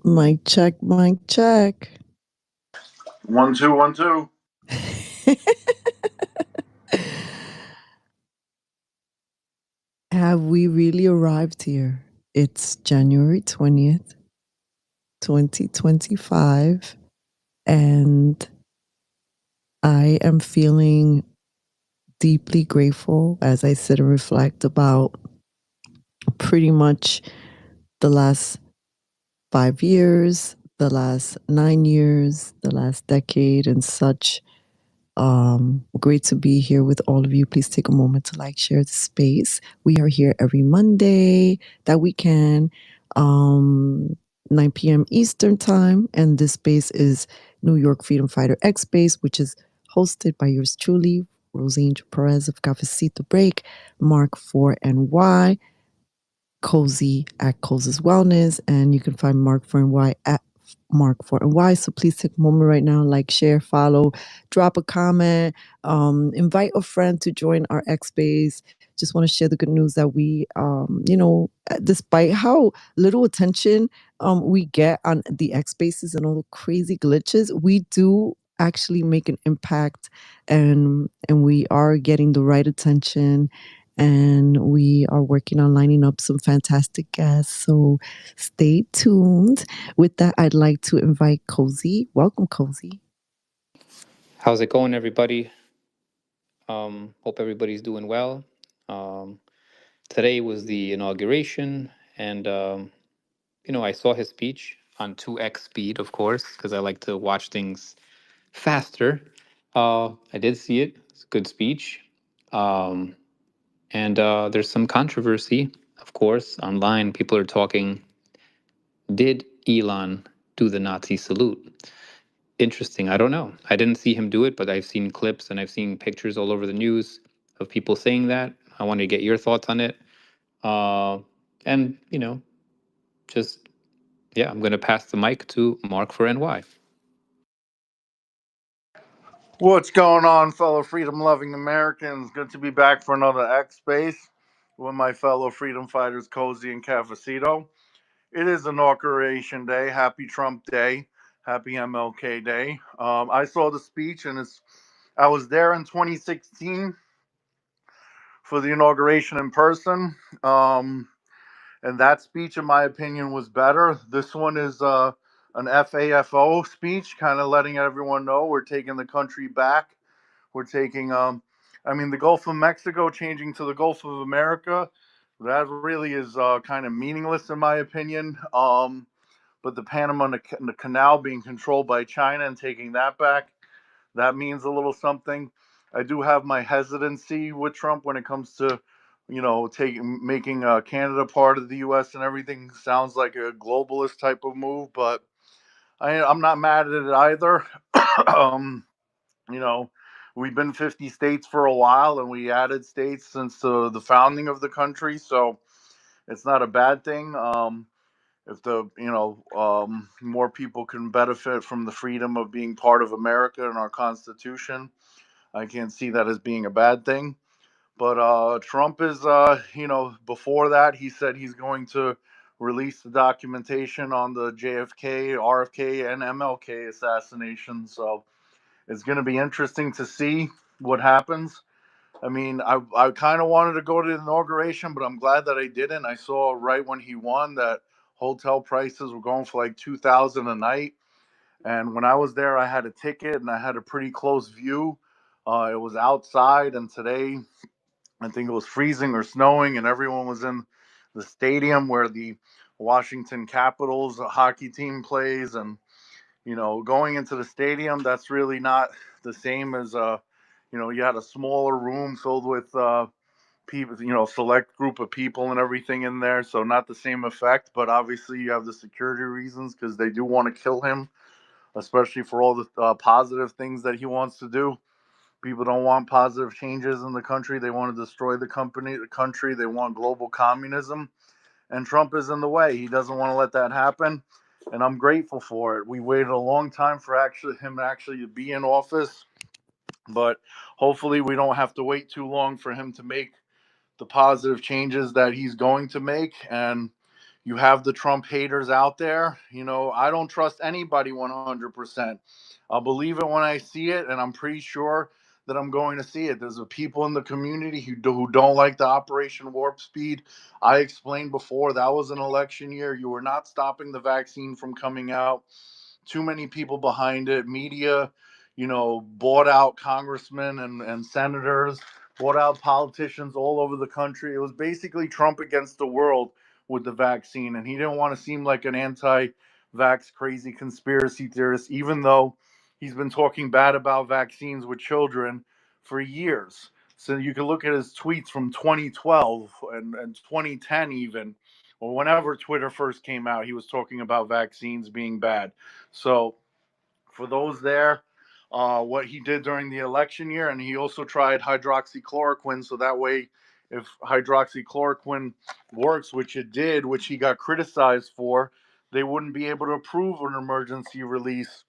Mic check, mic check. 1 2 1 2. Have we really arrived here? It's January 20th, 2025, and I am feeling deeply grateful as I sit and reflect about pretty much the last 5 years, the last 9 years, the last decade, and such. Great to be here with all of you. Please take a moment to like, share the space. We are here every Monday that we can, 9 p.m. Eastern time. And this space is New York Freedom Fighter X Space, which is hosted by yours truly, Angel Perez of Cafecito Break, Mark 4 NY, Cozy at Cozy's Wellness, and you can find Mark 4NY at Mark 4NY. So please take a moment right now, like, share, follow, drop a comment, invite a friend to join our X Space. Just want to share the good news that we, despite how little attention we get on the X Spaces and all the crazy glitches, we do actually make an impact, and we are getting the right attention, and we are working on lining up some fantastic guests. So stay tuned. With that, I'd like to invite Cozy. Welcome, Cozy. How's it going, everybody? Hope everybody's doing well. Um, Today was the inauguration, and I saw his speech on 2x speed, of course, because I like to watch things faster. I did see it. It's a good speech. Um, and there's some controversy, of course, online. People are talking, did Elon do the Nazi salute? Interesting. I don't know. I didn't see him do it, but I've seen clips and I've seen pictures all over the news of people saying that. I want to get your thoughts on it. Uh, and, just, yeah, I'm going to pass the mic to Mark for NY. What's going on, fellow freedom loving Americans? Good to be back for another X Space with my fellow freedom fighters, Cozy and Cafecito. It is Inauguration Day. Happy Trump Day. Happy MLK Day. I saw the speech, and I was there in 2016 for the inauguration in person. And that speech, in my opinion, was better. This one is an FAFO speech, kind of letting everyone know we're taking the country back. We're taking, the Gulf of Mexico changing to the Gulf of America. That really is kind of meaningless, in my opinion. But the Panama the Canal being controlled by China and taking that back, that means a little something. I do have my hesitancy with Trump when it comes to, making Canada part of the U.S. and everything. Sounds like a globalist type of move, but I'm not mad at it either. um, you know, we've been 50 states for a while, and we added states since the founding of the country, so it's not a bad thing. If more people can benefit from the freedom of being part of America and our Constitution, I can't see that as being a bad thing. But Trump is, before that, he said he's going to release the documentation on the JFK, RFK, and MLK assassination. So it's going to be interesting to see what happens. I mean, I kind of wanted to go to the inauguration, but I'm glad that I didn't. I saw right when he won that hotel prices were going for like 2,000 a night. And when I was there, I had a ticket and I had a pretty close view. It was outside, and today I think it was freezing or snowing, and everyone was in the stadium where the Washington Capitals hockey team plays. And going into the stadium, that's really not the same as you had a smaller room filled with people, select group of people and everything in there, so not the same effect. But obviously, you have the security reasons because they do want to kill him, especially for all the positive things that he wants to do. People don't want positive changes in the country. They want to destroy the country. They want global communism, and Trump is in the way. He doesn't want to let that happen, and I'm grateful for it. We waited a long time for him actually to be in office, but hopefully we don't have to wait too long for him to make the positive changes that he's going to make. And You have the Trump haters out there. I don't trust anybody 100%. I'll believe it when I see it, and I'm pretty sure that I'm going to see it. There's a people in the community who don't like the Operation Warp Speed. I explained before that was an election year. You were not stopping the vaccine from coming out. Too many people behind it. Media, bought out congressmen and senators, bought out politicians all over the country. It was basically Trump against the world with the vaccine. And he didn't want to seem like an anti vax crazy conspiracy theorist, even though he's been talking bad about vaccines with children for years. So you can look at his tweets from 2012 and 2010 even, or whenever Twitter first came out, he was talking about vaccines being bad. So for those there, what he did during the election year, and he also tried hydroxychloroquine, so that way, if hydroxychloroquine works, which it did, which he got criticized for, they wouldn't be able to approve an emergency release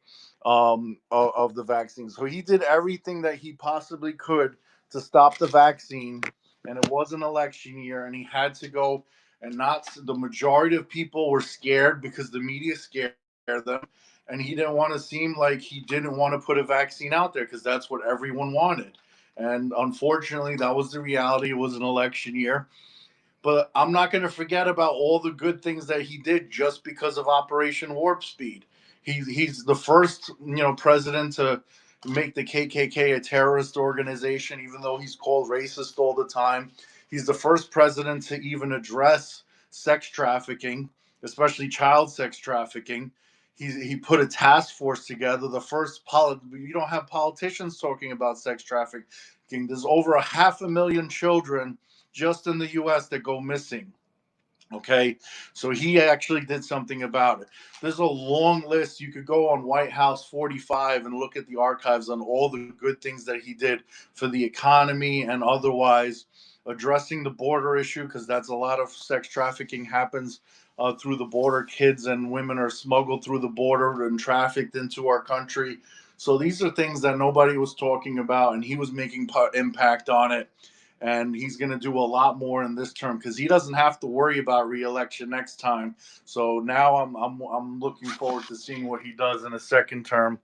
of the vaccine. So he did everything that he possibly could to stop the vaccine, and it was an election year, and he had to go. And not the majority of people were scared because the media scared them, and he didn't want to seem like he didn't want to put a vaccine out there because that's what everyone wanted. And unfortunately, that was the reality. It was an election year. But I'm not going to forget about all the good things that he did just because of Operation Warp Speed. He's the first president to make the KKK a terrorist organization, even though he's called racist all the time. He's the first president to even address sex trafficking, especially child sex trafficking. He put a task force together. The first you don't have politicians talking about sex trafficking. There's over a 500,000 children just in the US that go missing. Okay, so he actually did something about it. There's a long list. You could go on White House 45 and look at the archives on all the good things that he did for the economy and otherwise, addressing the border issue, because that's a lot of sex trafficking happens through the border. Kids and women are smuggled through the border and trafficked into our country. So these are things that nobody was talking about, and he was making impact on it. And he's going to do a lot more in this term because he doesn't have to worry about reelection next time. So now I'm looking forward to seeing what he does in a second term,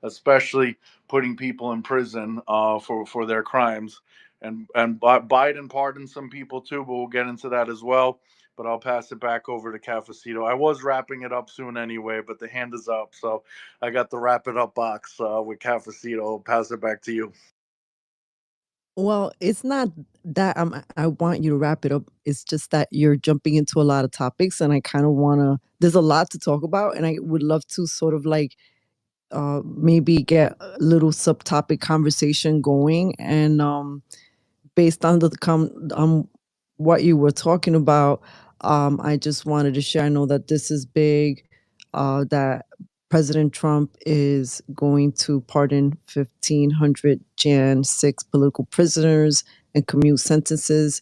especially putting people in prison for their crimes. And Biden pardoned some people too, but we'll get into that as well. But I'll pass it back over to Cafecito. I was wrapping it up soon anyway, but the hand is up, so I got the wrap it up box with Cafecito. I'll pass it back to you. Well, it's not that I want you to wrap it up. It's just that you're jumping into a lot of topics, and I kind of want to. There's a lot to talk about, and I would love to sort of like maybe get a little subtopic conversation going. And based on what you were talking about, I just wanted to share. I know that this is big. That President Trump is going to pardon 1,500 Jan 6 political prisoners and commute sentences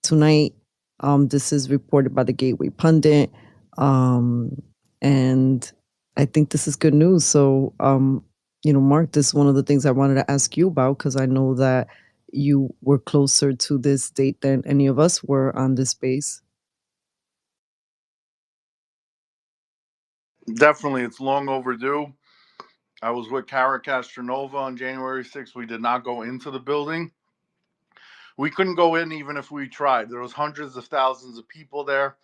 tonight. This is reported by the Gateway Pundit. And I think this is good news. So, Mark, this is one of the things I wanted to ask you about because I know that you were closer to this date than any of us were on this base. Definitely, it's long overdue. I was with Cara Castronova on January 6th. We did not go into the building. We couldn't go in even if we tried. There was hundreds of thousands of people there.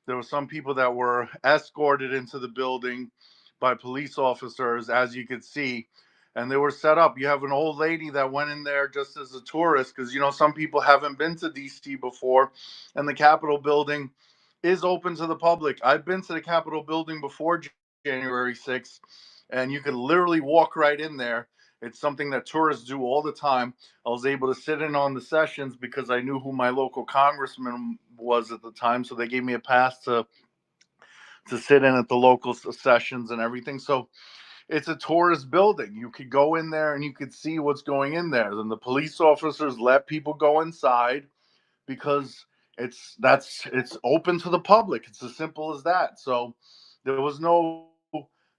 There were some people that were escorted into the building by police officers, as you could see, and they were set up. You have an old lady that went in there just as a tourist because, some people haven't been to DC before, and the Capitol building is open to the public. I've been to the Capitol building before January 6th, and you could literally walk right in there. It's something that tourists do all the time. I was able to sit in on the sessions because I knew who my local congressman was at the time, so they gave me a pass to sit in at the local sessions and everything. So it's a tourist building. You could go in there and you could see what's going in there. And the police officers let people go inside because it's open to the public. It's as simple as that. So there was no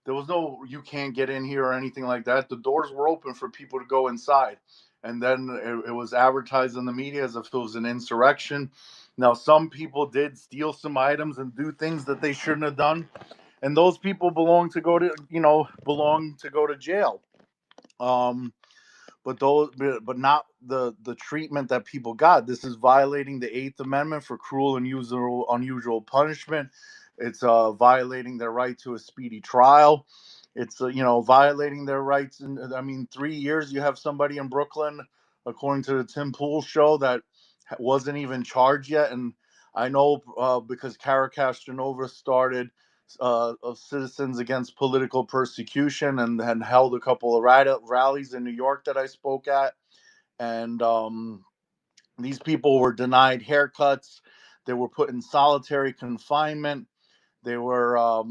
There was no "you can't get in here" or anything like that. The doors were open for people to go inside, and then it was advertised in the media as if it was an insurrection. Now, some people did steal some items and do things that they shouldn't have done, and those people belong to go to jail. Um, but not the treatment that people got. This is violating the Eighth Amendment for cruel and unusual punishment. It's violating their right to a speedy trial. It's violating their rights. And I mean, 3 years you have somebody in Brooklyn, according to the Tim Pool show, that wasn't even charged yet. And I know because Kara Castronova started of Citizens Against Political Persecution and held a couple of rallies in New York that I spoke at. And these people were denied haircuts. They were put in solitary confinement. They were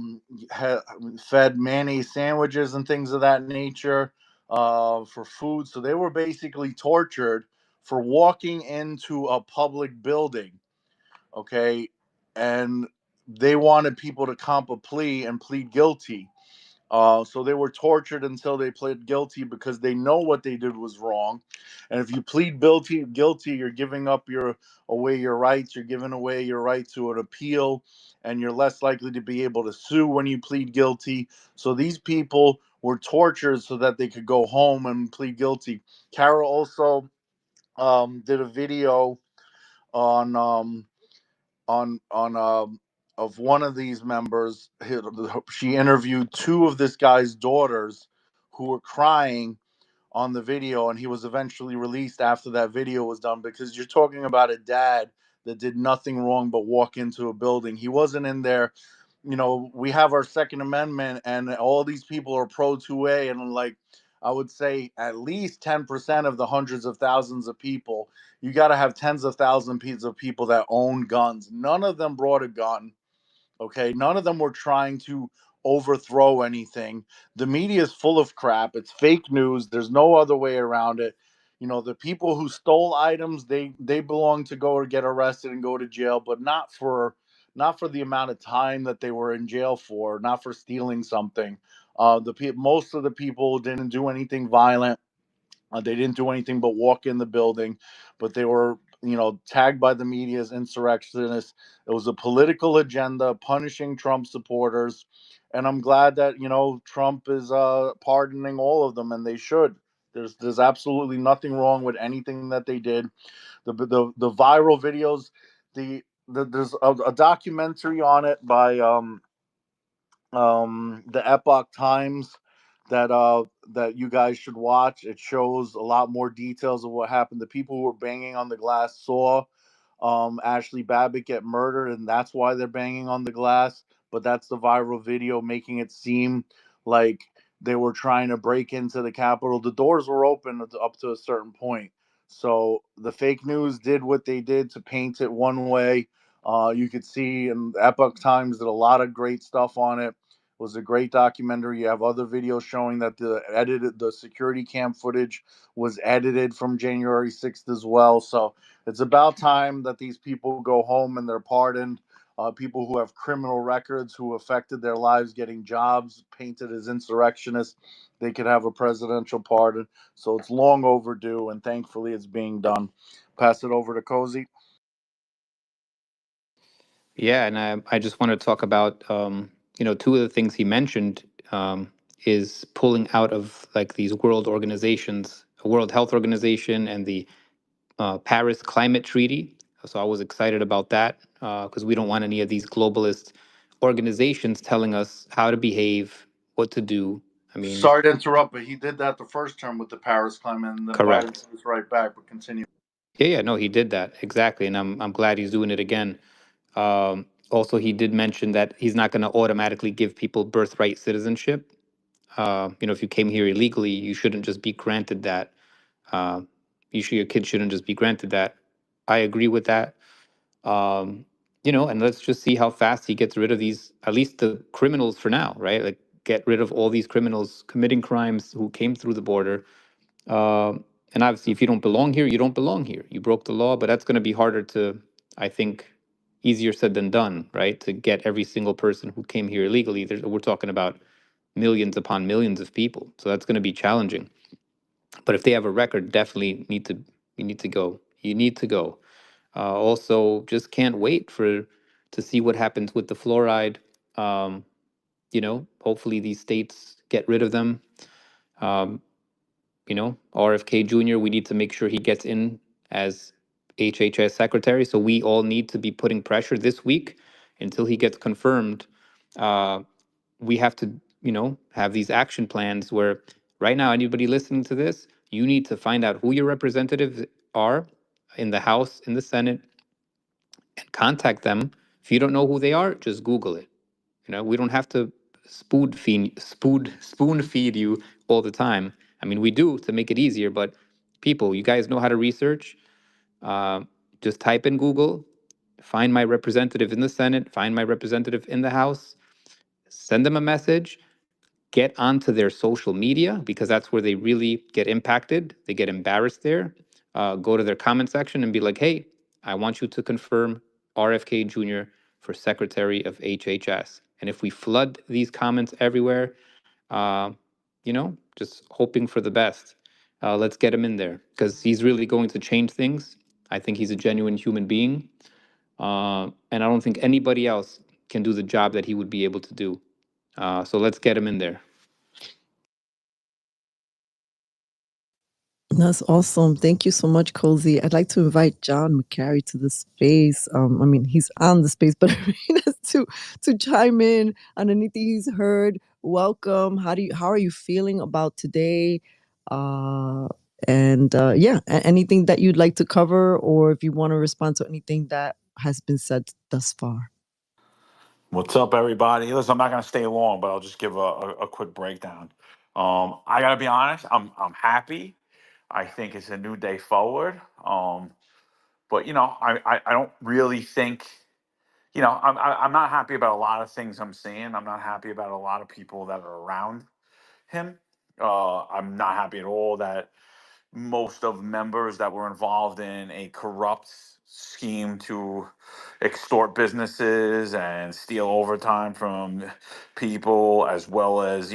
fed mayonnaise sandwiches and things of that nature for food. So they were basically tortured for walking into a public building. Okay. And they wanted people to comp a plea and plead guilty. So they were tortured until they pled guilty because they know what they did was wrong. And if you plead guilty, you're giving up your rights. You're giving away your right to an appeal, and you're less likely to be able to sue when you plead guilty. So these people were tortured so that they could go home and plead guilty. Carol also did a video on of one of these members. She interviewed two of this guy's daughters who were crying on the video, and he was eventually released after that video was done, because you're talking about a dad that did nothing wrong but walk into a building. He wasn't in there. We have our Second Amendment, and all these people are pro 2A, and like I would say at least 10% of the hundreds of thousands of people, you got to have tens of thousands of people that own guns. None of them brought a gun. Okay, none of them were trying to overthrow anything. The media is full of crap. It's fake news. There's no other way around it. The people who stole items, they belong to go or get arrested and go to jail, but not for the amount of time that they were in jail for, not for stealing something. Most of the people didn't do anything violent. They didn't do anything but walk in the building, but they were, tagged by the media as insurrectionists. It was a political agenda punishing Trump supporters, and I'm glad that Trump is pardoning all of them, and they should. There's absolutely nothing wrong with anything that they did. The viral videos, there's a documentary on it by the Epoch Times that you guys should watch. It shows a lot more details of what happened. The people who were banging on the glass saw Ashley Babbitt get murdered, and that's why they're banging on the glass. But that's the viral video making it seem like they were trying to break into the Capitol. The doors were open up to a certain point. So the fake news did what they did to paint it one way. You could see, and Epoch Times did a lot of great stuff on it. Was a great documentary. You have other videos showing that the security cam footage was edited from January 6th as well. So it's about time that these people go home and they're pardoned. People who have criminal records, who affected their lives getting jobs, painted as insurrectionists, they could have a presidential pardon. So it's long overdue, and thankfully it's being done. Pass it over to Cozy. Yeah, and I just want to talk about two of the things he mentioned is pulling out of like these world organizations, World Health Organization and the Paris Climate Treaty. So I was excited about that because we don't want any of these globalist organizations telling us how to behave, what to do. I mean, Sorry to interrupt, but he did that the first term with the Paris Climate, and then Biden correct. was right back. But continue. Yeah, yeah, no, he did that exactly, and I'm glad he's doing it again. Also, he did mention that he's not going to automatically give people birthright citizenship. If you came here illegally, you shouldn't just be granted that. Uh, your kid shouldn't just be granted that. I agree with that. And let's just see how fast he gets rid of these, at least the criminals for now, right? Like get rid of all these criminals committing crimes who came through the border. And obviously, if you don't belong here, you don't belong here. You broke the law, but that's going to be harder to, I think, easier said than done, right? To get every single person who came here illegally. We're talking about millions upon millions of people. So that's going to be challenging. But if they have a record, definitely need to you need to go. You need to go. Also, just can't wait for to see what happens with the fluoride. Um, hopefully these states get rid of them. Um, RFK Jr., we need to make sure he gets in as HHS secretary. So we all need to be putting pressure this week until he gets confirmed. Uh, we have to, have these action plans where right now, anybody listening to this, you need to find out who your representatives are in the House, in the Senate, and contact them. If you don't know who they are, just Google it. We don't have to spoon feed you all the time. I mean, we do to make it easier, but people, you guys know how to research. Uh, just type in Google, find my representative in the Senate, find my representative in the House, send them a message, get onto their social media because that's where they really get impacted. They get embarrassed there. Go to their comment section and be like, hey, I want you to confirm RFK Jr. for Secretary of HHS. And if we flood these comments everywhere, just hoping for the best, let's get him in there because he's really going to change things. I think he's a genuine human being. And I don't think anybody else can do the job that he would be able to do. So let's get him in there. That's awesome. Thank you so much, Cozy. I'd like to invite John McCary to the space. I mean, he's on the space, but I mean, to chime in on anything he's heard. Welcome. How are you feeling about today? Anything that you'd like to cover, or if you want to respond to anything that has been said thus far. What's up, everybody? Listen, I'm not gonna stay long, but I'll just give a quick breakdown. I gotta be honest, I'm happy. I think it's a new day forward. But I don't really think I'm not happy about a lot of things I'm seeing. I'm not happy about a lot of people that are around him. I'm not happy at all that most of members that were involved in a corrupt scheme to extort businesses and steal overtime from people, as well as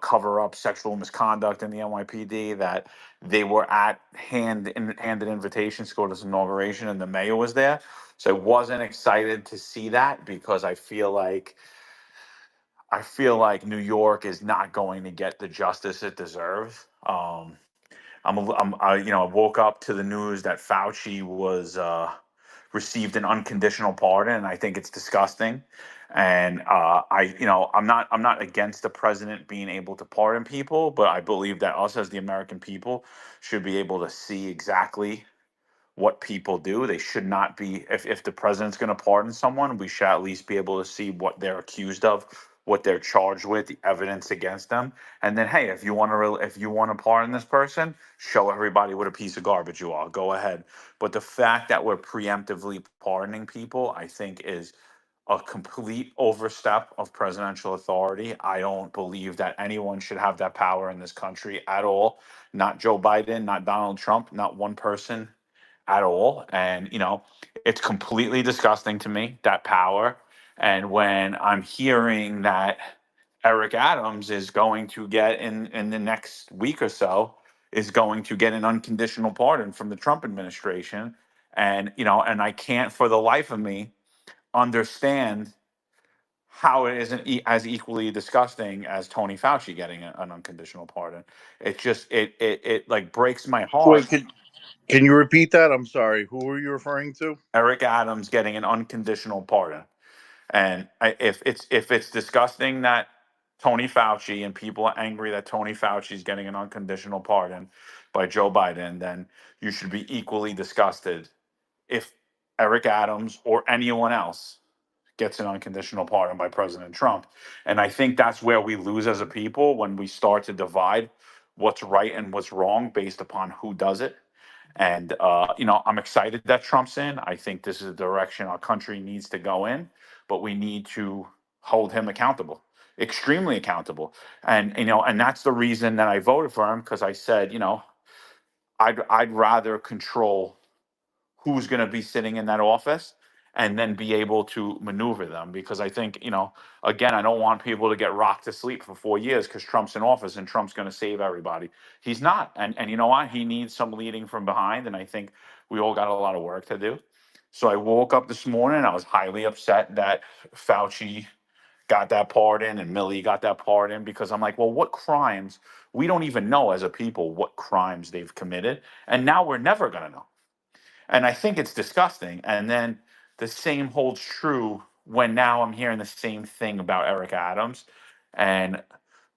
cover up sexual misconduct in the NYPD, that they were at handed invitations to go to this inauguration, and the mayor was there. So I wasn't excited to see that because I feel like New York is not going to get the justice it deserves. I woke up to the news that Fauci was received an unconditional pardon, and I think it's disgusting. And I'm not against the president being able to pardon people, but I believe that us as the American people should be able to see exactly what people do. They should not be, if the president's going to pardon someone, we should at least be able to see what they're accused of, what they're charged with, the evidence against them. And then, hey, if you want to pardon this person, show everybody what a piece of garbage you are. Go ahead. But the fact that we're preemptively pardoning people, I think, is a complete overstep of presidential authority. I don't believe that anyone should have that power in this country at all. Not Joe Biden, not Donald Trump, not one person at all. And, it's completely disgusting to me, that power. And when I'm hearing that Eric Adams is going to get in the next week or so, is going to get an unconditional pardon from the Trump administration. And I can't for the life of me understand how it isn't as equally disgusting as Tony Fauci getting an unconditional pardon. It just it like breaks my heart. Wait, can you repeat that? I'm sorry. Who are you referring to? Eric Adams getting an unconditional pardon. And if it's disgusting that Tony Fauci and people are angry that Tony Fauci is getting an unconditional pardon by Joe Biden, then you should be equally disgusted if Eric Adams or anyone else gets an unconditional pardon by President Trump. And I think that's where we lose as a people, when we start to divide what's right and what's wrong based upon who does it. And I'm excited that Trump's in. I think this is the direction our country needs to go in, but we need to hold him accountable, extremely accountable. And that's the reason that I voted for him, because I said, I'd rather control who's going to be sitting in that office and then be able to maneuver them. Because I think, again, I don't want people to get rocked to sleep for 4 years because Trump's in office and Trump's going to save everybody. He's not. And you know what? He needs some leading from behind. And I think we all got a lot of work to do. So I woke up this morning. I was highly upset that Fauci got that part in and Millie got that part in, because I'm like, well, what crimes? We don't even know as a people what crimes they've committed. And now we're never going to know. And I think it's disgusting. And then the same holds true when now I'm hearing the same thing about Eric Adams. And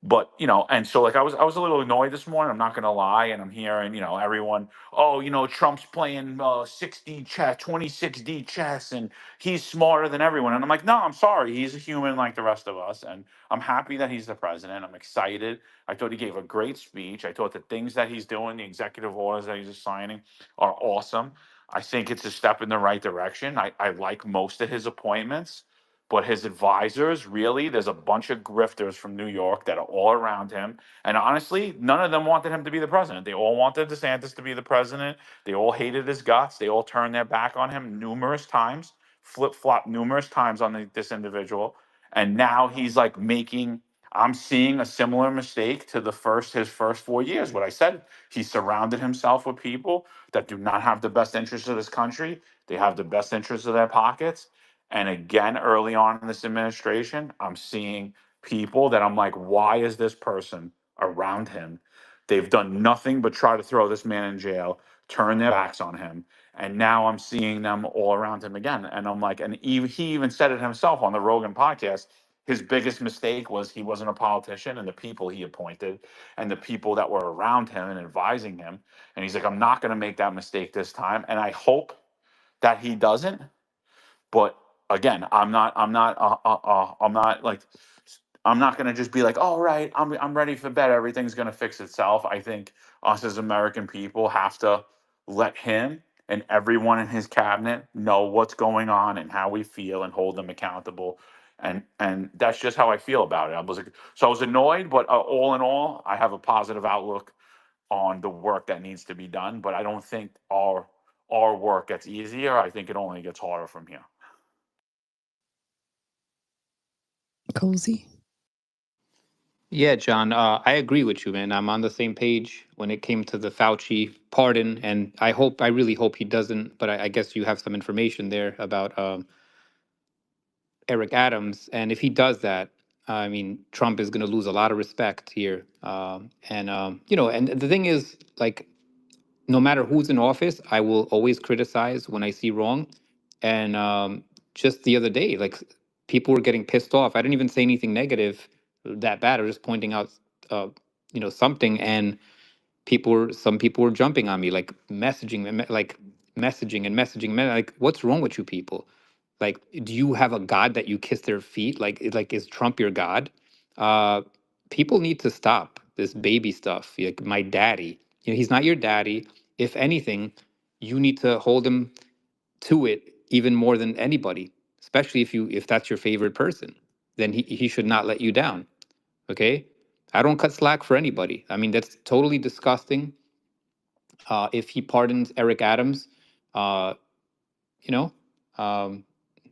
but and so like I was a little annoyed this morning, I'm not gonna lie, and I'm hearing, everyone, oh, Trump's playing 6D chess, 26D chess, and he's smarter than everyone. And I'm like, no, I'm sorry, he's a human like the rest of us, and I'm happy that he's the president. I'm excited. I thought he gave a great speech. I thought the things that he's doing, the executive orders that he's signing, are awesome. I think it's a step in the right direction. I like most of his appointments, but his advisors, really, there's a bunch of grifters from New York that are all around him. And honestly, none of them wanted him to be the president. They all wanted DeSantis to be the president. They all hated his guts. They all turned their back on him numerous times, flip flop numerous times on this individual. And now he's like I'm seeing a similar mistake to his first 4 years. What I said, he surrounded himself with people that do not have the best interests of this country. They have the best interests of their pockets. And again, early on in this administration, I'm seeing people that I'm like, why is this person around him? They've done nothing but try to throw this man in jail, turn their backs on him. And now I'm seeing them all around him again. And I'm like, and he even said it himself on the Rogan podcast. His biggest mistake was he wasn't a politician, and the people he appointed and the people that were around him and advising him. And he's like, I'm not going to make that mistake this time. And I hope that he doesn't. But again, I'm not like, I'm not going to just be like, all right, I'm ready for bed. Everything's going to fix itself. I think us as American people have to let him and everyone in his cabinet know what's going on and how we feel and hold them accountable. And that's just how I feel about it. I was annoyed, but all in all, I have a positive outlook on the work that needs to be done. But I don't think our work gets easier. I think it only gets harder from here. Cozy. Yeah, John, I agree with you, man. I'm on the same page when it came to the Fauci pardon, and I really hope he doesn't. But I guess you have some information there about Eric Adams, and if he does that, I mean, Trump is going to lose a lot of respect here. And the thing is, like, no matter who's in office, I will always criticize when I see wrong. And just the other day, like, people were getting pissed off. I didn't even say anything negative that bad. I was just pointing out, something, and some people were jumping on me, like messaging, like messaging and messaging. Man, like, what's wrong with you people? Like, do you have a god that you kiss their feet? Like, is Trump your god? Uh, People need to stop this baby stuff. Like, my daddy, he's not your daddy. If anything, you need to hold him to it even more than anybody. Especially if that's your favorite person, then he should not let you down. Okay, I don't cut slack for anybody. I mean, that's totally disgusting. If he pardons Eric Adams, uh, you know, um,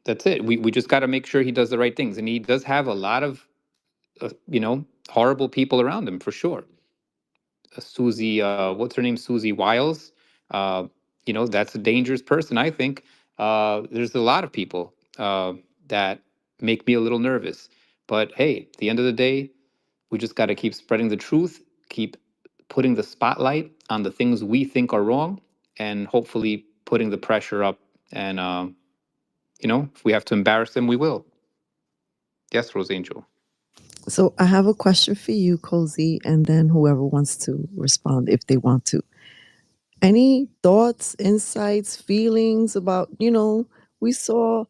that's it. We just got to make sure he does the right things, and he does have a lot of horrible people around him for sure. Susie, what's her name? Susie Wiles. Uh, that's a dangerous person. I think there's a lot of people that make me a little nervous. But hey, at the end of the day, we just got to keep spreading the truth, keep putting the spotlight on the things we think are wrong, and hopefully putting the pressure up. And if we have to embarrass them, we will. Yes, Rose Angel. So I have a question for you, Cozy, and then whoever wants to respond if they want to. Any thoughts, insights, feelings about, we saw,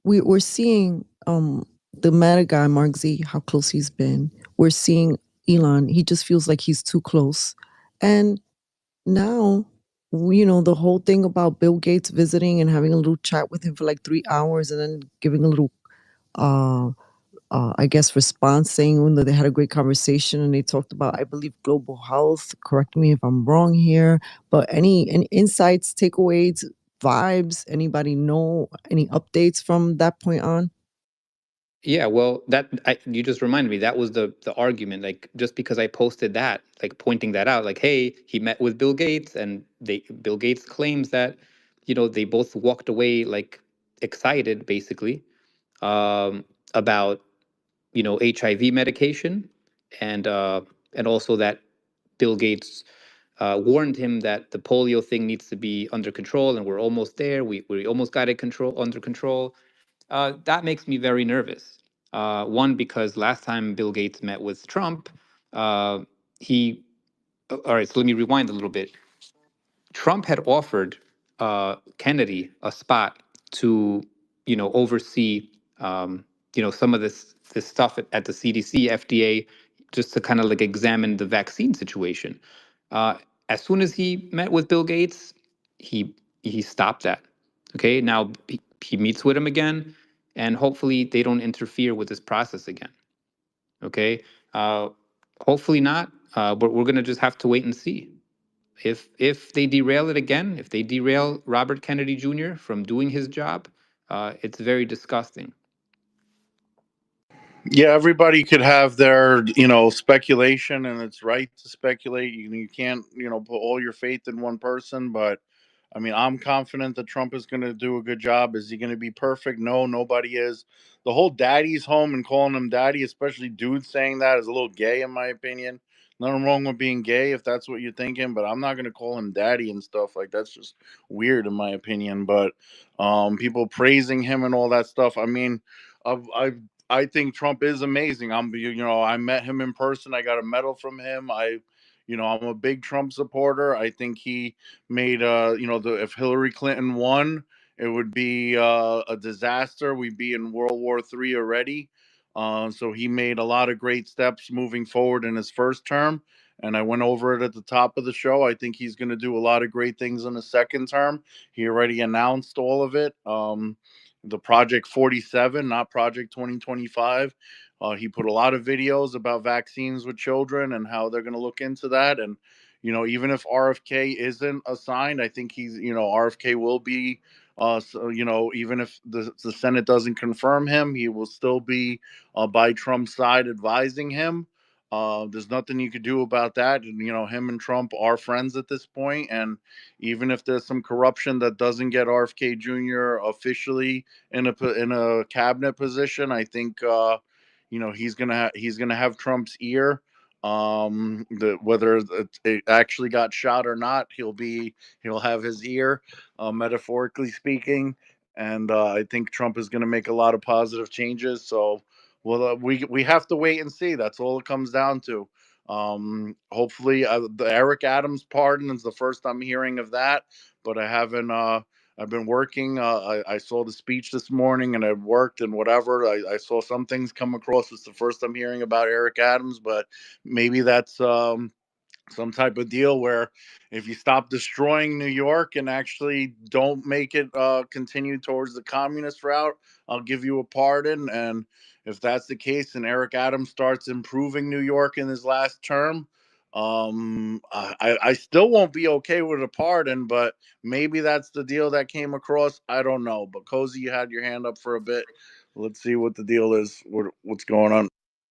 we're seeing the Meta guy, Mark Z, how close he's been. We're seeing Elon, he just feels like he's too close. And now, the whole thing about Bill Gates visiting and having a little chat with him for like 3 hours and then giving a little I guess, response saying that they had a great conversation and they talked about, I believe, global health. Correct me if I'm wrong here, but any insights, takeaways, vibes? Anybody know any updates from that point on? Yeah, well, you just reminded me that was the argument. Like, just because I posted that, like pointing that out, like, hey, he met with Bill Gates, and Bill Gates claims that, they both walked away like excited, basically, about HIV medication, and also that Bill Gates warned him that the polio thing needs to be under control, and we're almost there. We almost got it under control. That makes me very nervous. One, because last time Bill Gates met with Trump, uh, he. All right, so let me rewind a little bit. Trump had offered Kennedy a spot to, oversee, some of this stuff at the CDC, FDA, just to kind of like examine the vaccine situation. Uh, as soon as he met with Bill Gates, he he stopped that. Okay, now he meets with him again, and hopefully they don't interfere with this process again. Okay, uh, hopefully not. But we're gonna just have to wait and see. If they derail it again, if they derail Robert Kennedy Jr. from doing his job, it's very disgusting. Yeah, everybody could have their, speculation, and it's right to speculate. You can't, put all your faith in one person, but I mean, I'm confident that Trump is going to do a good job. Is he going to be perfect? No, nobody is. The whole daddy's home and calling him daddy, especially dudes saying that, is a little gay, in my opinion. Nothing wrong with being gay if that's what you're thinking, but I'm not going to call him daddy and stuff. Like, that's just weird, in my opinion. But people praising him and all that stuff. I mean, I've I think Trump is amazing. I met him in person. I got a medal from him. I'm a big Trump supporter. I think he made, if Hillary Clinton won, it would be a disaster. We'd be in World War III already. So he made a lot of great steps moving forward in his first term. And I went over it at the top of the show. I think he's going to do a lot of great things in his second term. He already announced all of it. The Project 47, not Project 2025. He put a lot of videos about vaccines with children and how they're going to look into that. And, even if RFK isn't assigned, I think RFK will be, so, even if the Senate doesn't confirm him, he will still be by Trump's side advising him. There's nothing you could do about that. And, him and Trump are friends at this point. And even if there's some corruption that doesn't get RFK Jr. officially in a cabinet position, I think he's gonna have Trump's ear. Whether it actually got shot or not, he'll have his ear, metaphorically speaking. And I think Trump is going to make a lot of positive changes. So, well, we have to wait and see. That's all it comes down to. Hopefully, the Eric Adams pardon is the first I'm hearing of that, but I haven't. I've been working. I saw the speech this morning, and it worked and whatever. I saw some things come across. It's the first I'm hearing about Eric Adams, but maybe that's some type of deal where if you stop destroying New York and actually don't make it continue towards the communist route, I'll give you a pardon. And if that's the case, and Eric Adams starts improving New York in his last term, I still won't be okay with a pardon, but maybe that's the deal that came across. I don't know. But Cozy, you had your hand up for a bit. Let's see what the deal is. What's going on?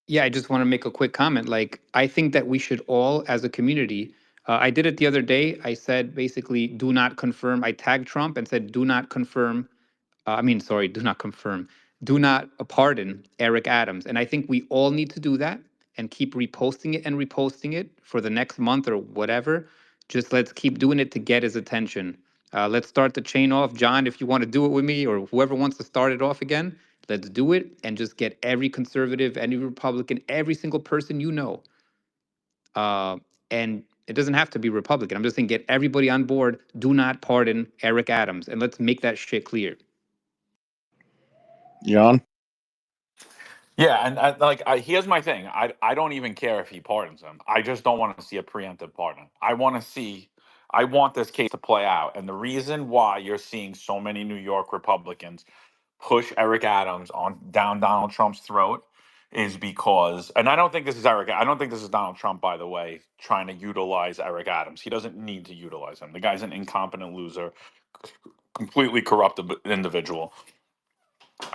Yeah, I just want to make a quick comment. Like, I think that we should all, as a community, I did it the other day. I said basically, do not confirm. I tagged Trump and said, do not confirm. Sorry, do not confirm. Do not pardon Eric Adams. And I think we all need to do that and keep reposting it for the next month or whatever. Just let's keep doing it to get his attention. Let's start the chain off. John, if you want to do it with me, or whoever wants to start it off again, let's do it and just get every conservative, any Republican, every single person uh, and it doesn't have to be Republican. I'm just saying get everybody on board. Do not pardon Eric Adams. And let's make that shit clear. Jan? Yeah, and here's my thing. I don't even care if he pardons him. I just don't want to see a preemptive pardon. I want this case to play out. And the reason why you're seeing so many New York Republicans push Eric Adams on down Donald Trump's throat is because, and I don't think this is Eric. I don't think this is Donald Trump, by the way, trying to utilize Eric Adams. He doesn't need to utilize him. The guy's an incompetent loser, completely corrupt individual.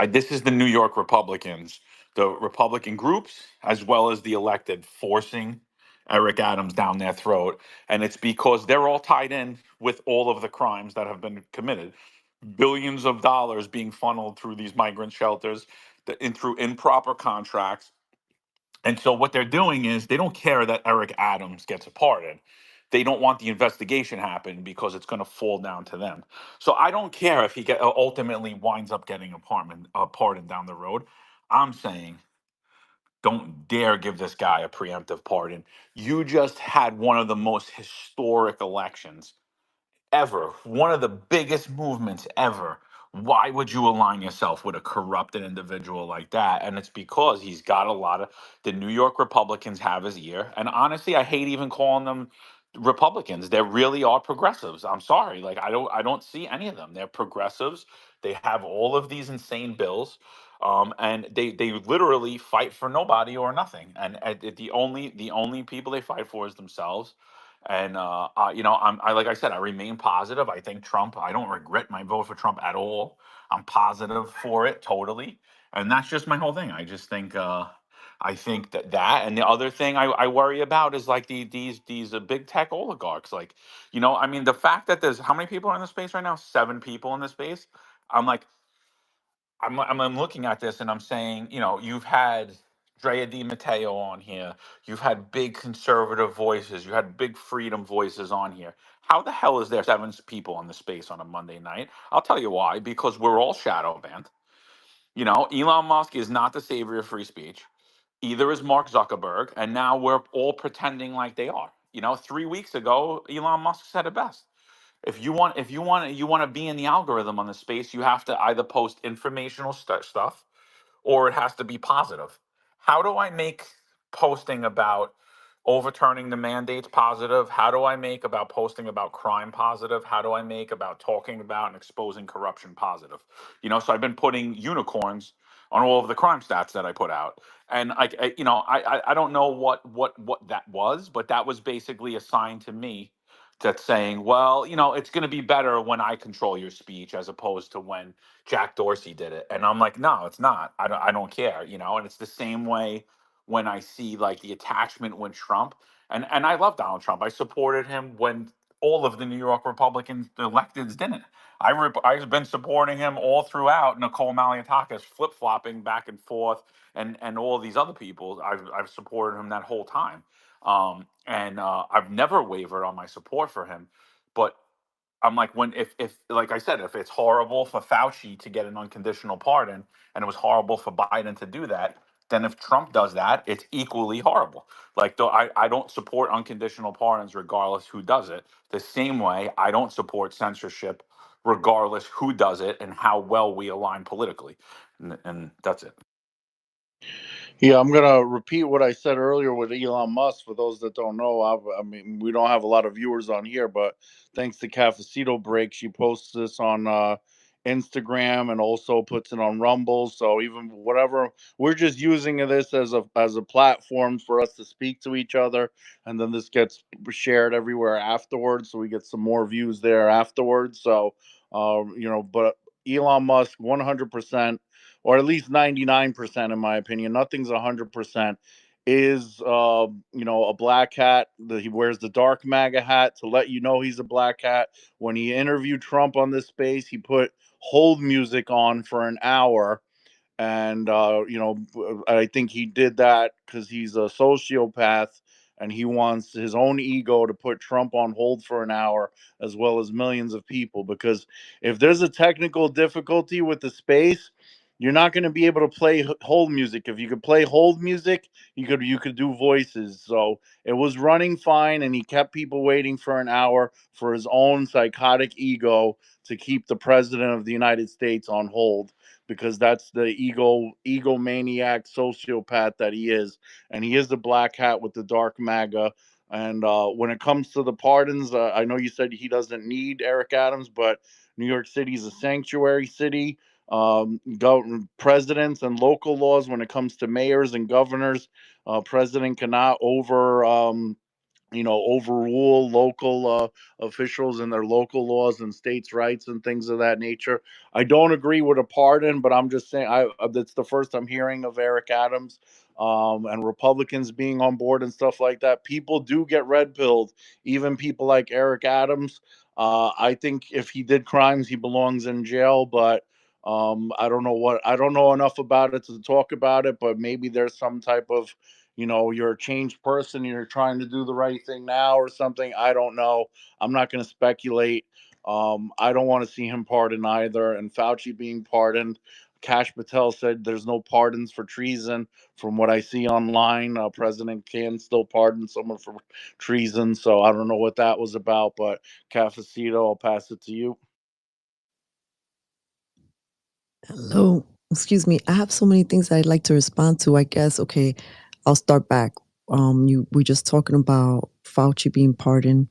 This is the New York Republicans, the Republican groups, as well as the elected, forcing Eric Adams down their throat. And it's because they're all tied in with all of the crimes that have been committed. Billions of dollars being funneled through these migrant shelters, through improper contracts. And so what they're doing is they don't care that Eric Adams gets pardoned. They don't want the investigation happen because it's going to fall down to them. So I don't care if he ultimately winds up getting a pardon down the road. I'm saying don't dare give this guy a preemptive pardon. You just had one of the most historic elections ever, one of the biggest movements ever. Why would you align yourself with a corrupted individual like that? And it's because he's got a lot of, the New York Republicans have his ear. And honestly, I hate even calling them Republicans. They really are progressives. I'm sorry. Like I don't see any of them. They're progressives. They have all of these insane bills. And they literally fight for nobody or nothing. And the only people they fight for is themselves. And like I said, I remain positive. I think Trump. I don't regret my vote for Trump at all. I'm positive for it totally, and that's just my whole thing. I just think. I think that, and the other thing I worry about is like these big tech oligarchs. Like, I mean, the fact that there's how many people are in the space right now? 7 people in the space. I'm like, I'm looking at this and I'm saying, you've had Drea Di Matteo on here. You've had big conservative voices. You had big freedom voices on here. How the hell is there 7 people in the space on a Monday night? I'll tell you why. Because we're all shadow banned. Elon Musk is not the savior of free speech. Either is Mark Zuckerberg, and now we're all pretending like they are. 3 weeks ago, Elon Musk said it best. If you want to be in the algorithm on the space, you have to either post informational stuff or it has to be positive. How do I make posting about overturning the mandates positive? How do I make about posting about crime positive? How do I make about talking about and exposing corruption positive? So I've been putting unicorns on all of the crime stats that I put out. And I don't know what that was, but that was basically a sign to me that's saying, well, it's going to be better when I control your speech as opposed to when Jack Dorsey did it. And I'm like, no, it's not. I don't care, and it's the same way when I see like the attachment with Trump. And I love Donald Trump. I supported him when all of the New York Republican electeds didn't. I've been supporting him all throughout. Nicole Malliotakis flip-flopping back and forth, and all these other people. I've supported him that whole time. And I've never wavered on my support for him. But I'm like, if like I said, if it's horrible for Fauci to get an unconditional pardon, and it was horrible for Biden to do that, then if Trump does that, it's equally horrible. Like, though I don't support unconditional pardons regardless who does it. The same way I don't support censorship regardless who does it and how well we align politically. And that's it. Yeah, I'm gonna repeat what I said earlier with Elon Musk. For those that don't know, I mean, we don't have a lot of viewers on here, but thanks to Cafecito Break, she posts this on Instagram and also puts it on Rumble. So even whatever, we're just using this as a platform for us to speak to each other, and then this gets shared everywhere afterwards, so we get some more views there afterwards. So, but Elon Musk, 100%, or at least 99%, in my opinion. Nothing's 100%. Is a black hat. He wears the dark MAGA hat to let you know he's a black hat. When he interviewed Trump on this space, he put hold music on for an hour, and I think he did that because he's a sociopath and he wants his own ego to put Trump on hold for an hour, as well as millions of people. Because if there's a technical difficulty with the space, you're not going to be able to play hold music. If you could play hold music, you could do voices. So it was running fine, and he kept people waiting for an hour for his own psychotic ego to keep the president of the United States on hold, because that's the egomaniac sociopath that he is. And he is the black hat with the dark MAGA. And when it comes to the pardons, I know you said he doesn't need Eric Adams, but New York City is a sanctuary city. presidents and local laws when it comes to mayors and governors. President cannot overrule local officials and their local laws and states' rights and things of that nature. I don't agree with a pardon, but I'm just saying that's the first I'm hearing of Eric Adams and Republicans being on board and stuff like that. People do get red pilled, even people like Eric Adams. I think if he did crimes, he belongs in jail, but. I don't know enough about it to talk about it, but maybe there's some type of you're a changed person, you're trying to do the right thing now or something. I don't know. I'm not going to speculate. I don't want to see him pardoned either. And Fauci being pardoned, Kash Patel said there's no pardons for treason. From what I see online, president can still pardon someone for treason. So I don't know what that was about, but Cafecito, I'll pass it to you. Hello. Excuse me. I have so many things I'd like to respond to. I guess, okay, I'll start back. We're just talking about Fauci being pardoned.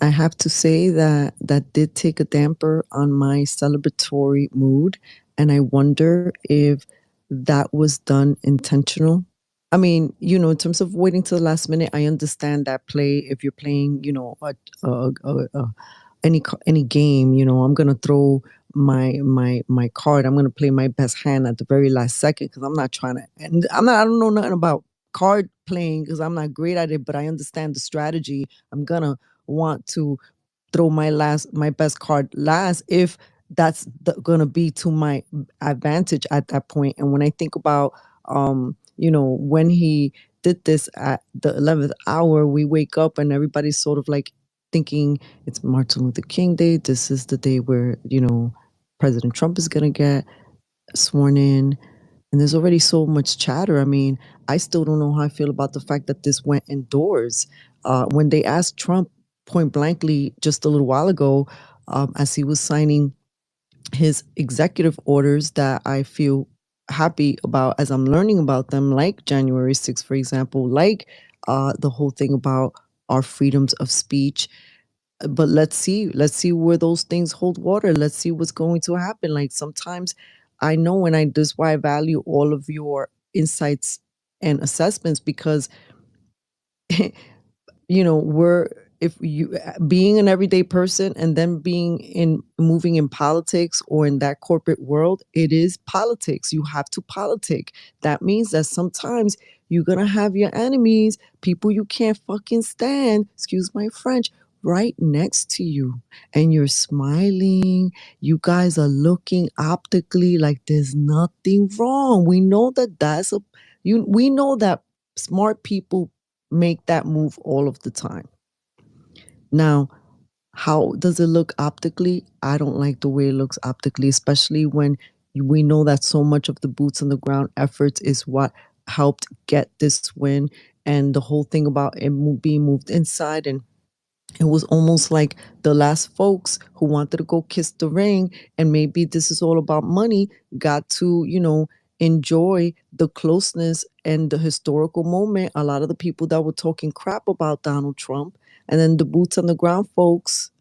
I have to say that that did take a damper on my celebratory mood, and I wonder if that was done intentional. I mean, in terms of waiting till the last minute, I understand that play. If you're playing, any game, I'm gonna throw my card. I'm gonna play my best hand at the very last second because I'm not trying to. And I don't know nothing about card playing because I'm not great at it, but I understand the strategy. I'm gonna want to throw my best card last if that's gonna be to my advantage at that point. And when I think about when he did this at the 11th hour, we wake up and everybody's sort of like thinking it's Martin Luther King Day. This is the day where President Trump is gonna get sworn in. And there's already so much chatter. I mean, I still don't know how I feel about the fact that this went indoors. When they asked Trump point blankly just a little while ago, as he was signing his executive orders that I feel happy about as I'm learning about them, like January 6th, for example, like the whole thing about our freedoms of speech. But let's see where those things hold water. Let's see what's going to happen. Like sometimes I know, and that's why I value all of your insights and assessments because we're if you being an everyday person and then being in moving in politics or in that corporate world, it is politics. You have to politic. That means that sometimes you're gonna have your enemies, people you can't fucking stand, excuse my French, right next to you, and you're smiling. You guys are looking optically like there's nothing wrong. We know that we know that smart people make that move all of the time. Now, how does it look optically? I don't like the way it looks optically, especially when we know that so much of the boots on the ground efforts is what helped get this win. And the whole thing about it being moved inside, and it was almost like the last folks who wanted to go kiss the ring, and maybe this is all about money, got to, enjoy the closeness and the historical moment. A lot of the people that were talking crap about Donald Trump, and then the boots on the ground folks,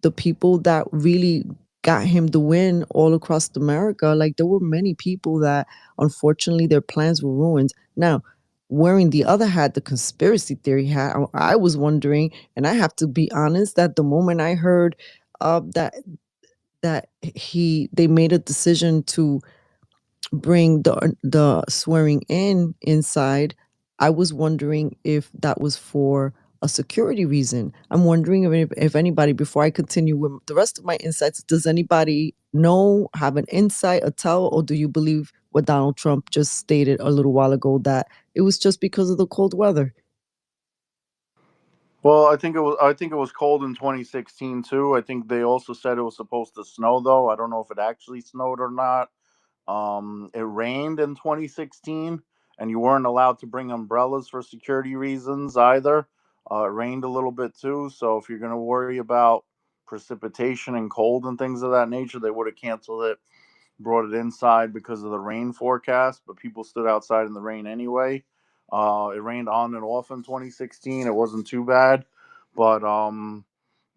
the people that really got him the win all across America, like there were many people that unfortunately their plans were ruined. Now, wearing the other hat, the conspiracy theory hat, I was wondering, and I have to be honest, that the moment I heard that they made a decision to bring the swearing in inside, I was wondering if that was for a security reason. I'm wondering if anybody, before I continue with the rest of my insights, does anybody know, have an insight, a tell, or do you believe what Donald Trump just stated a little while ago, that it was just because of the cold weather? Well, I think it was cold in 2016 too. I think they also said it was supposed to snow though. I don't know if it actually snowed or not. It rained in 2016, and you weren't allowed to bring umbrellas for security reasons either. It rained a little bit too, so if you're going to worry about precipitation and cold and things of that nature, they would have canceled it, brought it inside because of the rain forecast, but people stood outside in the rain anyway. It rained on and off in 2016. It wasn't too bad, but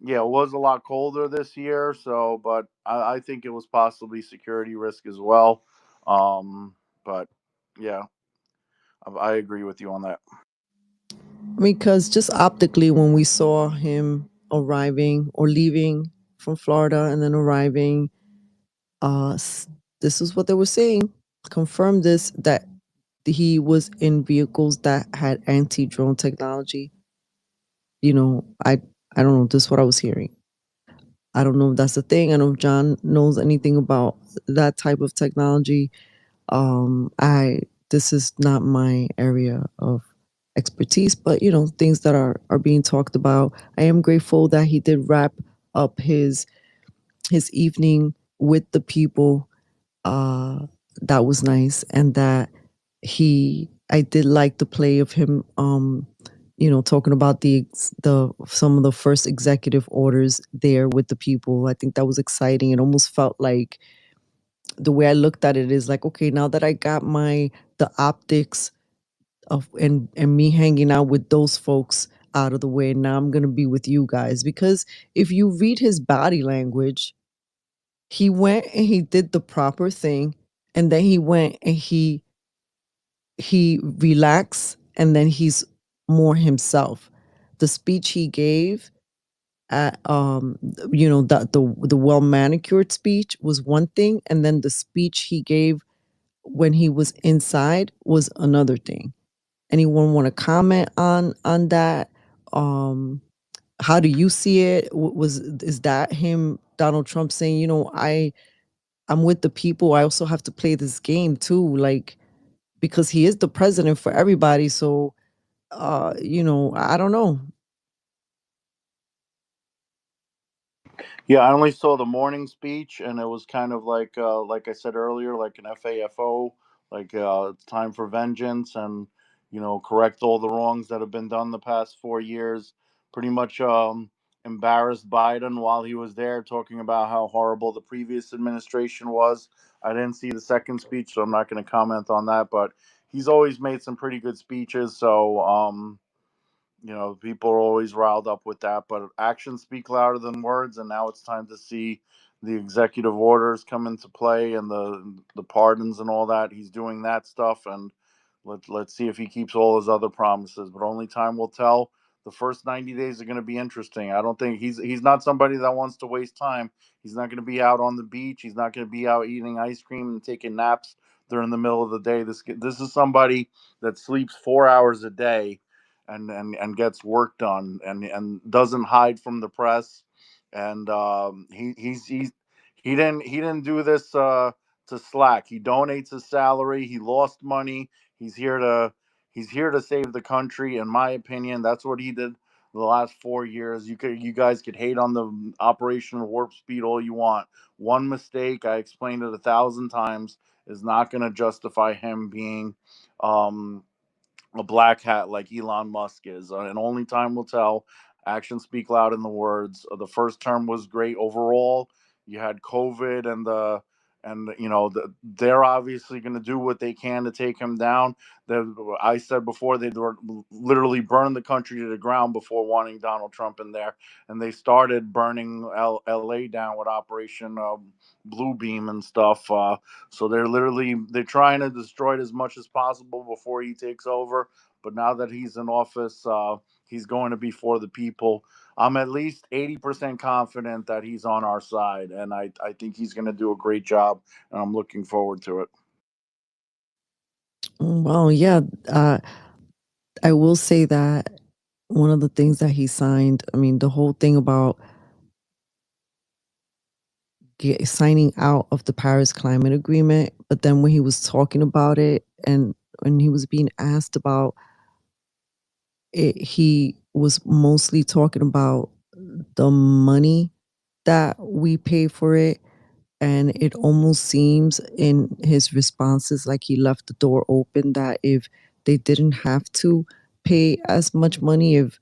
Yeah, it was a lot colder this year, so but I think it was possibly security risk as well. But yeah, I agree with you on that. Because just optically, when we saw him arriving or leaving from Florida and then arriving, uh, this is what they were saying. Confirmed this, that he was in vehicles that had anti-drone technology. I don't know. This is what I was hearing. I don't know if that's a thing. I don't know if John knows anything about that type of technology. I This is not my area of expertise, but things that are being talked about. I am grateful that he did wrap up his evening with the people. Uh, that was nice, and that I did like the play of him. Talking about the some of the first executive orders there with the people. I think that was exciting. It almost felt like, the way I looked at it is like, okay, now that I got the optics of and me hanging out with those folks out of the way, now I'm gonna be with you guys. Because if you read his body language, he went and he did the proper thing, and then he went and he relaxed, and then he's more himself. The speech he gave at the well manicured speech was one thing, and then the speech he gave when he was inside was another thing. Anyone want to comment on that? Um, how do you see it? Is that him, Donald Trump, saying, I'm with the people. I also have to play this game too, like, because he is the president for everybody. So, I don't know. Yeah, I only saw the morning speech, and it was kind of like I said earlier, like an FAFO, like it's time for vengeance, and correct all the wrongs that have been done the past 4 years. Pretty much embarrassed Biden while he was there, talking about how horrible the previous administration was. I didn't see the second speech, so I'm not going to comment on that. But he's always made some pretty good speeches, so people are always riled up with that, but actions speak louder than words, and now it's time to see the executive orders come into play and the pardons and all that. He's doing that stuff, and let's see if he keeps all his other promises. But only time will tell. The first 90 days are going to be interesting. I don't think he's not somebody that wants to waste time. He's not going to be out on the beach. He's not going to be out eating ice cream and taking naps during the middle of the day. This is somebody that sleeps 4 hours a day and gets work done and doesn't hide from the press. And he didn't do this to slack. He donates his salary. He lost money. He's here to he's here to save the country. In my opinion, that's what he did the last 4 years. You guys could hate on the Operation Warp Speed all you want. One mistake, I explained it 1,000 times, is not going to justify him being um, a black hat like Elon Musk is. And only time will tell. Actions speak louder than the words. The first term was great overall. You had COVID they're obviously going to do what they can to take him down. I said before they were literally burned the country to the ground before wanting Donald Trump in there, and they started burning LA down with Operation Blue Beam and stuff. So they're trying to destroy it as much as possible before he takes over. But now that he's in office, he's going to be for the people. I'm at least 80% confident that he's on our side, and I think he's going to do a great job, and I'm looking forward to it. Well, yeah, I will say that one of the things that he signed, I mean, the whole thing about signing out of the Paris Climate Agreement, but then when he was talking about it and when he was being asked about it, he was mostly talking about the money that we pay for it. And it almost seems in his responses like he left the door open, that if they didn't have to pay as much money, if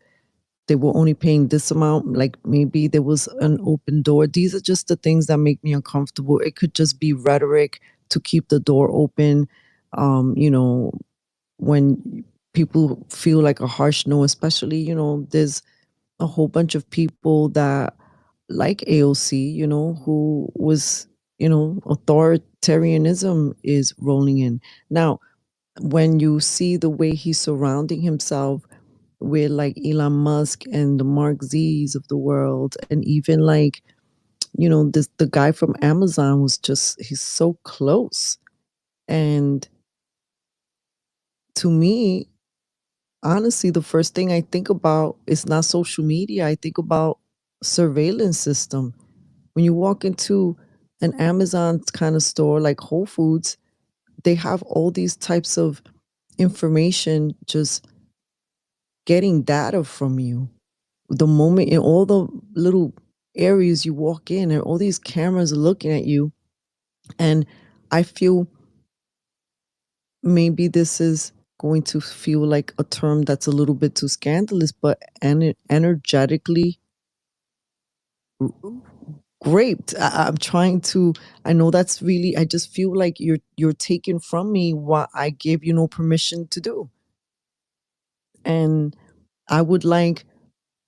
they were only paying this amount, like maybe there was an open door. These are just the things that make me uncomfortable. It could just be rhetoric to keep the door open. When people feel like a harsh no, especially, there's a whole bunch of people that like AOC, who was, authoritarianism is rolling in. Now, when you see the way he's surrounding himself with like Elon Musk and the Mark Z's of the world, and even like, the guy from Amazon he's so close. And to me, honestly, the first thing I think about is not social media. I think about surveillance system. When you walk into an Amazon kind of store like Whole Foods, they have all these types of information just getting data from you. The moment in all the little areas you walk in, and all these cameras are looking at you. And I feel maybe this is going to feel like a term that's a little bit too scandalous, but energetically raped. I'm trying to. I know that's really. I just feel like you're taking from me what I gave you no permission to do, and I would like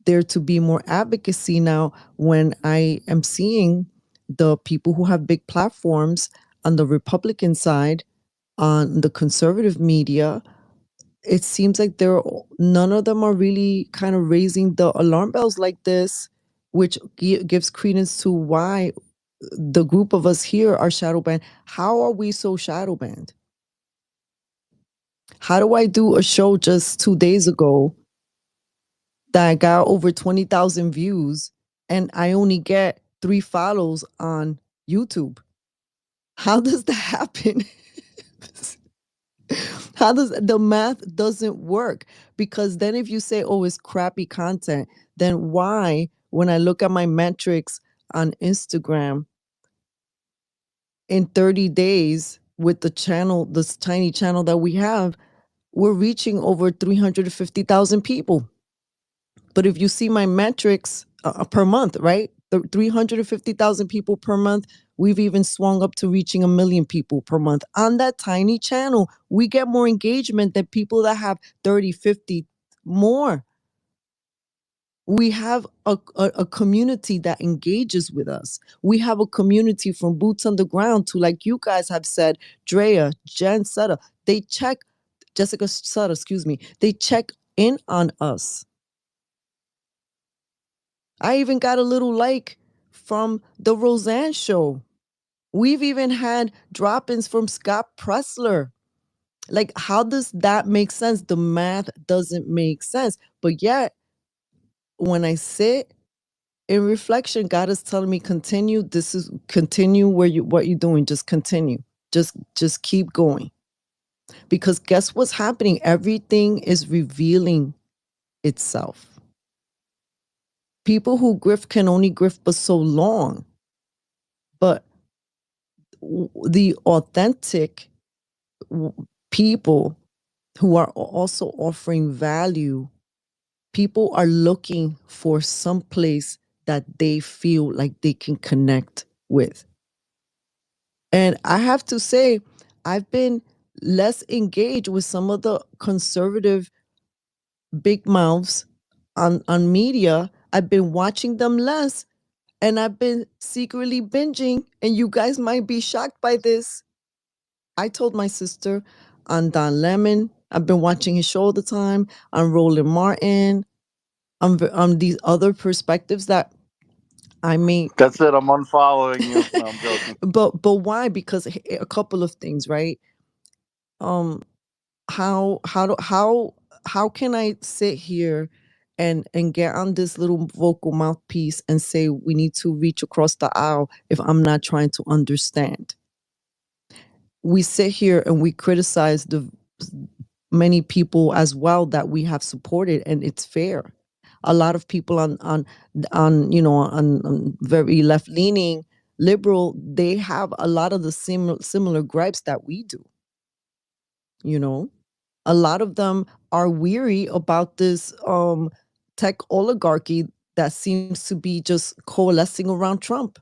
there to be more advocacy now when I am seeing the people who have big platforms on the Republican side, on the conservative media. It seems like none of them are really kind of raising the alarm bells like this, which gives credence to why the group of us here are shadow banned. How are we so shadow banned? How do I do a show just 2 days ago that got over 20,000 views and I only get 3 follows on YouTube? How does that happen? How does the math doesn't work? Because then if you say, oh, it's crappy content, then why, when I look at my metrics on Instagram, in 30 days with the channel, this tiny channel that we have, we're reaching over 350,000 people. But if you see my metrics per month, right? The 350,000 people per month, we've even swung up to reaching 1 million people per month on that tiny channel. We get more engagement than people that have 30, 50 more. We have a community that engages with us. We have a community from boots on the ground to, like you guys have said, Drea, Jen Sutter, Jessica Sutter, excuse me, they check in on us. I even got a little like from the Roseanne show. We've even had drop-ins from Scott Pressler. Like, how does that make sense? The math doesn't make sense. But yet, when I sit in reflection, God is telling me, continue. Continue what you're doing. Just continue. Just keep going. Because guess what's happening? Everything is revealing itself. People who grift can only grift for so long. But the authentic people who are also offering value, people are looking for some place that they feel like they can connect with. And I have to say, I've been less engaged with some of the conservative big mouths on media. I've been watching them less, and I've been secretly binging, and you guys might be shocked by this. I told my sister on Don Lemon, I've been watching his show all the time, on Roland Martin, on these other perspectives that I may. That's it. I'm unfollowing you. No, I'm joking. But why? Because a couple of things, right? How can I sit here and get on this little vocal mouthpiece and say we need to reach across the aisle if I'm not trying to understand? We sit here and we criticize the many people as well that we have supported, and it's fair. A lot of people on very left leaning liberal, they have a lot of the similar gripes that we do. A lot of them are weary about this tech oligarchy that seems to be just coalescing around Trump.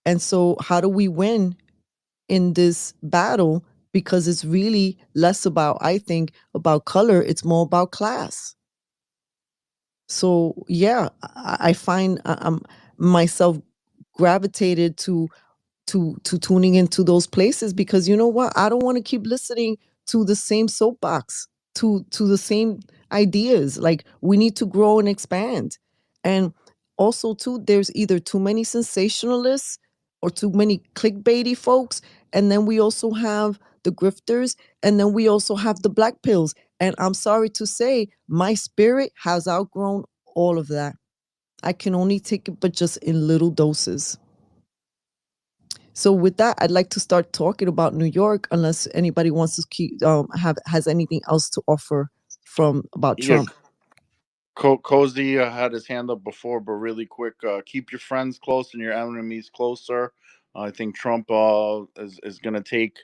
And so how do we win in this battle? Because it's really less about, I think, about color. It's more about class. So yeah, I find I'm myself gravitated to tuning into those places, because you know what, I don't want to keep listening to the same soapbox, to the same ideas. Like, we need to grow and expand. And also too, there's either too many sensationalists or too many clickbaity folks, and then we also have the grifters, and then we also have the black pills. And I'm sorry to say, my spirit has outgrown all of that. I can only take it, but just in little doses. So with that, I'd like to start talking about New York, unless anybody wants to keep has anything else to offer from about Yeah, Trump. Cozy had his hand up before, but really quick, keep your friends close and your enemies closer. I think Trump is going to take.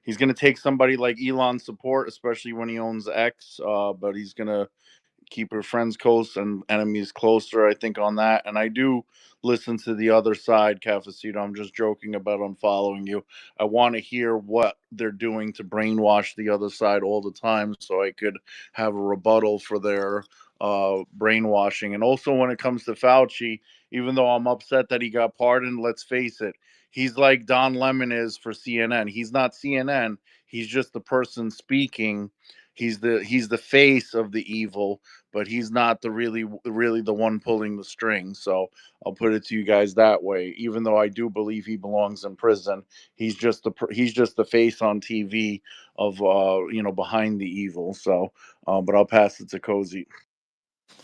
He's going to take somebody like Elon's support, especially when he owns X. But he's going to keep your friends close and enemies closer, I think, on that. And I do listen to the other side, Cafecito. I'm just joking about unfollowing you. I want to hear what they're doing to brainwash the other side all the time, so I could have a rebuttal for their brainwashing. And also, when it comes to Fauci, even though I'm upset that he got pardoned, let's face it, he's like Don Lemon is for CNN. He's not CNN. He's just the person speaking. He's the face of the evil, but he's not the really the one pulling the strings. So I'll put it to you guys that way. Even though I do believe he belongs in prison, he's just the face on TV of behind the evil. So, but I'll pass it to Cozy.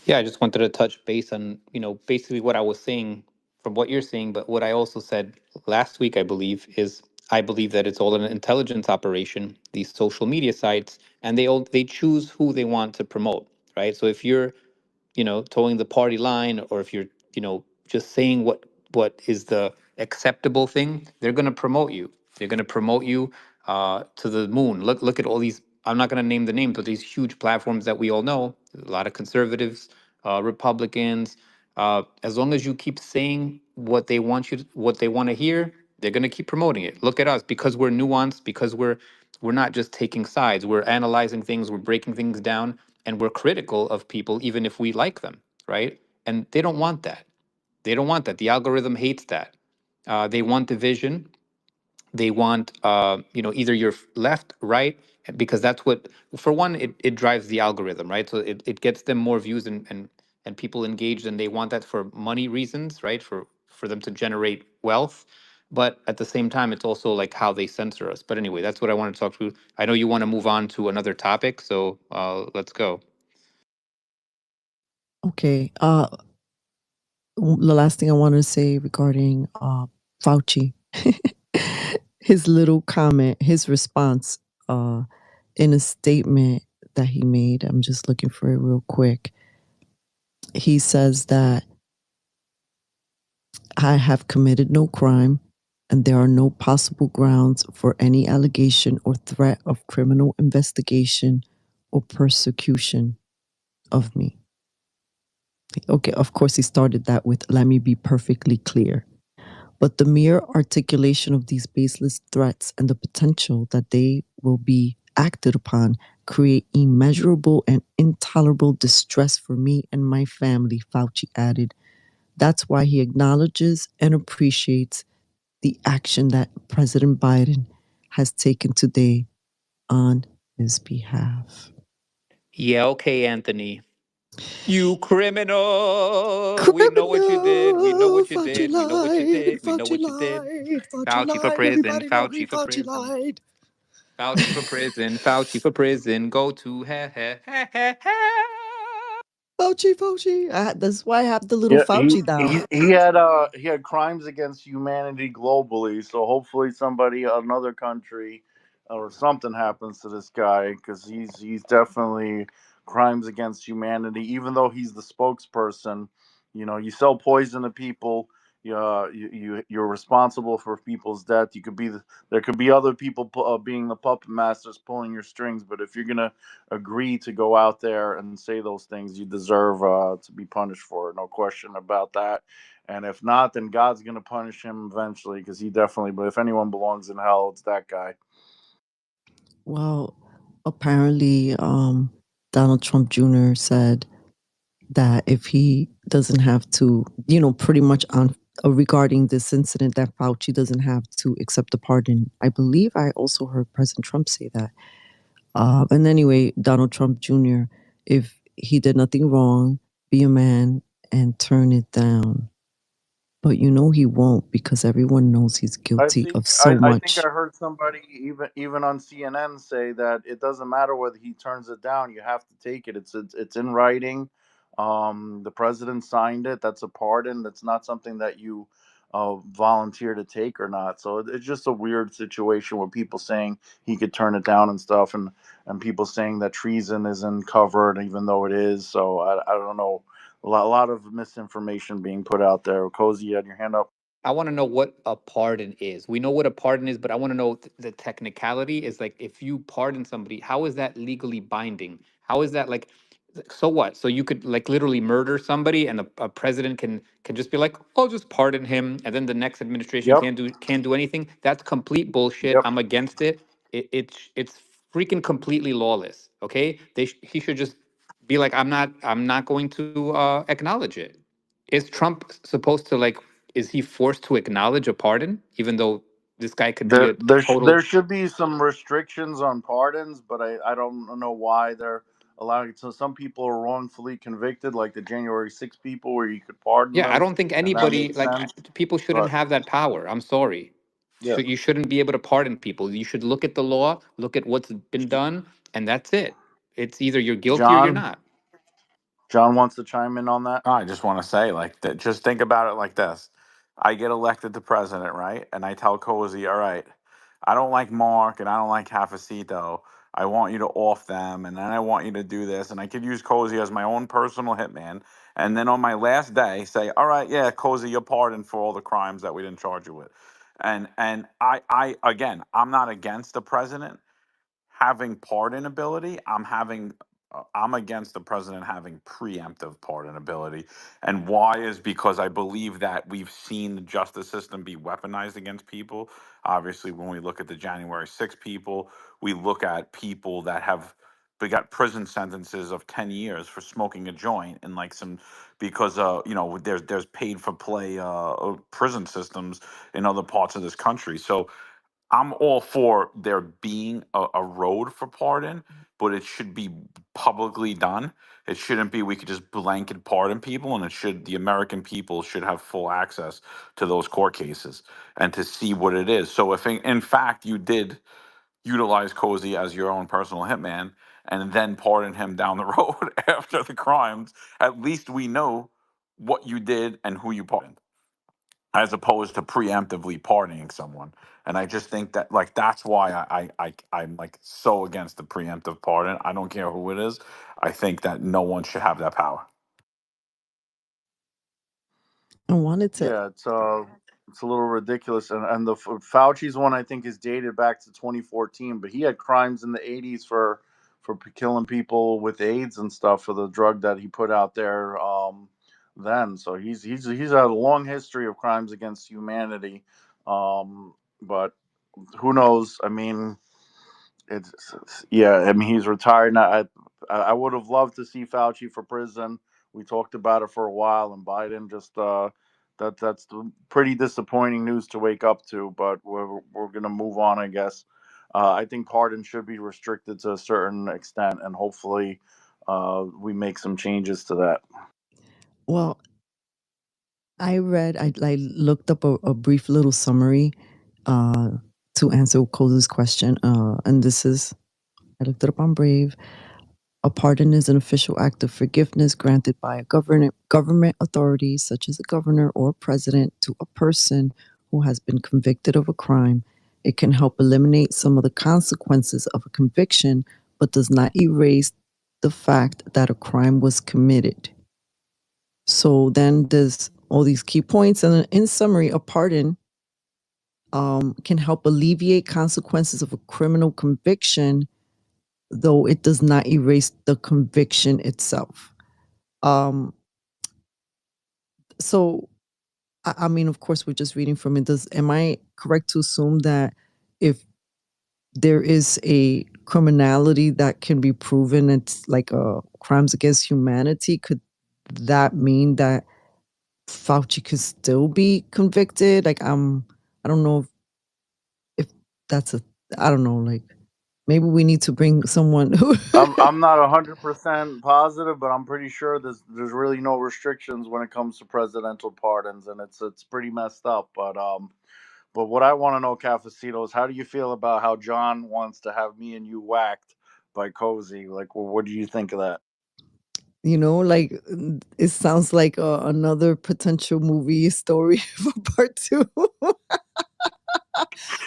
Yeah, I just wanted to touch base on, basically what I was saying from what you're saying, but what I also said last week, I believe, is I believe that it's all an intelligence operation, these social media sites, and they choose who they want to promote, right? So if you're towing the party line, or if you're just saying what is the acceptable thing, they're going to promote you. They're going to promote you to the moon. Look at all these, I'm not going to name the names, but these huge platforms that we all know, a lot of conservatives, Republicans. As long as you keep saying what they want to hear, they're going to keep promoting it. Look at us, because we're nuanced, because we're not just taking sides. We're analyzing things, we're breaking things down, and we're critical of people, even if we like them, right? And they don't want that. They don't want that. The algorithm hates that. They want division. They want, either you're left, right, because that's what, for one, it drives the algorithm, right? So it gets them more views, and people engaged, and they want that for money reasons, right? For them to generate wealth. But at the same time, it's also like how they censor us. But anyway, that's what I want to talk to. I know you want to move on to another topic, so let's go. Okay. The last thing I want to say regarding Fauci, his little comment, his response in a statement that he made. I'm just looking for it real quick. He says that I have committed no crime, and there are no possible grounds for any allegation or threat of criminal investigation or persecution of me. Okay, of course, he started that with, let me be perfectly clear. But the mere articulation of these baseless threats and the potential that they will be acted upon create immeasurable and intolerable distress for me and my family, Fauci added. That's why he acknowledges and appreciates the action that President Biden has taken today on his behalf. Yeah, okay, Anthony. You criminal! We know what you did. We know Criminal! what you Fauci did. We know what you lied! did. We know Fauci what you did. lied! Fauci Fauci for lied! prison. Everybody know he Fauci for Fauci prison. lied! Fauci for prison. Fauci for prison. Go to Fauci, Fauci. That's why I have the little Yeah, he Fauci down. he he had crimes against humanity globally. So hopefully somebody, another country, or something happens to this guy, because he's definitely crimes against humanity. Even though he's the spokesperson, you sell poison to people. You're responsible for people's death. There could be other people being the puppet masters pulling your strings. But if you're gonna agree to go out there and say those things, you deserve to be punished for it. No question about that. And if not, then God's going to punish him eventually, because he definitely, but if anyone belongs in hell, it's that guy. Well, apparently, Donald Trump Jr. said that if he doesn't have to, pretty much on regarding this incident, that Fauci doesn't have to accept the pardon. I believe I also heard President Trump say that. And anyway, Donald Trump Jr., if he did nothing wrong, be a man and turn it down. But he won't, because everyone knows he's I guilty think of so I think much. I heard somebody even on CNN say that it doesn't matter whether he turns it down. You have to take it. It's in writing. The president signed it. That's a pardon. That's not something that you volunteer to take or not. So it's just a weird situation where people saying he could turn it down and stuff, and people saying that treason isn't covered even though it is. So I don't know. A lot of misinformation being put out there. Cozy, you had your hand up. I want to know what a pardon is. We know what a pardon is, but I want to know the technicality is like if you pardon somebody, how is that legally binding? How is that like so what? So you could like literally murder somebody and a president can just be like, "I'll just pardon him," and then the next administration Yep. can't do anything. That's complete bullshit. Yep. I'm against it. It's freaking completely lawless, okay? He should just be like, I'm not going to acknowledge it. Is Trump supposed to like is he forced to acknowledge a pardon, even though this guy could be There, a there, total? there should be some restrictions on pardons, but I don't know why they're allowing it. So some people are wrongfully convicted, like the January 6th people, where you could pardon Yeah, I them, don't think and that anybody makes like sense. people shouldn't But have that power. I'm sorry. yeah, You shouldn't be able to pardon people. You should look at the law, look at what's been done, and that's it. It's either you're guilty or you're John, not. John wants to chime in on that. I just want to say, like, that. Just think about it like this: I get elected to president, right? And I tell Cozy, "All right, I don't like Mark and I don't like Cafecito. I want you to off them, and then I want you to do this." And I could use Cozy as my own personal hitman. And then on my last day, say, "All right, yeah, Cozy, you're pardoned for all the crimes that we didn't charge you with." And I again, I'm not against the president having pardon ability. I'm against the president having preemptive pardon ability. And why is because I believe that we've seen the justice system be weaponized against people. Obviously, when we look at the January 6th people, we look at people that have we got prison sentences of 10 years for smoking a joint and like some because there's paid for play prison systems in other parts of this country. So I'm all for there being a road for pardon, but it should be publicly done. It shouldn't be we could just blanket pardon people, and the American people should have full access to those court cases and to see what it is. So if in fact you did utilize Cozy as your own personal hitman and then pardon him down the road after the crimes, at least we know what you did and who you pardoned as opposed to preemptively pardoning someone. And I just think that like that's why I'm like so against the preemptive pardon. I don't care who it is. I think that no one should have that power. I wanted to. Yeah, it's a little ridiculous, and the Fauci's one I think is dated back to 2014, but he had crimes in the 80s for killing people with AIDS and stuff for the drug that he put out there then. So he's had a long history of crimes against humanity, but who knows? I mean, yeah. I mean, he's retired now. I would have loved to see Fauci for prison. We talked about it for a while, and Biden just that's pretty disappointing news to wake up to. But we're gonna move on, I guess. I think pardon should be restricted to a certain extent, and hopefully, we make some changes to that. Well, I looked up a brief little summary uh, to answer Cole's question. And I looked it up on Brave. A pardon is an official act of forgiveness granted by a government authority, such as a governor or president, to a person who has been convicted of a crime. It can help eliminate some of the consequences of a conviction, but does not erase the fact that a crime was committed. So then there's all these key points. And in summary, a pardon can help alleviate consequences of a criminal conviction, though it does not erase the conviction itself. Um, so, I mean, of course, we're just reading from it. Am I correct to assume that if there is a criminality that can be proven, it's like crimes against humanity, could that mean that Fauci could still be convicted? Like, I don't know if that's I don't know, like, maybe we need to bring someone who I'm not 100% positive, but I'm pretty sure there's really no restrictions when it comes to presidential pardons, and it's pretty messed up. But what I want to know, Cafecito, is how do you feel about how John wants to have me and you whacked by Cozy? Like, well, what do you think of that? like it sounds like another potential movie story for part 2.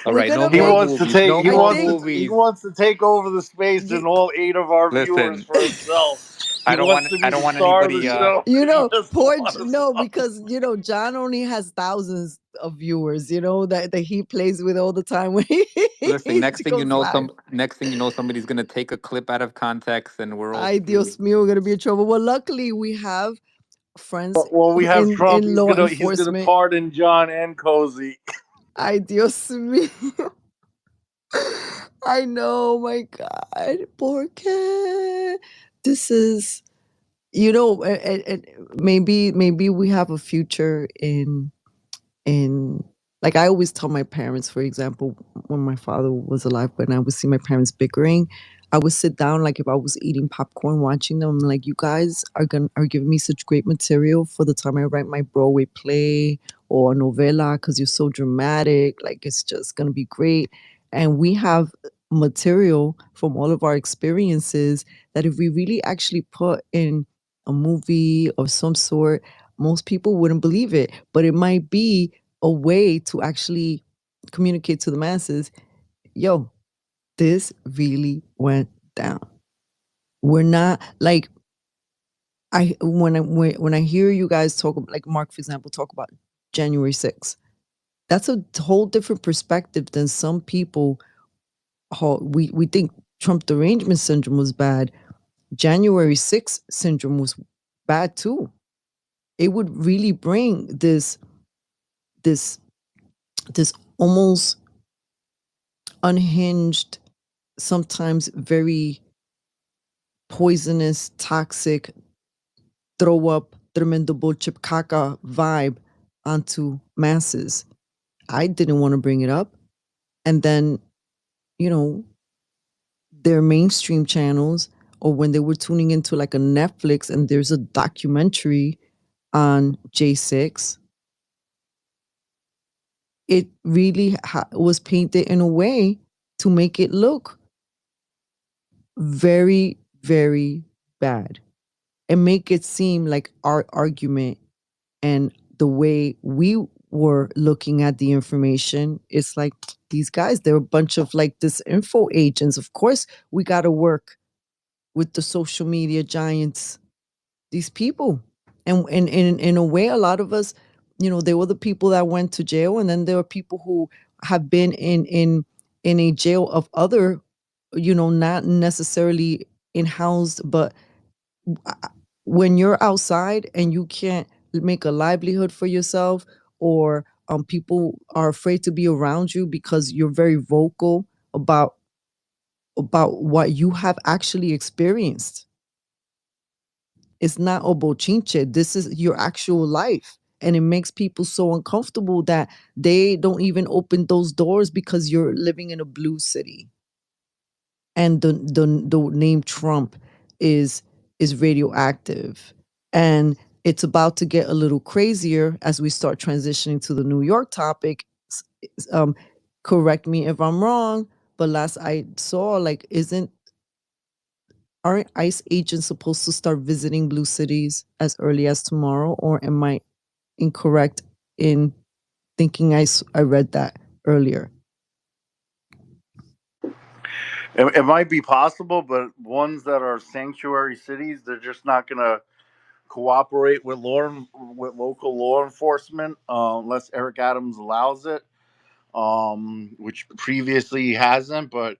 All We're right, no gonna He more make wants to movies. take No he I more wants to think he movies. wants to take over the space y- in all 8 of our viewers Listen, for himself. He wants to I be don't the want star of the anybody. show. He doesn't want us no, on. because John only has thousands of viewers, that he plays with all the time when he Listen, goes live. next thing you know, somebody's gonna take a clip out of context, and we're all Ay, Dios screwed. mío, we're gonna be in trouble. Well, luckily we have friends Well, we have Trump. in law He's gonna enforcement. pardon John and Cozy. Ay, Dios mío. I know, my God. ¿Por qué? This is, and maybe we have a future in like I always tell my parents, for example, when my father was alive, when I would see my parents bickering, I would sit down, like if I was eating popcorn watching them, I'm like, you guys are giving me such great material for the time I write my Broadway play or novela, because you're so dramatic, like it's just gonna be great. And we have material from all of our experiences that if we really actually put in a movie of some sort, most people wouldn't believe it, but it might be a way to actually communicate to the masses, yo, this really went down. We're not like when I hear you guys talk, like Mark, for example, talk about January 6th. That's a whole different perspective than some people. We think Trump derangement syndrome was bad. January 6th syndrome was bad too. It would really bring this this almost unhinged, sometimes very poisonous, toxic, throw up, tremendo bullshit caca vibe onto masses. I didn't want to bring it up. And then, you know, their mainstream channels, or when they were tuning into like a Netflix and there's a documentary on J6, it really was painted in a way to make it look very, very bad and make it seem like our argument and the way we were looking at the information, it's like these guys, they're a bunch of like disinfo agents. Of course, we got to work with the social media giants, these people. And in a way, a lot of us, they were the people that went to jail, and then there are people who have been in a jail of other, not necessarily in housed, but when you're outside and you can't make a livelihood for yourself, or people are afraid to be around you because you're very vocal about what you have actually experienced. It's not obochinche. This is your actual life. And it makes people so uncomfortable that they don't even open those doors because you're living in a blue city. And the name Trump is radioactive. And it's about to get a little crazier as we start transitioning to the New York topic. Um, correct me if I'm wrong, but last I saw, like, aren't ICE agents supposed to start visiting blue cities as early as tomorrow? Or am I incorrect in thinking I read that earlier? It might be possible, but ones that are sanctuary cities, they're just not gonna cooperate with local law enforcement unless Eric Adams allows it, which previously he hasn't. But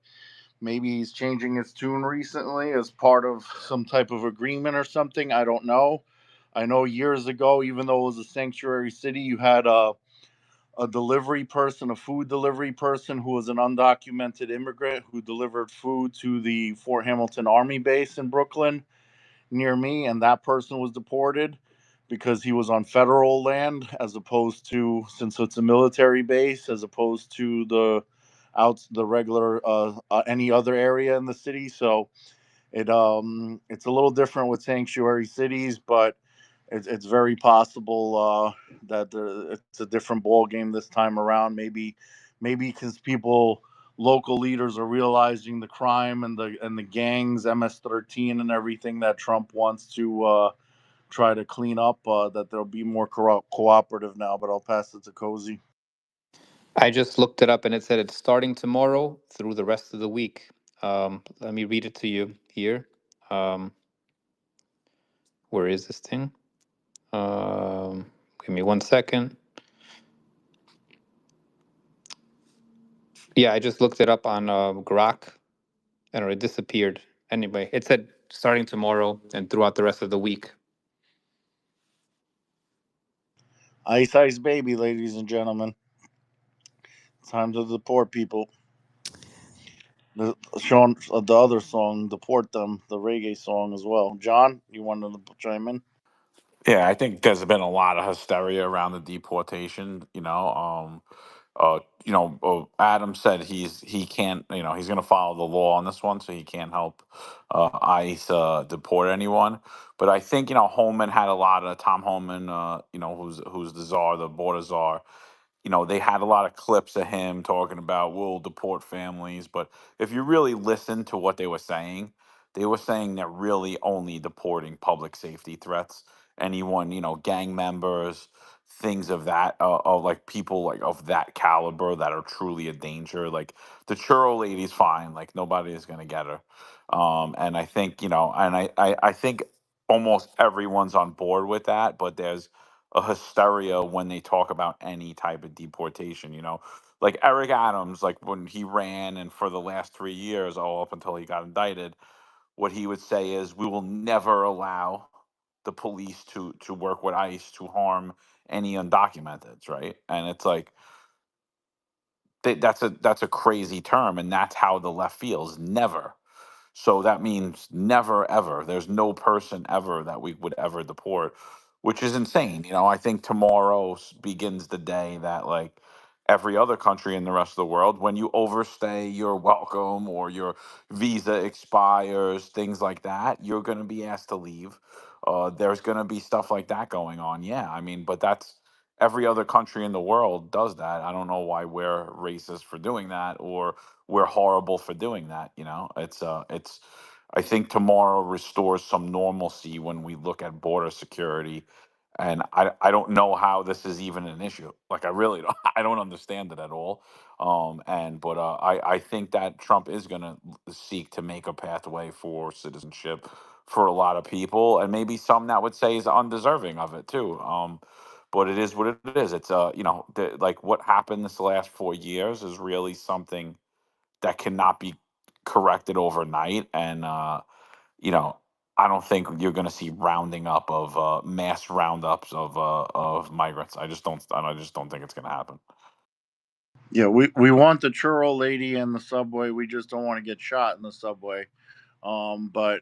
maybe he's changing his tune recently as part of some type of agreement or something. I don't know. I know years ago, even though it was a sanctuary city, you had a delivery person, a food delivery person who was an undocumented immigrant who delivered food to the Fort Hamilton Army base in Brooklyn. near me, and that person was deported because he was on federal land, as opposed to, since it's a military base, as opposed to the regular any other area in the city. So it's a little different with sanctuary cities, but it's very possible that it's a different ball game this time around. Maybe because local leaders are realizing the crime and the gangs, MS-13 and everything that Trump wants to try to clean up. That they'll be more cooperative now. But I'll pass it to Cozy. I just looked it up and it said it's starting tomorrow through the rest of the week. Let me read it to you here. Um, where is this thing? Give me 1 second. Yeah, I just looked it up on Grok. I don't know, it disappeared. Anyway, it said starting tomorrow and throughout the rest of the week. Ice Ice Baby, ladies and gentlemen. Time to deport people. Sean, the other song, Deport Them, the reggae song as well. John, you wanted to chime in? Yeah, I think there's been a lot of hysteria around the deportation. Adam said he can't. He's going to follow the law on this one, so he can't help ICE deport anyone. But I think Holman had a lot of Tom Holman. Who's the czar, the border czar. They had a lot of clips of him talking about we'll deport families. But if you really listen to what they were saying they're really only deporting public safety threats. Anyone, gang members, things of like people like of that caliber that are truly a danger. Like the churro lady's fine. Like nobody is gonna get her. And I think, I think almost everyone's on board with that, but there's a hysteria when they talk about any type of deportation. Like Eric Adams, like when he ran and for the last 3 years, all up until he got indicted, what he would say is, "We will never allow the police to work with ICE to harm any undocumented." Right, and it's like that's a crazy term, and that's how the left feels. Never. So that means never ever. There's no person ever that we would ever deport, which is insane. I think tomorrow begins the day that like every other country in the rest of the world, when you overstay your welcome or your visa expires, things like that, you're going to be asked to leave. There's going to be stuff like that going on. Yeah, I mean, but that's every other country in the world does that. I don't know why we're racist for doing that or we're horrible for doing that. It's I think tomorrow restores some normalcy when we look at border security, and I don't know how this is even an issue. Like I really don't. I don't understand it at all. I think that Trump is going to seek to make a pathway for citizenship for a lot of people, and maybe some that would say is undeserving of it too. But it is what it is. It's like what happened this last 4 years is really something that cannot be corrected overnight. And you know, I don't think you're going to see rounding up of mass roundups of migrants. I just don't think it's going to happen. Yeah, we want the churro lady in the subway. We just don't want to get shot in the subway. But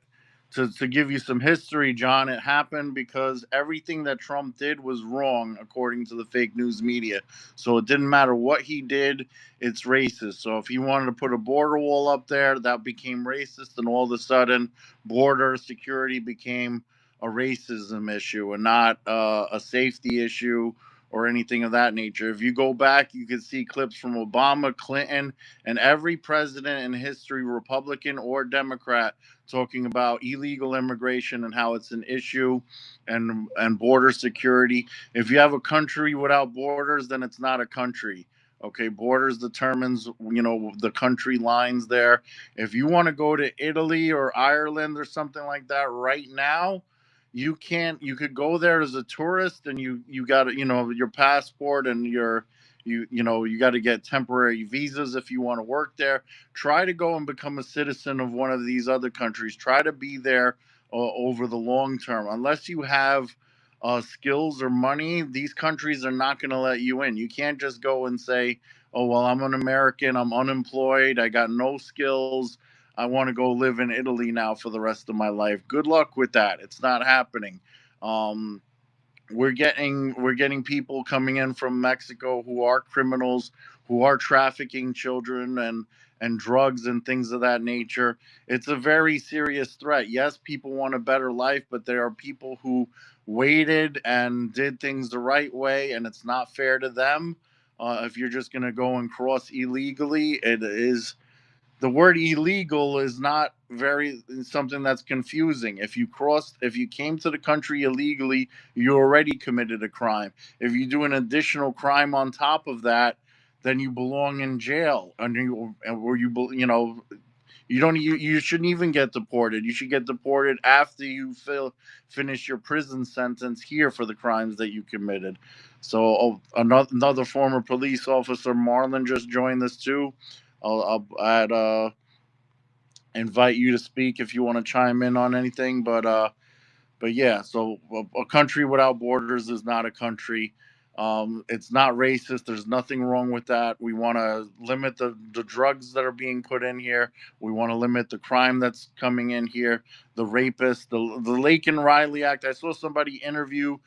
to give you some history, John, it happened because everything that Trump did was wrong, according to the fake news media. So it didn't matter what he did, it's racist. So if he wanted to put a border wall up there, that became racist. And all of a sudden, border security became a racism issue and not a safety issue or anything of that nature. If you go back, you can see clips from Obama, Clinton, and every president in history, Republican or Democrat, talking about illegal immigration and how it's an issue, and border security. If you have a country without borders, then it's not a country. Okay, borders determines the country lines there. If you want to go to Italy or Ireland or something like that right now, you can't. You could go there as a tourist, and you got to, your passport and you got to get temporary visas if you want to work there. Try to go and become a citizen of one of these other countries. Try to be there over the long term. Unless you have skills or money, these countries are not going to let you in. You can't just go and say, "Oh well, I'm an American. I'm unemployed. I got no skills. I want to go live in Italy now for the rest of my life. Good luck with that. It's not happening. Um, we're getting people coming in from Mexico who are criminals, who are trafficking children and drugs and things of that nature. It's a very serious threat. Yes, people want a better life, but there are people who waited and did things the right way, and it's not fair to them. If you're just going to go and cross illegally, it is the word illegal is not very something that's confusing. If you came to the country illegally, you already committed a crime. If you do an additional crime on top of that, then you belong in jail, and you shouldn't even get deported. You should get deported after you finish your prison sentence here for the crimes that you committed. So, another former police officer, Marlon, just joined us too. I'd invite you to speak if you want to chime in on anything. But yeah, so a country without borders is not a country. It's not racist. There's nothing wrong with that. We want to limit the drugs that are being put in here. We want to limit the crime that's coming in here. The rapists, the Lake and Riley Act. I saw somebody interview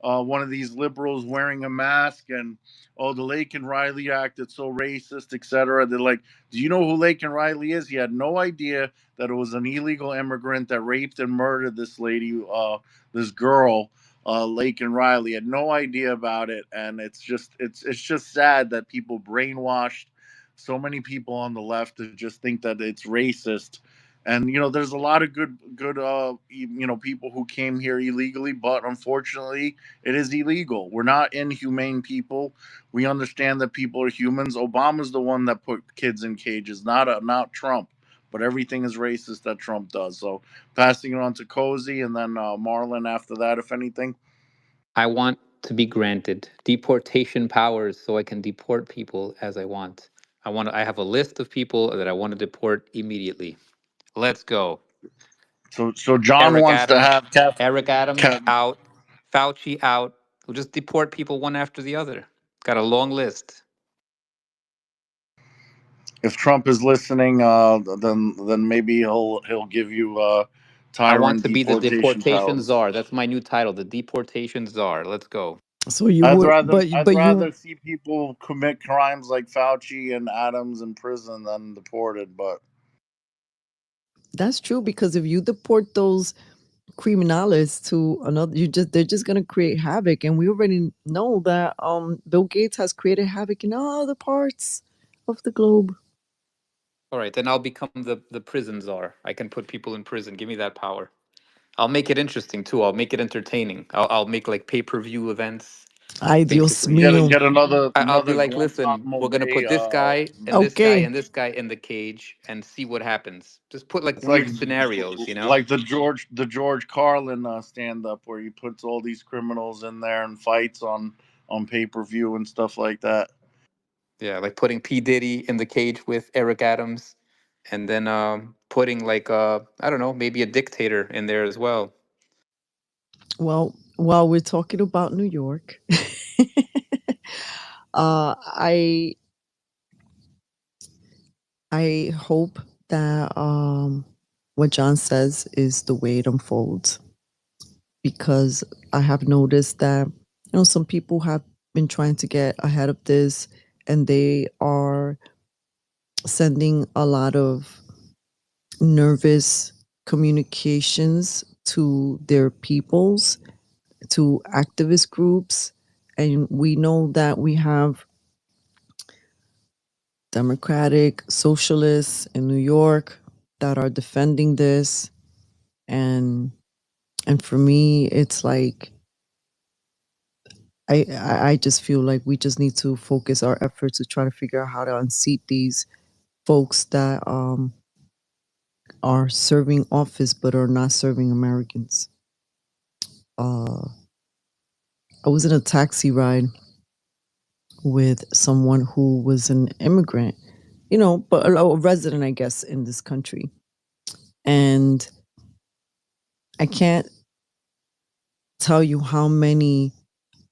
one of these liberals wearing a mask, and oh, the Lake and Riley Act, it's so racist, etc. They're like, do you know who Lake and Riley is? He had no idea that it was an illegal immigrant that raped and murdered this lady, this girl, Lake and Riley. Had no idea about it, and it's just sad that people brainwashed so many people on the left to just think that it's racist. And there's a lot of good people who came here illegally, but unfortunately, it is illegal. We're not inhumane people. We understand that people are humans. Obama's the one that put kids in cages, not Trump, but everything is racist that Trump does. So passing it on to Cozy and then Marlon after that, if anything. I want to be granted deportation powers so I can deport people as I want. I have a list of people that I want to deport immediately. Let's go. So John Eric wants to Adams, have Eric Adams out, Fauci out. We'll just deport people one after the other. Got a long list. if Trump is listening, then maybe he'll give you I want tyrant to be the deportation deportation powers. czar. That's my new title, the deportation czar. Let's go. So you I'd would, rather I'd but you rather see people commit crimes like Fauci and Adams in prison than deported. But that's true because if you deport those criminals to another, they're just gonna create havoc, and we already know that Bill Gates has created havoc in other parts of the globe. All right, then I'll become the prison czar. I can put people in prison. Give me that power. I'll make it interesting too. I'll make it entertaining. I'll make like pay-per-view events. Ay, Dios Basically, mío. get another I'll be another like, listen, Guantanamo we're gonna Bay. put this guy and this guy Okay. and this guy in the cage and see what happens. Just put like It's like weird scenarios, you know? like the George Carlin stand up where he puts all these criminals in there and fights on pay-per-view and stuff like that. Yeah, like putting P Diddy in the cage with Eric Adams, and then putting like I don't know, maybe a dictator in there as well. Well, while we're talking about New York, I hope that what John says is the way it unfolds, because I have noticed that some people have been trying to get ahead of this, and they are sending a lot of nervous communications to their peoples, to activist groups, and we know that we have democratic socialists in New York that are defending this, and for me it's like I just feel like we just need to focus our efforts to try to figure out how to unseat these folks that are serving office but are not serving Americans. I was in a taxi ride with someone who was an immigrant, but a resident, I guess, in this country. And I can't tell you how many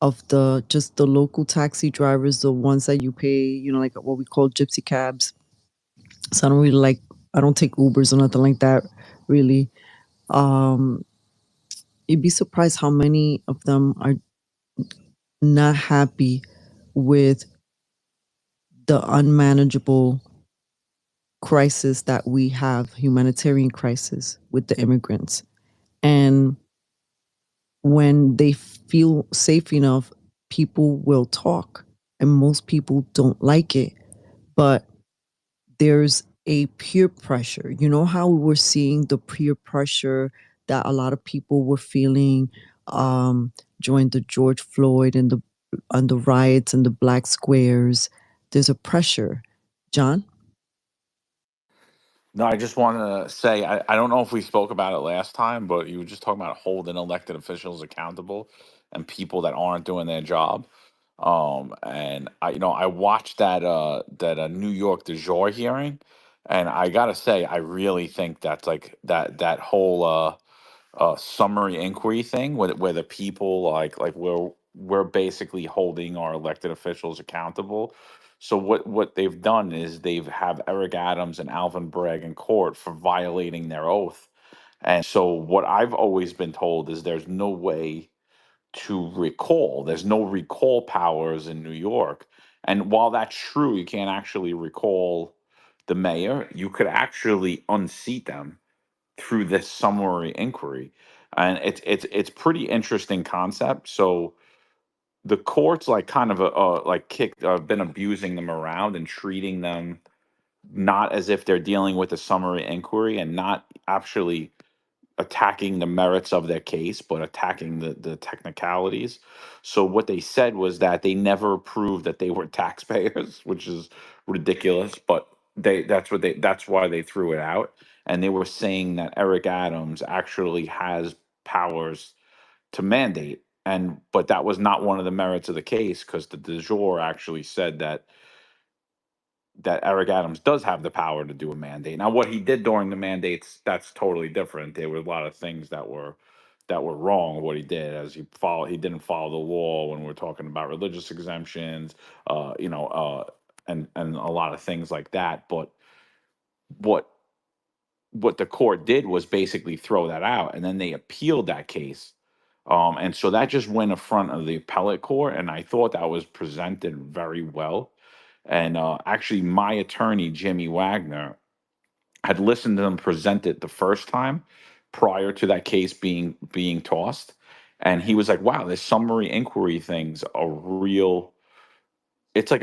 of the local taxi drivers, the ones that you pay, like what we call gypsy cabs. So I don't really like I don't take Ubers or nothing like that, really. Um, you'd be surprised how many of them are not happy with the unmanageable crisis that we have, humanitarian crisis with the immigrants. And when they feel safe enough, people will talk. And most people don't like it. But there's a peer pressure. You know how we were seeing the peer pressure that a lot of people were feeling during the George Floyd and the riots and the black squares. There's a pressure. John? No, I just want to say I don't know if we spoke about it last time, but you were just talking about holding elected officials accountable and people that aren't doing their job. And I watched that New York du jour hearing, and I gotta say I really think that's like that whole summary inquiry thing where the people like we're basically holding our elected officials accountable. So what they've done is they've have Eric Adams and Alvin Bragg in court for violating their oath. And so what I've always been told is there's no way to recall. There's no recall powers in New York. And while that's true, you can't actually recall the mayor. You could actually unseat them through this summary inquiry, and it's pretty interesting concept. So the courts like kind of like kicked been abusing them around and treating them not as if they're dealing with a summary inquiry and not actually attacking the merits of their case, but attacking the technicalities. So what they said was that they never proved that they were taxpayers, which is ridiculous, but that's why they threw it out. And they were saying that Eric Adams actually has powers to mandate. And but that was not one of the merits of the case because the du jour actually said that Eric Adams does have the power to do a mandate. Now, what he did during the mandates, that's totally different. There were a lot of things that were wrong. What he did, as he didn't follow the law when we're talking about religious exemptions, and a lot of things like that. But what what the court did was basically throw that out, and then they appealed that case. And so that just went in front of the appellate court, and I thought that was presented very well. And actually, my attorney, Jimmy Wagner, had listened to them present it the first time prior to that case being tossed. And he was like, wow, this summary inquiry thing's a real it's like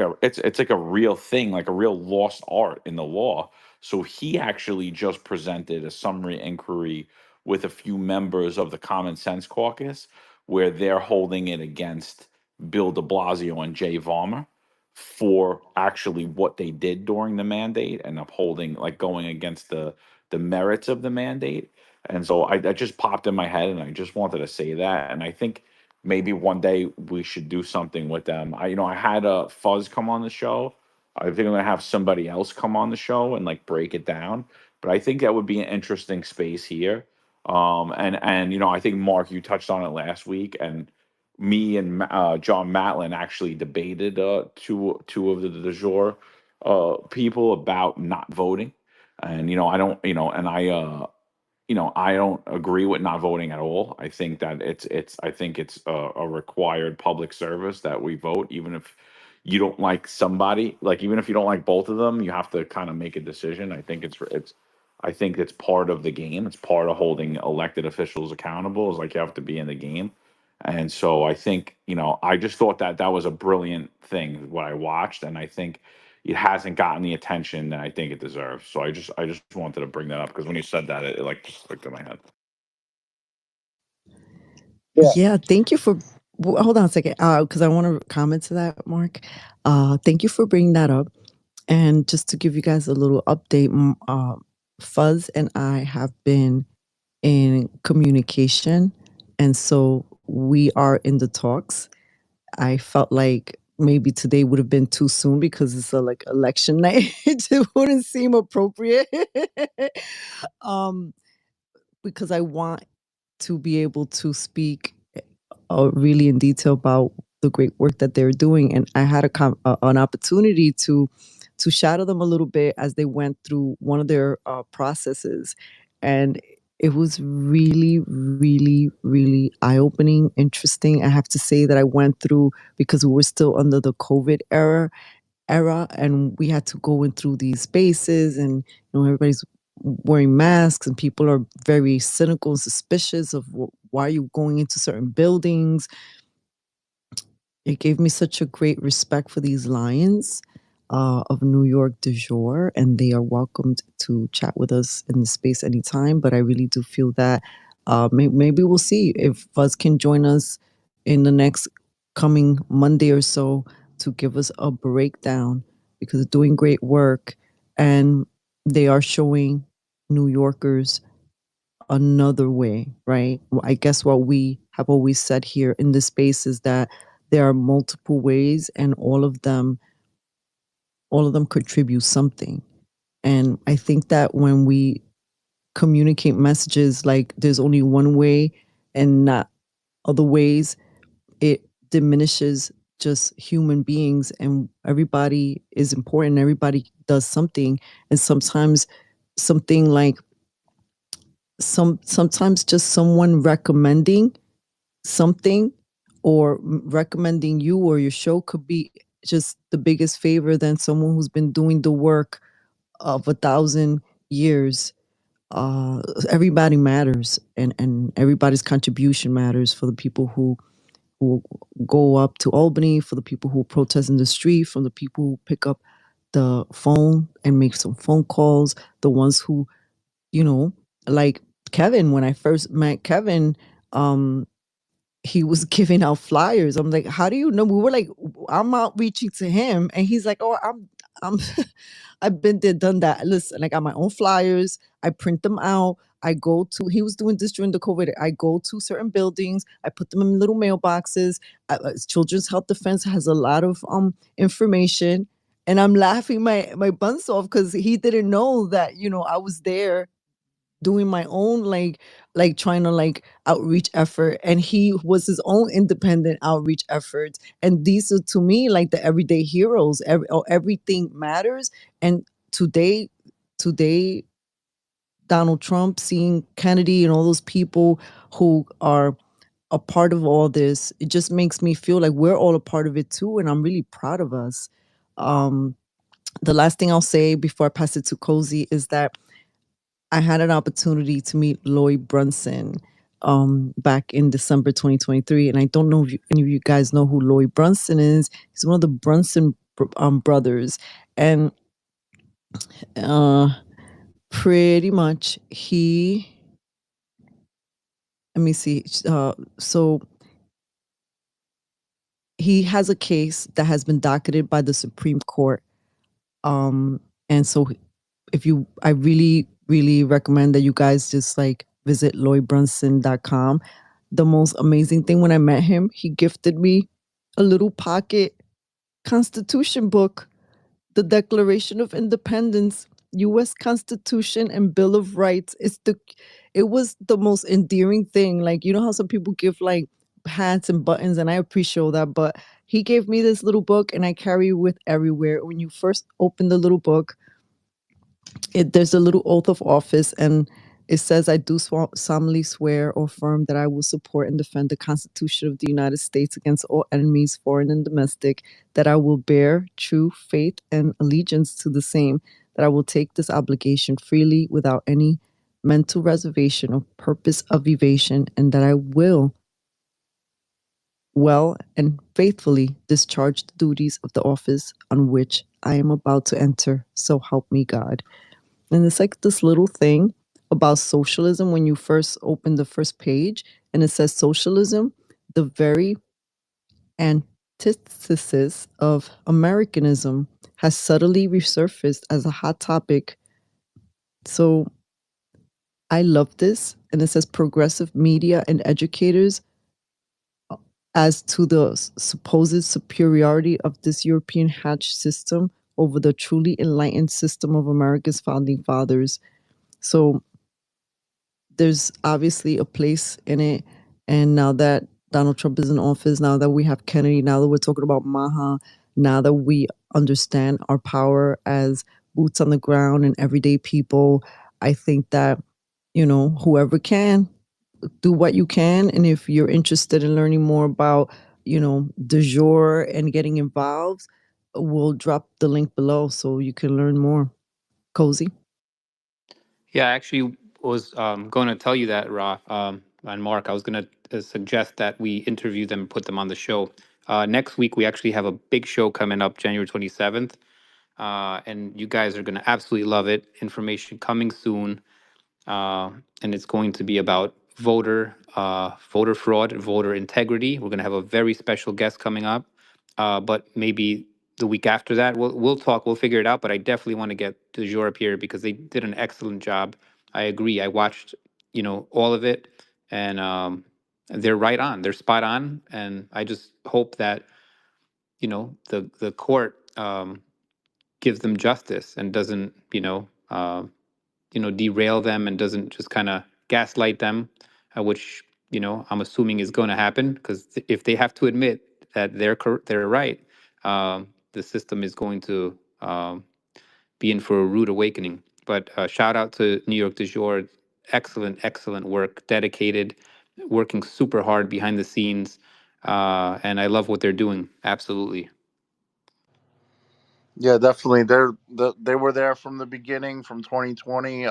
a real thing, like a real lost art in the law. So he actually just presented a summary inquiry with a few members of the Common Sense Caucus, where they're holding it against Bill De Blasio and Jay Varmer for actually what they did during the mandate and upholding, like going against the merits of the mandate. And so that just popped in my head, and I just wanted to say that. And I think maybe one day we should do something with them. I had a Fuzz come on the show. I think I'm gonna have somebody else come on the show and like break it down. But I think that would be an interesting space here. And I think Mark, you touched on it last week, and me and John Matlin actually debated two of the du jour people about not voting. And I don't, and I don't agree with not voting at all. I think that I think it's a required public service that we vote, even if you don't like somebody, like even if you don't like both of them, you have to kind of make a decision. I think it's part of the game. It's part of holding elected officials accountable. Is like you have to be in the game. And so I think, I just thought that that was a brilliant thing what I watched, and I think it hasn't gotten the attention that I think it deserves. So I just wanted to bring that up because when you said that, it like just clicked in my head. Yeah, thank you for. Hold on a second, because I want to comment to that, Mark. Thank you for bringing that up. And just to give you guys a little update, Fuzz and I have been in communication, and so we are in the talks. I felt like maybe today would have been too soon because it's a like election night. It wouldn't seem appropriate. um, because I want to be able to speak really in detail about the great work that they're doing, and I had an opportunity to to shadow them a little bit as they went through one of their processes. And it was really, really, really eye-opening, interesting. I have to say that I went through, because we were still under the COVID era, and we had to go in through these spaces, and everybody's wearing masks, and people are very cynical and suspicious of why are you going into certain buildings. It gave me such a great respect for these lions of New York du jour, and they are welcomed to chat with us in the space anytime. But I really do feel that maybe we'll see if Fuzz can join us in the next coming Monday or so to give us a breakdown, because they're doing great work and they are showing New Yorkers another way, right? Well, I guess what we have always said here in this space is that there are multiple ways, and all of them contribute something. And I think that when we communicate messages like there's only one way and not other ways, it diminishes just human beings, and everybody is important. Everybody does something. And sometimes something like sometimes just someone recommending something or recommending you or your show could be just the biggest favor than someone who's been doing the work of 1,000 years. Everybody matters, and everybody's contribution matters, for the people who go up to Albany, for the people who protest in the street, from the people who pick up the phone and make some phone calls, the ones who, like Kevin. When I first met Kevin, he was giving out flyers. I'm like, how do you know? We were like, I'm outreaching to him, and he's like, oh, I'm I've been there, done that. Listen, I got my own flyers. I print them out. I go to, he was doing this during the COVID. I go to certain buildings. I put them in little mailboxes. Children's Health Defense has a lot of information, and I'm laughing my buns off because he didn't know that, I was there doing my own like trying to like outreach effort, and he was his own independent outreach efforts. And these are, to me, like the everyday heroes. Everything matters. And today Donald Trump, seeing Kennedy and all those people who are a part of all this, it just makes me feel like we're all a part of it too, and I'm really proud of us. The last thing I'll say before I pass it to Cozy is that I had an opportunity to meet Lloyd Brunson back in December 2023. And I don't know if any of you guys know who Lloyd Brunson is. He's one of the Brunson brothers. And pretty much let me see. So he has a case that has been docketed by the Supreme Court. And so I really, really recommend that you guys just like visit lloydbrunson.com. The most amazing thing, when I met him, he gifted me a little pocket Constitution book, the Declaration of Independence, U.S. Constitution and Bill of Rights. It was the most endearing thing. Like, you know how some people give like hats and buttons, and I appreciate all that, but he gave me this little book, and I carry it with everywhere. When you first open the little book, there's a little oath of office, and it says, I do solemnly swear or affirm that I will support and defend the Constitution of the United States against all enemies, foreign and domestic, that I will bear true faith and allegiance to the same, that I will take this obligation freely without any mental reservation or purpose of evasion, and that I will well and faithfully discharge the duties of the office on which I am about to enter. So help me God. And it's like this little thing about socialism when you first open the first page, and it says socialism, the very antithesis of Americanism, has subtly resurfaced as a hot topic. So I love this. And it says progressive media and educators as to the supposed superiority of this European hatch system over the truly enlightened system of America's founding fathers. So there's obviously a place in it. And now that Donald Trump is in office, now that we have Kennedy, now that we're talking about Maha, now that we understand our power as boots on the ground and everyday people. I think that, whoever can, do what you can. And if you're interested in learning more about, du jour and getting involved, we'll drop the link below so you can learn more. Cozy. Yeah, I actually was going to tell you that, Ra, and Mark. I was going to suggest that we interview them, put them on the show. Next week, we actually have a big show coming up, January 27th. And you guys are going to absolutely love it. Information coming soon. And it's going to be about voter fraud, voter integrity. We're going to have a very special guest coming up, but maybe the week after that, we'll talk. We'll figure it out. But I definitely want to get to Europe here because they did an excellent job. I agree. I watched, all of it, and they're right on. They're spot on, and I just hope that the court gives them justice and doesn't derail them and doesn't just kind of gaslight them, which I'm assuming is going to happen because if they have to admit that they're right, the system is going to be in for a rude awakening. But shout out to New York Du Jour, excellent work, dedicated, working super hard behind the scenes, and I love what they're doing. Absolutely. Yeah, definitely. They were there from the beginning, from 2020.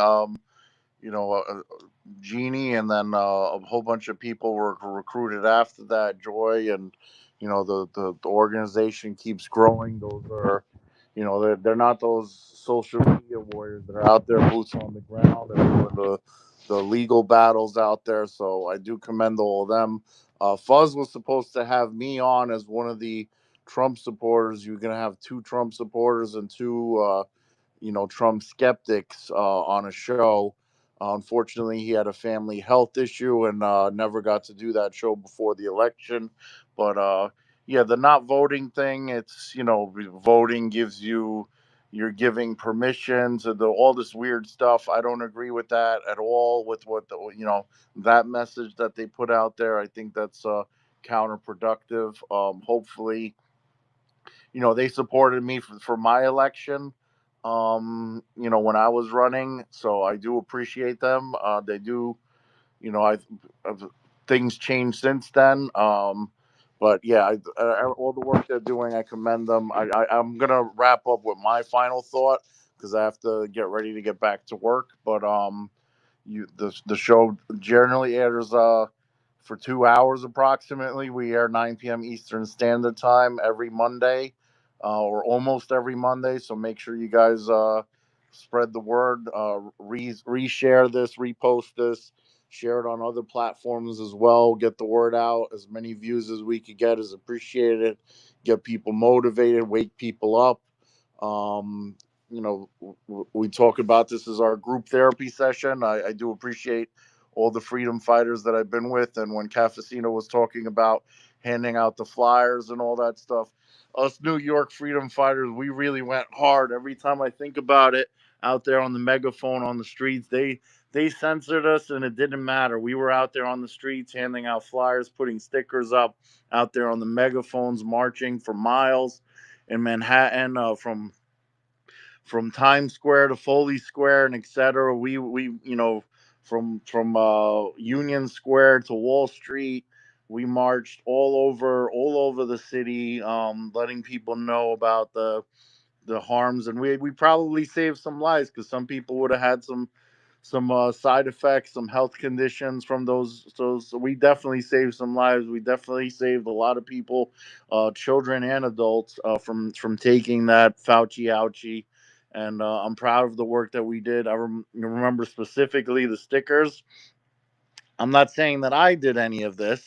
You know, Genie, and then a whole bunch of people were recruited after that. Joy, and the organization keeps growing. Those are, they're not those social media warriors that are out there, boots on the ground, and doing the legal battles out there. So I do commend all of them. Fuzz was supposed to have me on as one of the Trump supporters. You're gonna have two Trump supporters and two Trump skeptics on a show. Unfortunately, he had a family health issue and never got to do that show before the election. But yeah, the not voting thing, it's, voting gives you, you're giving permission to all this weird stuff. I don't agree with that at all, with what that message that they put out there. I think that's counterproductive. Hopefully, they supported me for my election, when I was running. So I do appreciate them. They do, I've things changed since then. But yeah, all the work they're doing, I commend them. I'm gonna wrap up with my final thought because I have to get ready to get back to work. But the show generally airs for 2 hours approximately. We air 9 p.m. Eastern Standard Time every Monday, or almost every Monday. So make sure you guys spread the word, reshare this, repost this, share it on other platforms as well. Get the word out. As many views as we could get is appreciated. Get people motivated, wake people up. Um, we talk about this as our group therapy session. I do appreciate all the freedom fighters that I've been with. And when Cafecito was talking about handing out the flyers and all that stuff, us New York freedom fighters, we really went hard. Every time I think about it, out there on the megaphone on the streets, they censored us and it didn't matter. We were out there on the streets handing out flyers, putting stickers up, out there on the megaphones, marching for miles in Manhattan, from Times Square to Foley Square and etc. We from Union Square to Wall Street. We marched all over the city, letting people know about the harms, and we probably saved some lives because some people would have had some side effects, some health conditions from those. So we definitely saved some lives. We definitely saved a lot of people, children and adults, from taking that Fauci ouchie. And I'm proud of the work that we did. I remember specifically the stickers. I'm not saying that I did any of this,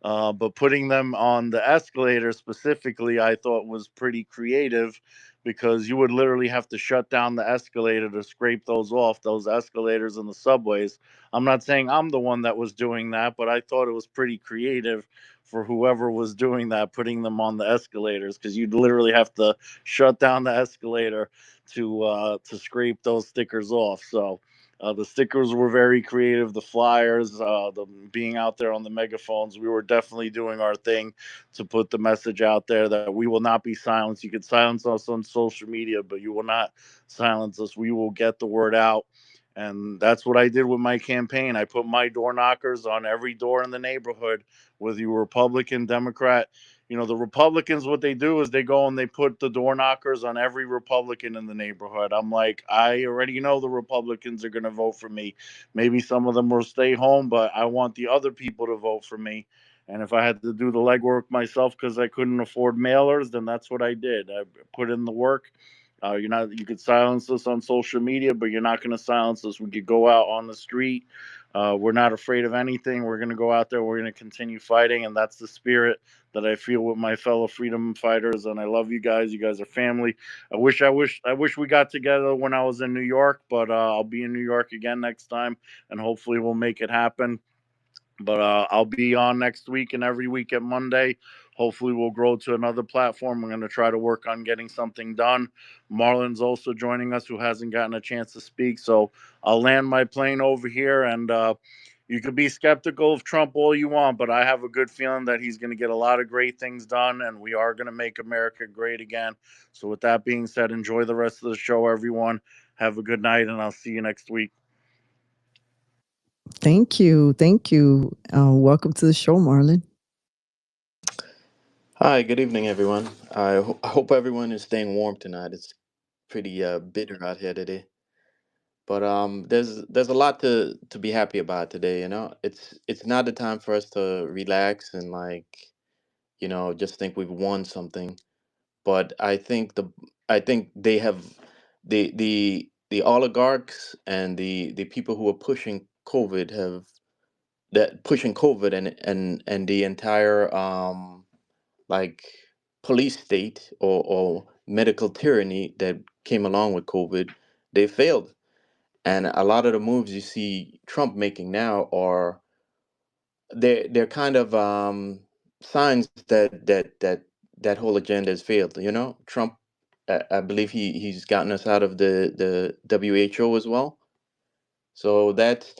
but putting them on the escalator specifically, I thought was pretty creative because you would literally have to shut down the escalator to scrape those off, those escalators in the subways. I'm not saying I'm the one that was doing that, but I thought it was pretty creative for whoever was doing that, putting them on the escalators, because you'd literally have to shut down the escalator to scrape those stickers off. So The stickers were very creative. The flyers, the being out there on the megaphones, we were definitely doing our thing to put the message out there that we will not be silenced. You can silence us on social media, but you will not silence us. We will get the word out. And that's what I did with my campaign. I put my door knockers on every door in the neighborhood, whether you were Republican, Democrat. The Republicans, what they do is they go and they put the door knockers on every Republican in the neighborhood. I'm like, I already know the Republicans are going to vote for me. Maybe some of them will stay home, but I want the other people to vote for me. And if I had to do the legwork myself because I couldn't afford mailers, then that's what I did. I put in the work. You could silence us on social media, but you're not going to silence us. We could go out on the street. We're not afraid of anything. We're going to go out there. We're going to continue fighting, and that's the spirit that I feel with my fellow freedom fighters. And I love you guys. You guys are family. I wish we got together when I was in New York, but I'll be in New York again next time, and hopefully we'll make it happen. But I'll be on next week and every week at Monday. Hopefully, we'll grow to another platform. We're going to try to work on getting something done. Marlon's also joining us, who hasn't gotten a chance to speak. So I'll land my plane over here. And you could be skeptical of Trump all you want, but I have a good feeling that he's going to get a lot of great things done, and we are going to make America great again. So, with that being said, enjoy the rest of the show, everyone. Have a good night, and I'll see you next week. Thank you. Thank you. Welcome to the show, Marlon. Hi, good evening, everyone. I hope everyone is staying warm tonight. It's pretty bitter out here today, but there's a lot to be happy about today. It's not the time for us to relax and just think we've won something. But I think they have the oligarchs and the people who are pushing COVID have that pushing COVID and the entire like police state or medical tyranny that came along with COVID, they failed. And a lot of the moves you see Trump making now are they're kind of signs that whole agenda has failed. Trump, I believe he's gotten us out of the WHO as well. So that's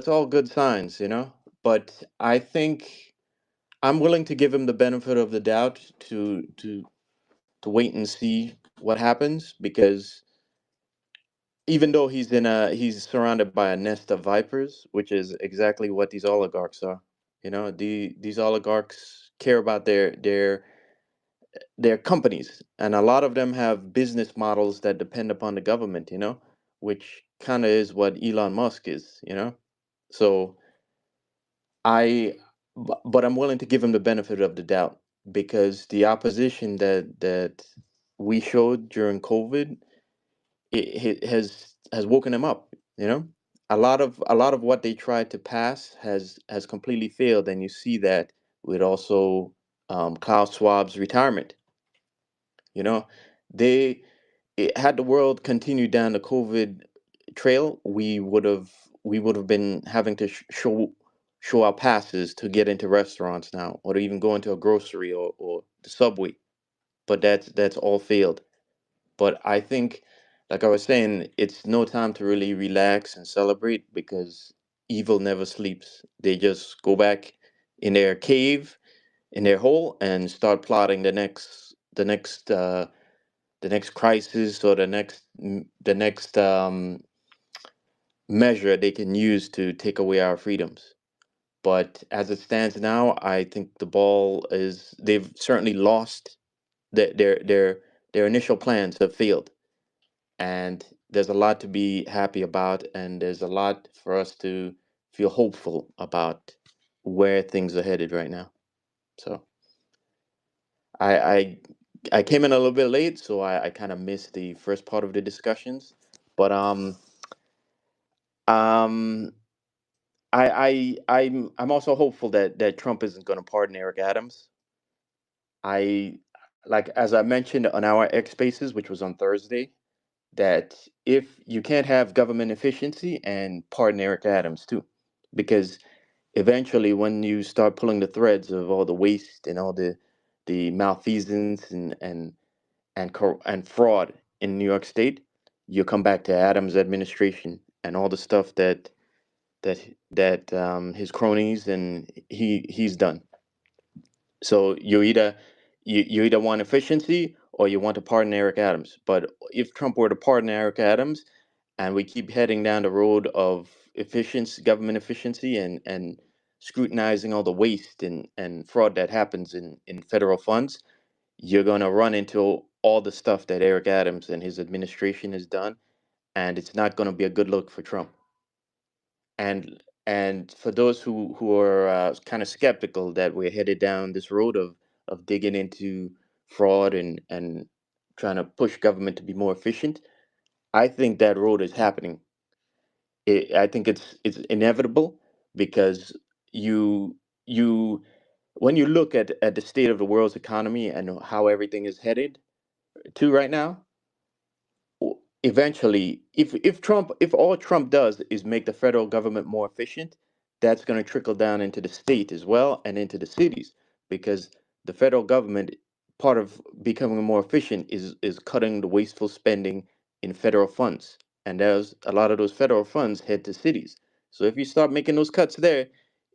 all good signs. But I think I'm willing to give him the benefit of the doubt to wait and see what happens, because even though he's surrounded by a nest of vipers, which is exactly what these oligarchs are. These oligarchs care about their companies, and a lot of them have business models that depend upon the government. Which kind of is what Elon Musk is. So I, but I'm willing to give him the benefit of the doubt, because the opposition that we showed during COVID, it has woken him up. A lot of what they tried to pass has completely failed, and you see that with also Klaus Schwab's retirement. You know, they had the world continued down the COVID trail, we would have been having to show our passes to get into restaurants now, or to even go into a grocery or the subway. But that's all failed. But I think, like I was saying, it's no time to really relax and celebrate, because evil never sleeps. They just go back in their cave, in their hole, and start plotting the next crisis, or the next measure they can use to take away our freedoms. But as it stands now, I think they've certainly lost their initial plans have failed. And there's a lot to be happy about, and there's a lot for us to feel hopeful about where things are headed right now. So I I, I came in a little bit late, so I kind of missed the first part of the discussions. But um I'm also hopeful that Trump isn't going to pardon Eric Adams. I Like, as I mentioned on our X Spaces, which was on Thursday, that if you can't have government efficiency and pardon Eric Adams too, because eventually, when you start pulling the threads of all the waste and all the malfeasance and fraud in New York State, you come back to Adams' administration, and all the stuff that his cronies and he's done. So you either want efficiency or you want to pardon Eric Adams. But if Trump were to pardon Eric Adams, and we keep heading down the road of efficiency, government efficiency, and scrutinizing all the waste and fraud that happens in federal funds, you're going to run into all the stuff that Eric Adams and his administration has done, and it's not going to be a good look for Trump. And for those who are kind of skeptical that we're headed down this road of digging into fraud and trying to push government to be more efficient, I think that road is happening. I think it's inevitable because you you when you look at the state of the world's economy and how everything is headed to right now, eventually, if all Trump does is make the federal government more efficient, that's going to trickle down into the state as well and into the cities, because the federal government, part of becoming more efficient is cutting the wasteful spending in federal funds, and there's a lot of those federal funds head to cities. So if you start making those cuts there,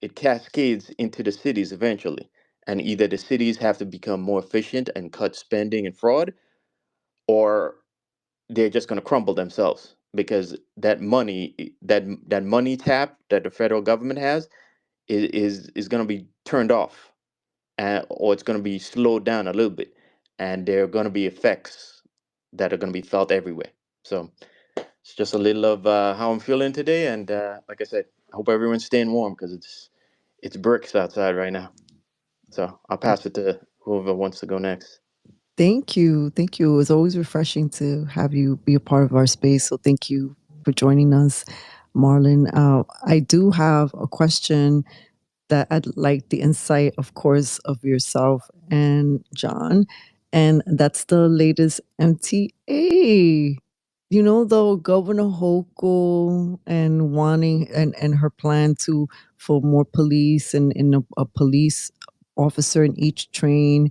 it cascades into the cities eventually, and either the cities have to become more efficient and cut spending and fraud, or they're just going to crumble themselves, because that money tap that the federal government has is going to be turned off, or it's going to be slowed down a little bit, and there are going to be effects that are going to be felt everywhere. So it's just a little of how I'm feeling today, and like I said, I hope everyone's staying warm because it's bricks outside right now. So I'll pass it to whoever wants to go next. Thank you. Thank you. It was always refreshing to have you be a part of our space. So thank you for joining us, Marlon. I do have a question that I'd like the insight, of course, of yourself and John. And that's the latest MTA. You know, though, Governor Hochul and wanting and her plan to for more police and a police officer in each train,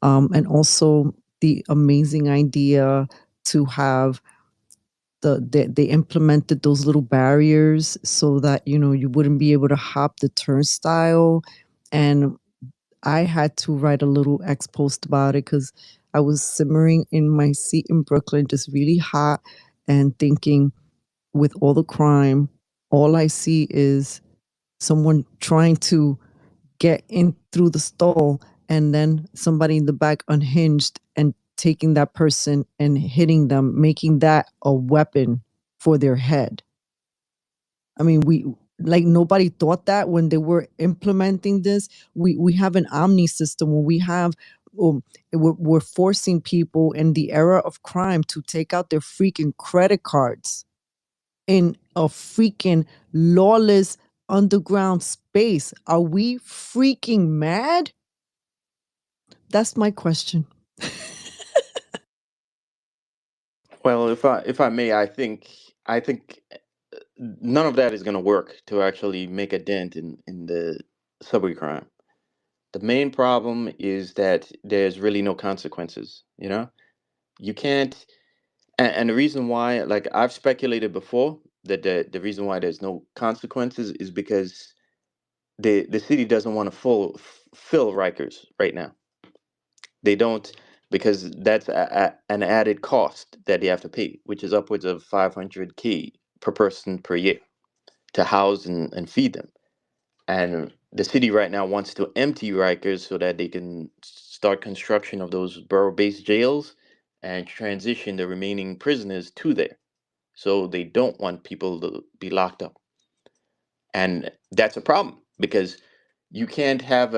and also the amazing idea to have they implemented those little barriers so that you wouldn't be able to hop the turnstile. And I had to write a little ex post about it because I was simmering in my seat in Brooklyn, just really hot, and thinking, with all the crime, all I see is someone trying to get in through the stall, and then somebody in the back unhinged and taking that person and hitting them, making that a weapon for their head. I mean, nobody thought that when they were implementing this. We have an omni system where we have we're forcing people in the era of crime to take out their freaking credit cards in a freaking lawless underground space. Are we freaking mad? That's my question. Well, if I may, I think none of that is going to work to actually make a dent in the subway crime. The main problem is that there's really no consequences. You can't, and the reason why, like I've speculated before, that the reason why there's no consequences is because the city doesn't want to fill Rikers right now. They don't, because that's an added cost that they have to pay, which is upwards of 500K per person per year to house and feed them. And the city right now wants to empty Rikers so that they can start construction of those borough-based jails and transition the remaining prisoners to there. So they don't want people to be locked up. And that's a problem because you can't have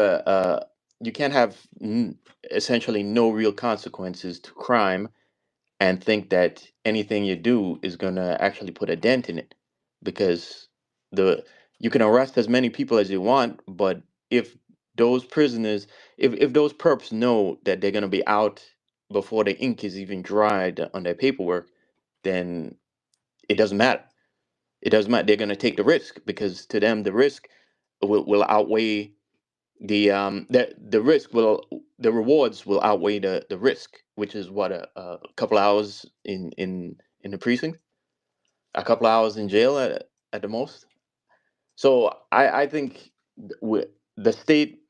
you can't have essentially no real consequences to crime and think that anything you do is going to actually put a dent in it, because the you can arrest as many people as you want, but if those prisoners, if those perps know that they're going to be out before the ink is even dried on their paperwork, then it doesn't matter. It doesn't matter. They're going to take the risk because to them the risk will outweigh the risk will the rewards will outweigh the risk, which is what a couple hours in the precinct. a couple of hours in jail at the most. So I think the state,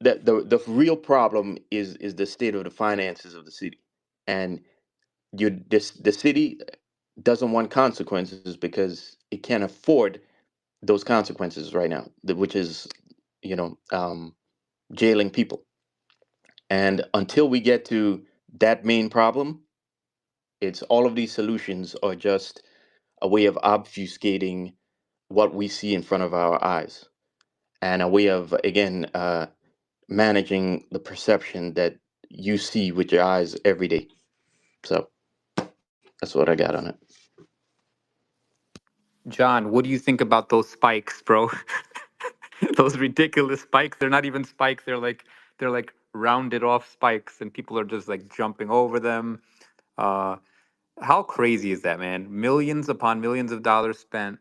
that the real problem is the state of the finances of the city, and the city doesn't want consequences because it can't afford those consequences right now, which is, you know, jailing people. And until we get to that main problem, it's all of these solutions are just a way of obfuscating what we see in front of our eyes, and a way of, again, managing the perception that you see with your eyes every day. So that's what I got on it. John, what do you think about those spikes, bro? Those ridiculous spikes. They're not even spikes. They're like rounded off spikes, and people are just like jumping over them. Uh, how crazy is that, man? Millions upon millions of dollars spent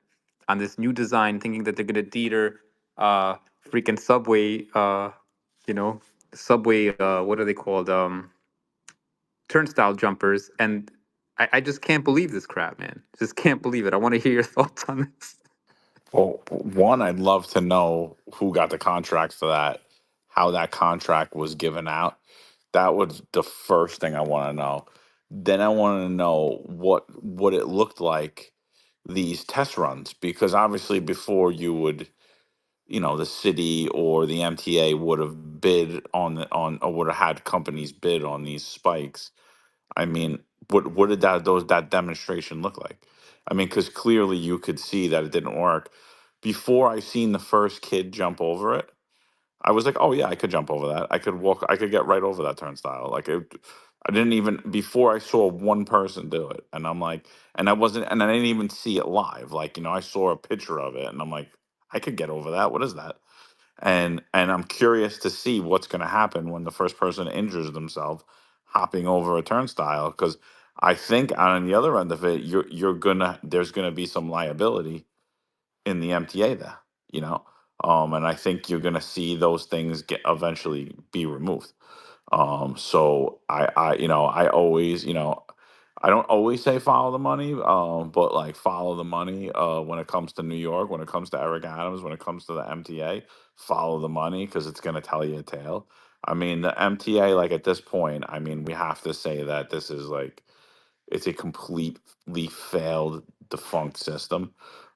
on this new design, thinking that they're gonna deter freaking subway. You know, subway. What are they called? Turnstile jumpers, and I just can't believe this crap, man. Just can't believe it. I want to hear your thoughts on this. Well, one, I'd love to know who got the contract for that, how that contract was given out. That was the first thing I want to know. Then I want to know what it looked like, these test runs, because obviously before you would, the city or the MTA would have bid on or would have had companies bid on these spikes. I mean, what did that demonstration look like? I mean, because clearly you could see that it didn't work. Before I seen the first kid jump over it, I was like, oh yeah, I could jump over that. I could walk. I could get right over that turnstile. I didn't even, before I saw one person do it, and I'm like, and I didn't even see it live. Like, I saw a picture of it, and I'm like, I could get over that. What is that? And I'm curious to see what's going to happen when the first person injures themselves hopping over a turnstile, because I think on the other end of it, there's gonna be some liability in the MTA there, you know, and I think you're gonna see those things get eventually be removed. So I always, I don't always say follow the money, but like follow the money when it comes to New York, when it comes to Eric Adams, when it comes to the MTA, follow the money because it's going to tell you a tale. I mean, the MTA, like at this point, I mean, we have to say that this is like, it's a completely failed, defunct system.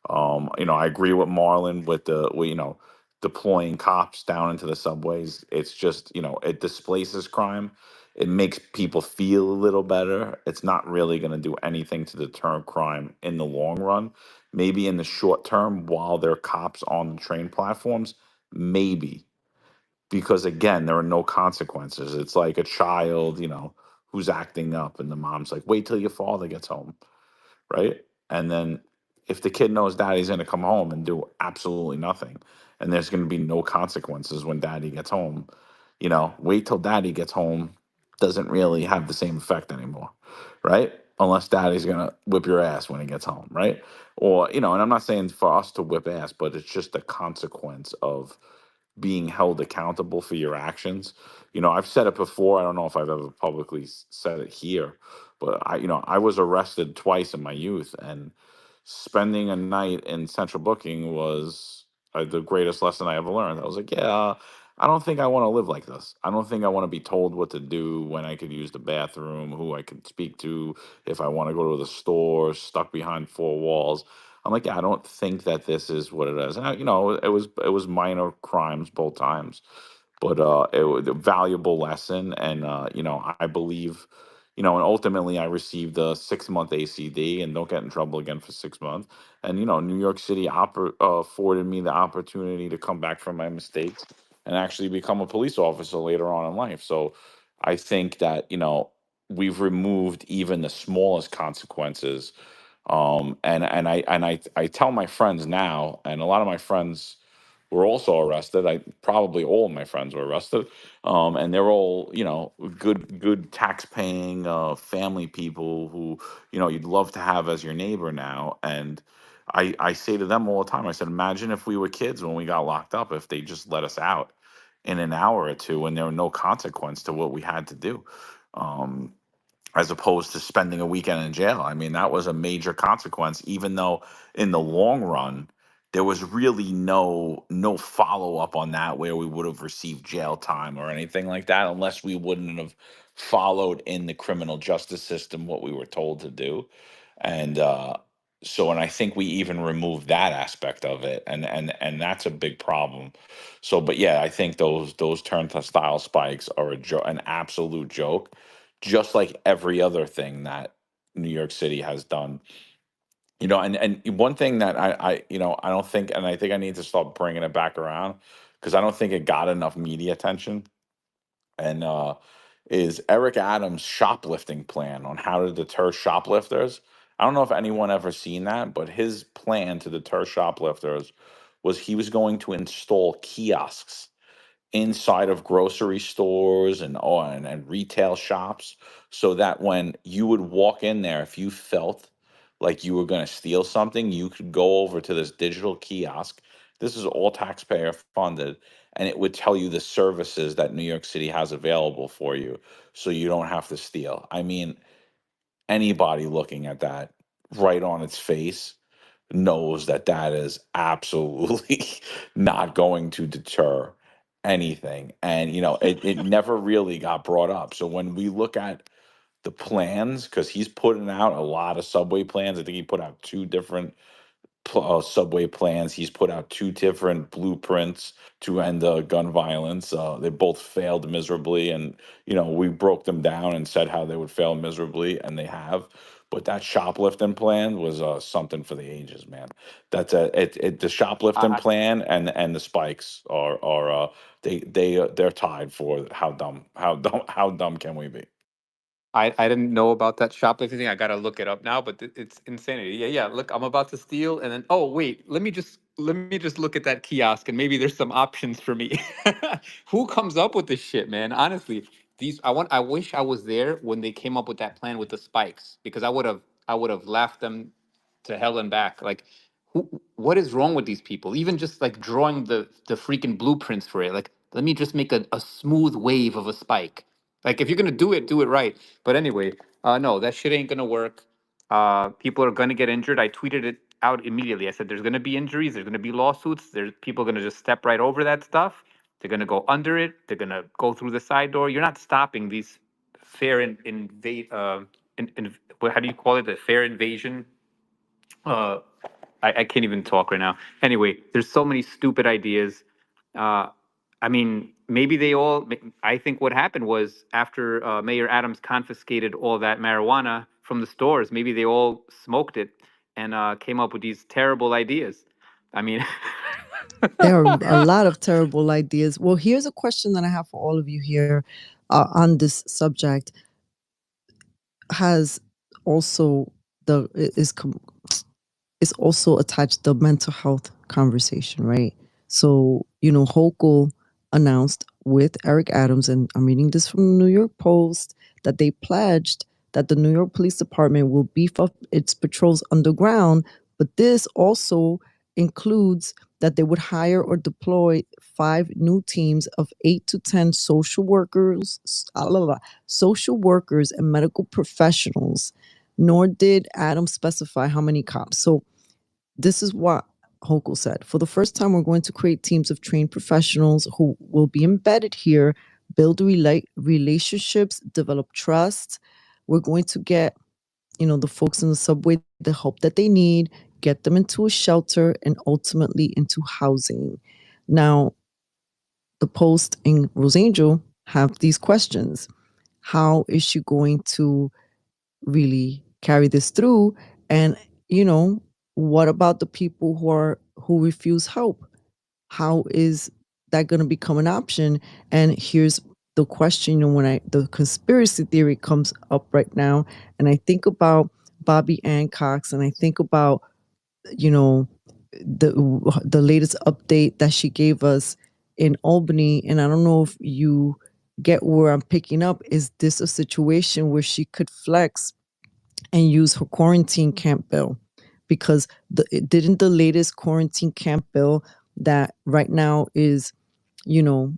I agree with Marlon with deploying cops down into the subways. It's just, it displaces crime. It makes people feel a little better. It's not really going to do anything to deter crime in the long run. Maybe in the short term, while there are cops on the train platforms, maybe, because again, there are no consequences. It's like a child, who's acting up, and the mom's like, "Wait till your father gets home," right? And then if the kid knows daddy's going to come home and do absolutely nothing, and there's going to be no consequences when daddy gets home, wait till daddy gets home doesn't really have the same effect anymore, right? Unless daddy's going to whip your ass when he gets home, right? Or, and I'm not saying for us to whip ass, but it's just a consequence of being held accountable for your actions. I've said it before. I don't know if I've ever publicly said it here, but I was arrested twice in my youth, and spending a night in central booking was the greatest lesson I ever learned. I was like, yeah, I don't think I want to live like this. I don't think I want to be told what to do, when I could use the bathroom, who I could speak to, if I want to go to the store, stuck behind four walls. I'm like, yeah, I don't think that this is what it is. And it was minor crimes both times, but it was a valuable lesson. And I believe, and ultimately I received a 6 month ACD and don't get in trouble again for 6 months. And New York City afforded me the opportunity to come back from my mistakes and actually become a police officer later on in life. So I think that we've removed even the smallest consequences, and I tell my friends now, and a lot of my friends were also arrested. I probably all of my friends were arrested, and they're all good tax paying family people who you'd love to have as your neighbor now. And I say to them all the time, I said, imagine if we were kids when we got locked up, if they just let us out in an hour or two and there were no consequence to what we had to do. Um, as opposed to spending a weekend in jail. I mean, that was a major consequence, even though in the long run, there was really no follow up on that where we would have received jail time or anything like that, unless we wouldn't have followed in the criminal justice system what we were told to do. And and I think we even removed that aspect of it, and that's a big problem. So, but yeah, I think those turnstile spikes are an absolute joke, just like every other thing that New York City has done. And one thing that I don't think, and I think I need to start bringing it back around because I don't think it got enough media attention. And is Eric Adams' shoplifting plan on how to deter shoplifters. I don't know if anyone ever seen that, but his plan to deter shoplifters was he was going to install kiosks inside of grocery stores and retail shops, so that when you would walk in there, if you felt like you were going to steal something, you could go over to this digital kiosk. This is all taxpayer funded, and it would tell you the services that New York City has available for you, so you don't have to steal. I mean, anybody looking at that right on its face knows that that is absolutely not going to deter anything. And, it never really got brought up. So when we look at the plans, because he's putting out a lot of subway plans, I think he put out two different subway plans. He's put out two different blueprints to end gun violence. They both failed miserably, and we broke them down and said how they would fail miserably, and they have. But that shoplifting plan was something for the ages, man. That's the shoplifting I, plan and the spikes are they're tied for how dumb can we be? I didn't know about that shoplifting thing. I gotta look it up now, but it's insanity. Yeah, yeah. Look, I'm about to steal, and then oh wait, let me just look at that kiosk, and maybe there's some options for me. Who comes up with this shit, man? Honestly, I wish I was there when they came up with that plan with the spikes, because I would have laughed them to hell and back. Like, what is wrong with these people? Even just like drawing the freaking blueprints for it. Like, let me just make a smooth wave of a spike. Like, if you're gonna do it right. But anyway, no, that shit ain't gonna work. People are gonna get injured. I tweeted it out immediately. I said there's gonna be injuries, there's gonna be lawsuits, there's people gonna just step right over that stuff. They're gonna go under it, they're gonna go through the side door. You're not stopping these fair invade how do you call it? The fair invasion. Uh I can't even talk right now. Anyway, there's so many stupid ideas. Uh, I mean, maybe they all. I think what happened was after Mayor Adams confiscated all that marijuana from the stores, maybe they all smoked it and came up with these terrible ideas. I mean, There are a lot of terrible ideas. Well, here's a question that I have for all of you here on this subject. Has also the is also attached the mental health conversation, right? So, Hochul announced with Eric Adams, and I'm reading this from the New York Post, that they pledged that the New York Police Department will beef up its patrols underground, but this also includes that they would hire or deploy 5 new teams of 8 to 10 social workers and medical professionals. Nor did Adams specify how many cops. So this is what Hochul said. For the first time, we're going to create teams of trained professionals who will be embedded here, build relationships, develop trust. We're going to get, the folks in the subway the help that they need, get them into a shelter, and ultimately into housing. Now, the Post and Rose Angel have these questions. How is she going to really carry this through? And what about the people who refuse help? How is that going to become an option? And here's the question, when the conspiracy theory comes up right now, and I think about Bobby Ann Cox, and I think about you know the latest update that she gave us in Albany, and I don't know if you get where I'm picking up. Is this a situation where she could flex and use her quarantine camp bill? Because didn't the latest quarantine camp bill that right now is, you know,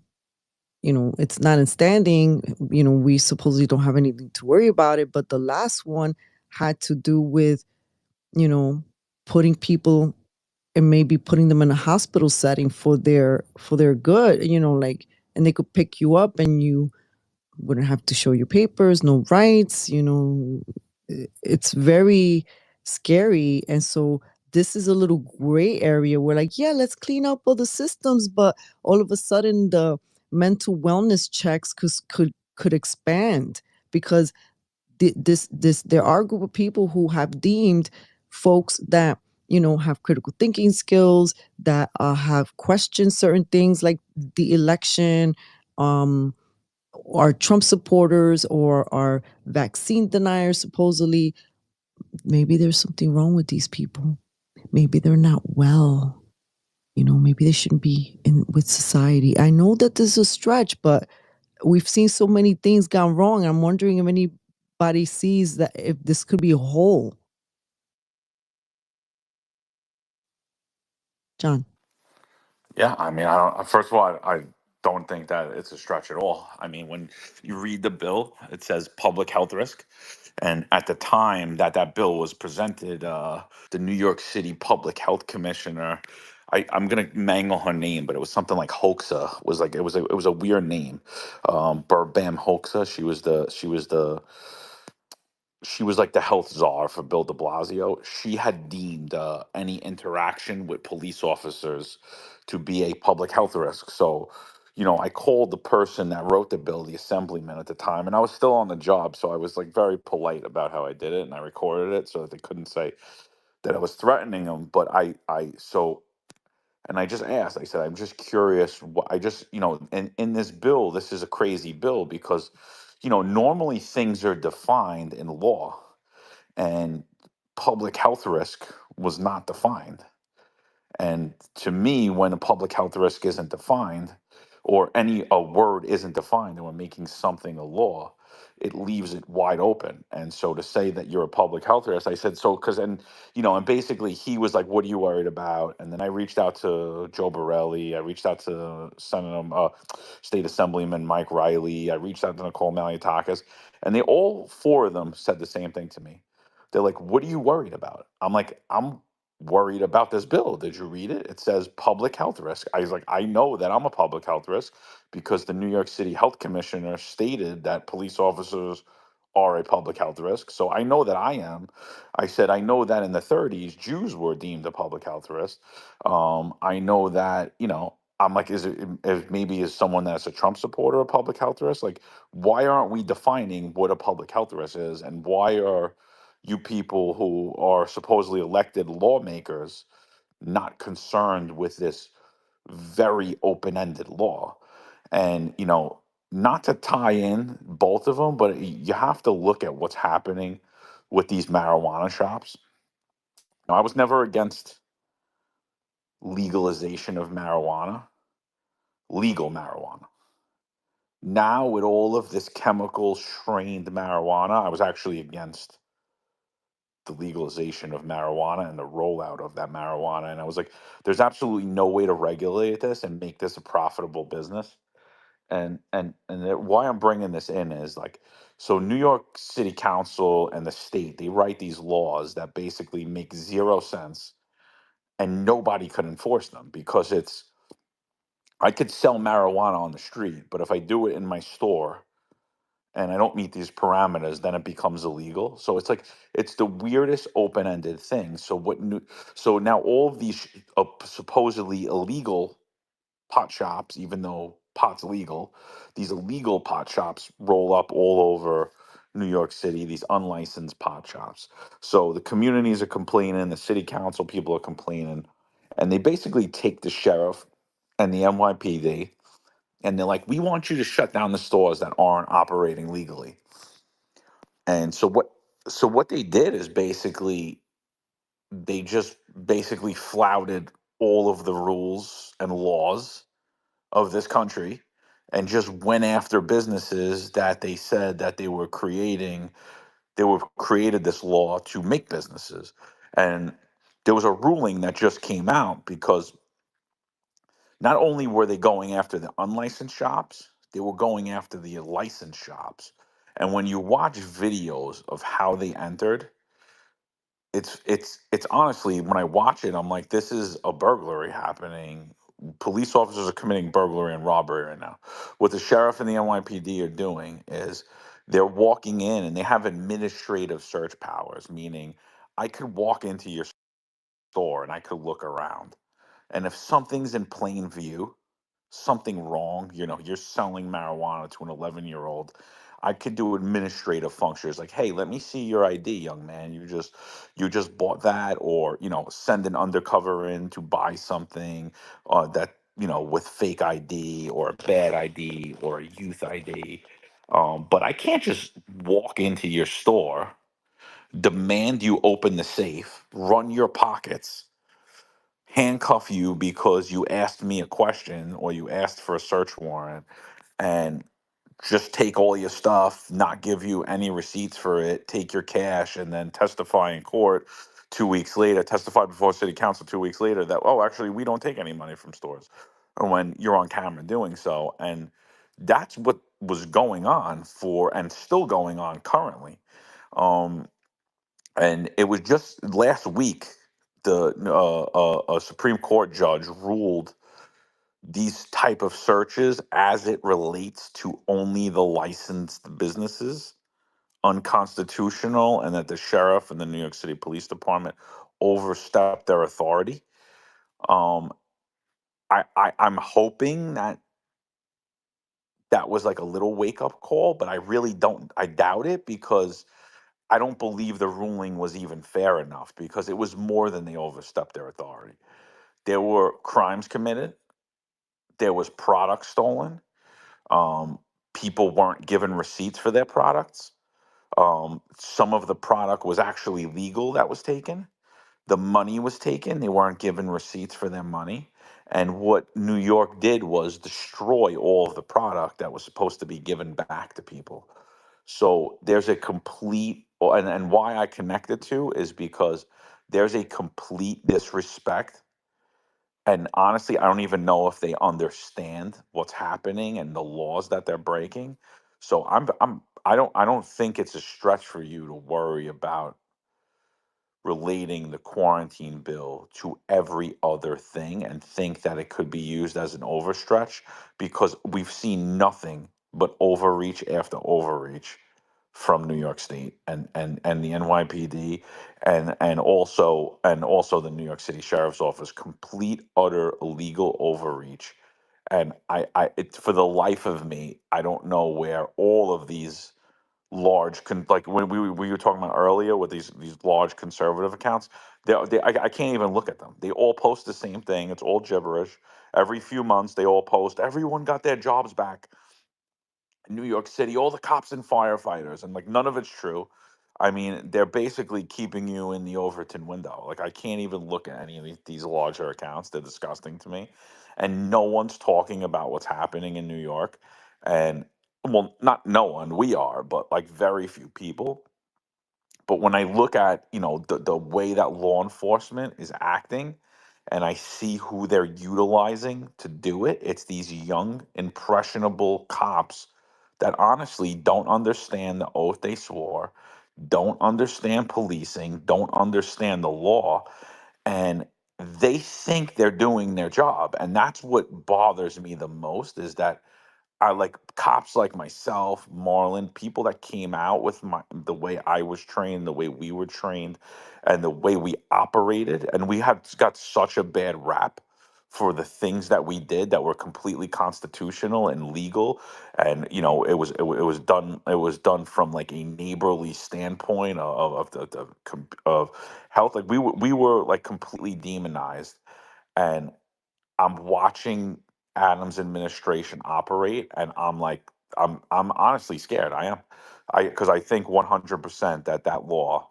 it's not in standing. We supposedly don't have anything to worry about it. But the last one had to do with, you know, putting people and maybe putting them in a hospital setting for their good, like, and they could pick you up and you wouldn't have to show your papers, no rights, it's very scary. And so this is a little gray area where, like, yeah, let's clean up all the systems, but all of a sudden the mental wellness checks could expand, because there are a group of people who have deemed folks that have critical thinking skills, that have questioned certain things like the election, um are Trump supporters or are vaccine deniers supposedly. Maybe there's something wrong with these people. Maybe they're not well. Maybe they shouldn't be in with society. I know that this is a stretch, but we've seen so many things gone wrong. I'm wondering if anybody sees that if this could be a whole. John. Yeah, I mean, I don't. First of all, I don't think that it's a stretch at all. I mean, when you read the bill, it says public health risk, and at the time that that bill was presented, the New York City Public Health Commissioner, I'm gonna mangle her name, but it was something like Hoaxa. Was like it was a weird name, Burbam Hoaxa. She was like the health czar for Bill de Blasio. She had deemed any interaction with police officers to be a public health risk. So, I called the person that wrote the bill, the assemblyman at the time, and I was still on the job. So I was like very polite about how I did it, and I recorded it so that they couldn't say that I was threatening them. But and I just asked, I said, I'm just curious. I just, in this bill, this is a crazy bill because, normally things are defined in law and public health risk was not defined. And to me, when a public health risk isn't defined, or any a word isn't defined, and we're making something a law, it leaves it wide open. And so to say that you're a public health risk, I said so because, and basically he was like, "What are you worried about?" And then I reached out to Joe Borelli, I reached out to State Assemblyman Mike Riley, I reached out to Nicole Maliotakis, and they all four of them said the same thing to me. They're like, "What are you worried about?" I'm like, "I'm worried about this bill. Did you read it? It says public health risk." I was like, "I know that I'm a public health risk because the New York City Health Commissioner stated that police officers are a public health risk. So I know that I am." I said, "I know that in the 30s, Jews were deemed a public health risk. I know that, I'm like, is it if maybe is someone that's a Trump supporter a public health risk? Like, why aren't we defining what a public health risk is? And why are you people who are supposedly elected lawmakers not concerned with this very open-ended law?" And not to tie in both of them, but you have to look at what's happening with these marijuana shops. I was never against legalization of marijuana, legal marijuana. Now with all of this chemical strained marijuana, I was actually against the legalization of marijuana and the rollout of that marijuana. And I was like, there's absolutely no way to regulate this and make this a profitable business. Why I'm bringing this in is like, so New York City Council and the state, they write these laws that basically make zero sense and nobody could enforce them because I could sell marijuana on the street, but if I do it in my store and I don't meet these parameters, then it becomes illegal. So it's like it's the weirdest open-ended thing. So now all of these supposedly illegal pot shops, even though pot's legal, these illegal pot shops roll up all over New York City, these unlicensed pot shops. So the communities are complaining, the city council people are complaining, and they basically take the sheriff and the NYPD and they're like, "We want you to shut down the stores that aren't operating legally." And so what they did is basically they just basically flouted all of the rules and laws of this country and just went after businesses that they said that they were created this law to make businesses. And there was a ruling that just came out because not only were they going after the unlicensed shops They were going after the license shops. And when you watch videos of how they entered, it's honestly, when I watch it, I'm like, this is a burglary happening. Police officers are committing burglary and robbery right now. What the sheriff and the NYPD are doing is they're walking in and they have administrative search powers, meaning I could walk into your store and I could look around. And if something's in plain view, something wrong, you're selling marijuana to an 11-year-old, I could do administrative functions like, hey, let me see your ID, young man. You just bought that, or send an undercover in to buy something that with fake ID or a bad ID or a youth ID. But I can't just walk into your store, demand you open the safe, run your pockets, handcuff you because you asked me a question or you asked for a search warrant, and just take all your stuff, not give you any receipts for it, take your cash, and then testify in court 2 weeks later, testify before city council 2 weeks later that, oh, actually, we don't take any money from stores, or when you're on camera doing so. And that's what was going on and still going on currently. Um, and it was just last week the a Supreme Court judge ruled these type of searches as it relates to only the licensed businesses unconstitutional, and that the sheriff and the New York City Police Department overstepped their authority. Um, I'm hoping that that was like a little wake up call, but I really don't. I doubt it, because I don't believe the ruling was even fair enough, because it was more than they overstepped their authority. There were crimes committed. There was product stolen. Um, People weren't given receipts for their products. Some of the product was actually legal that was taken. The money was taken. They weren't given receipts for their money. And what New York did was destroy all of the product that was supposed to be given back to people. So there's a complete, and why I connect the two is because there's a complete disrespect. And honestly, I don't even know if they understand what's happening and the laws that they're breaking. So I don't think it's a stretch for you to worry about relating the quarantine bill to every other thing and think that it could be used as an overstretch, because we've seen nothing but overreach after overreach from New York State and the NYPD, and also the New York City Sheriff's Office. Complete utter illegal overreach. And for the life of me, I don't know where all of these like when we were talking about earlier with these large conservative accounts, I can't even look at them. They all post the same thing. It's all gibberish. Every few months they all post everyone got their jobs back in New York City, all the cops and firefighters, and like none of it's true. I mean, they're basically keeping you in the Overton window. Like, I can't even look at any of these larger accounts. They're disgusting to me. And no one's talking about what's happening in New York. And, well, not no one, we are, but like very few people. But when I look at, the way that law enforcement is acting, and I see who they're utilizing to do it, it's these young, impressionable cops that honestly don't understand the oath they swore, don't understand policing, don't understand the law, and they think they're doing their job. And that's what bothers me the most, is that I like cops like myself, Marlon, people that came out with the way I was trained, the way we were trained, and the way we operated. And we have got such a bad rap for the things that we did that were completely constitutional and legal. And it was done from like a neighborly standpoint of health. Like we were like completely demonized. And I'm watching Adams' administration operate, and I'm like, I'm honestly scared. I am, because I think 100% that law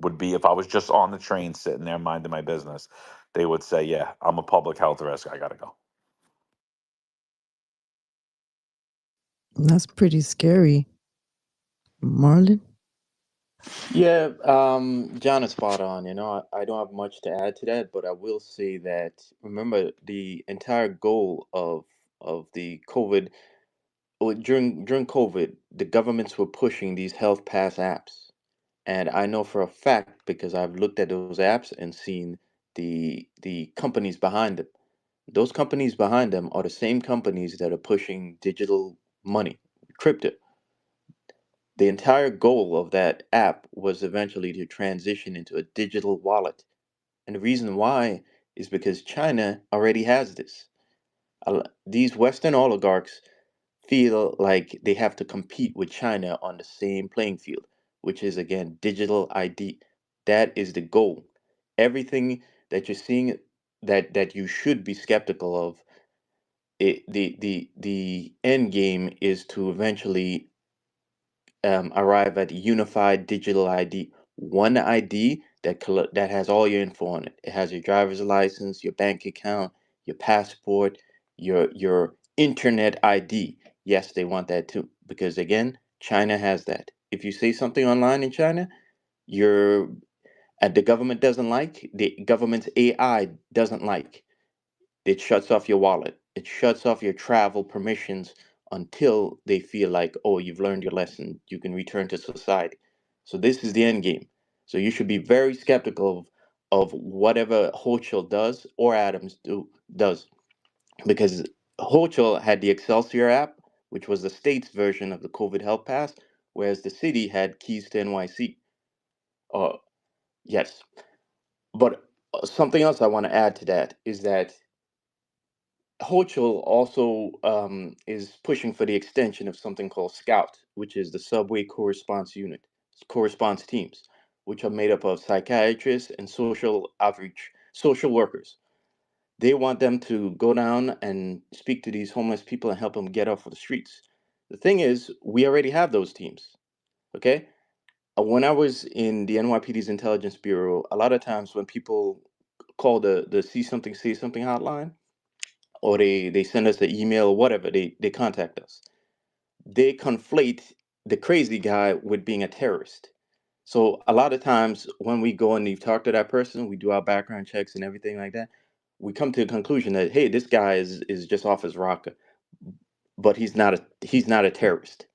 would be, if I was just on the train sitting there minding my business, they would say, yeah, I'm a public health risk. I gotta go. That's pretty scary. Marlon? Yeah, John is spot on. I don't have much to add to that, but I will say that, remember, the entire goal of the COVID during COVID, the governments were pushing these health pass apps, and I know for a fact because I've looked at those apps and seen the companies behind them. Those companies behind them are the same companies that are pushing digital money, crypto. The entire goal of that app was eventually to transition into a digital wallet. And the reason why is because China already has this. These Western oligarchs feel like they have to compete with China on the same playing field, which is again digital ID. That is the goal. Everything that you're seeing that you should be skeptical of, the end game is to eventually arrive at unified digital ID, one ID that has all your info on it. It has your driver's license, your bank account, your passport, your internet ID. Yes, they want that too because again, China has that. If you say something online in China, you're the government doesn't like, the government's AI doesn't like. It shuts off your wallet. It shuts off your travel permissions until they feel like, oh, you've learned your lesson. You can return to society. So this is the end game. So you should be very skeptical of whatever Hochul does or does, because Hochul had the Excelsior app, which was the state's version of the COVID Health Pass, whereas the city had Keys to NYC. Uh, yes, but something else I want to add to that is that Hochul also is pushing for the extension of something called Scout, which is the Subway Corresponse Unit, corresponse teams, which are made up of psychiatrists and social outreach, social workers. They want them to go down and speak to these homeless people and help them get off of the streets. The thing is, we already have those teams. Okay, when I was in the NYPD's Intelligence Bureau, a lot of times when people call the see something say something hotline, or they send us an email or whatever, they contact us, they conflate the crazy guy with being a terrorist. So a lot of times when we go and we talk to that person, we do our background checks and everything like that, we come to the conclusion that hey, this guy is just off his rocker, but he's not a terrorist.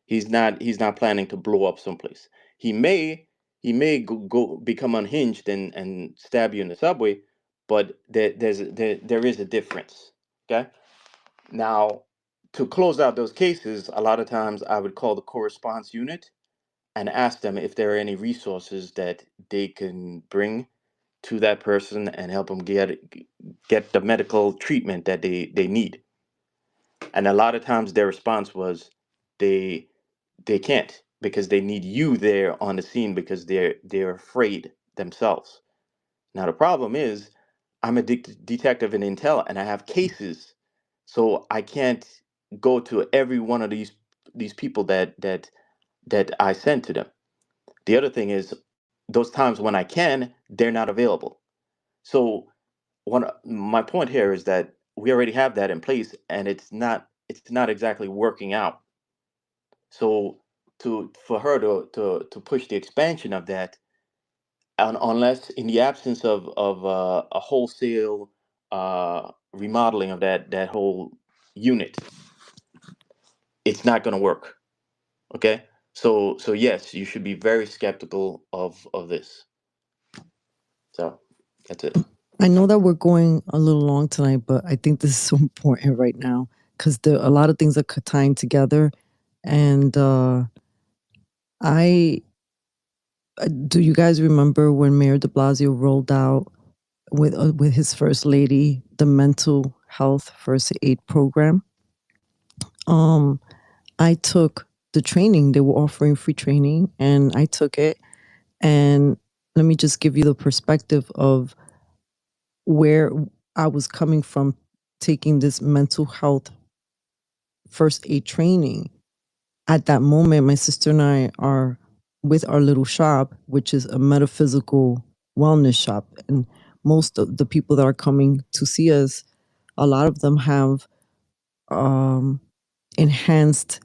He's not planning to blow up someplace. He may go become unhinged and stab you in the subway, but there is a difference. Okay. Now, to close out those cases, a lot of times I would call the corresponse unit and ask them if there are any resources that they can bring to that person and help them get the medical treatment that they need. And a lot of times their response was they they can't because they need you there on the scene because they're afraid themselves. Now the problem is I'm a detective in intel and I have cases, so I can't go to every one of these people that I send to them. The other thing is those times when I can, they're not available. So my point here is that we already have that in place and it's not exactly working out. So for her to push the expansion of that, unless in the absence of a wholesale remodeling of that whole unit, it's not going to work. Okay, so yes, you should be very skeptical of this. So that's it. I know that we're going a little long tonight, but I think this is so important right now because there are a lot of things that could tying together. And I do you guys remember when Mayor De Blasio rolled out with his first lady the mental health first aid program? Um, I took the training. They were offering free training, and I took it. And let me just give you the perspective of where I was coming from taking this mental health first aid training. At that moment, my sister and I are with our little shop, which is a metaphysical wellness shop. And most of the people that are coming to see us, a lot of them have um, enhanced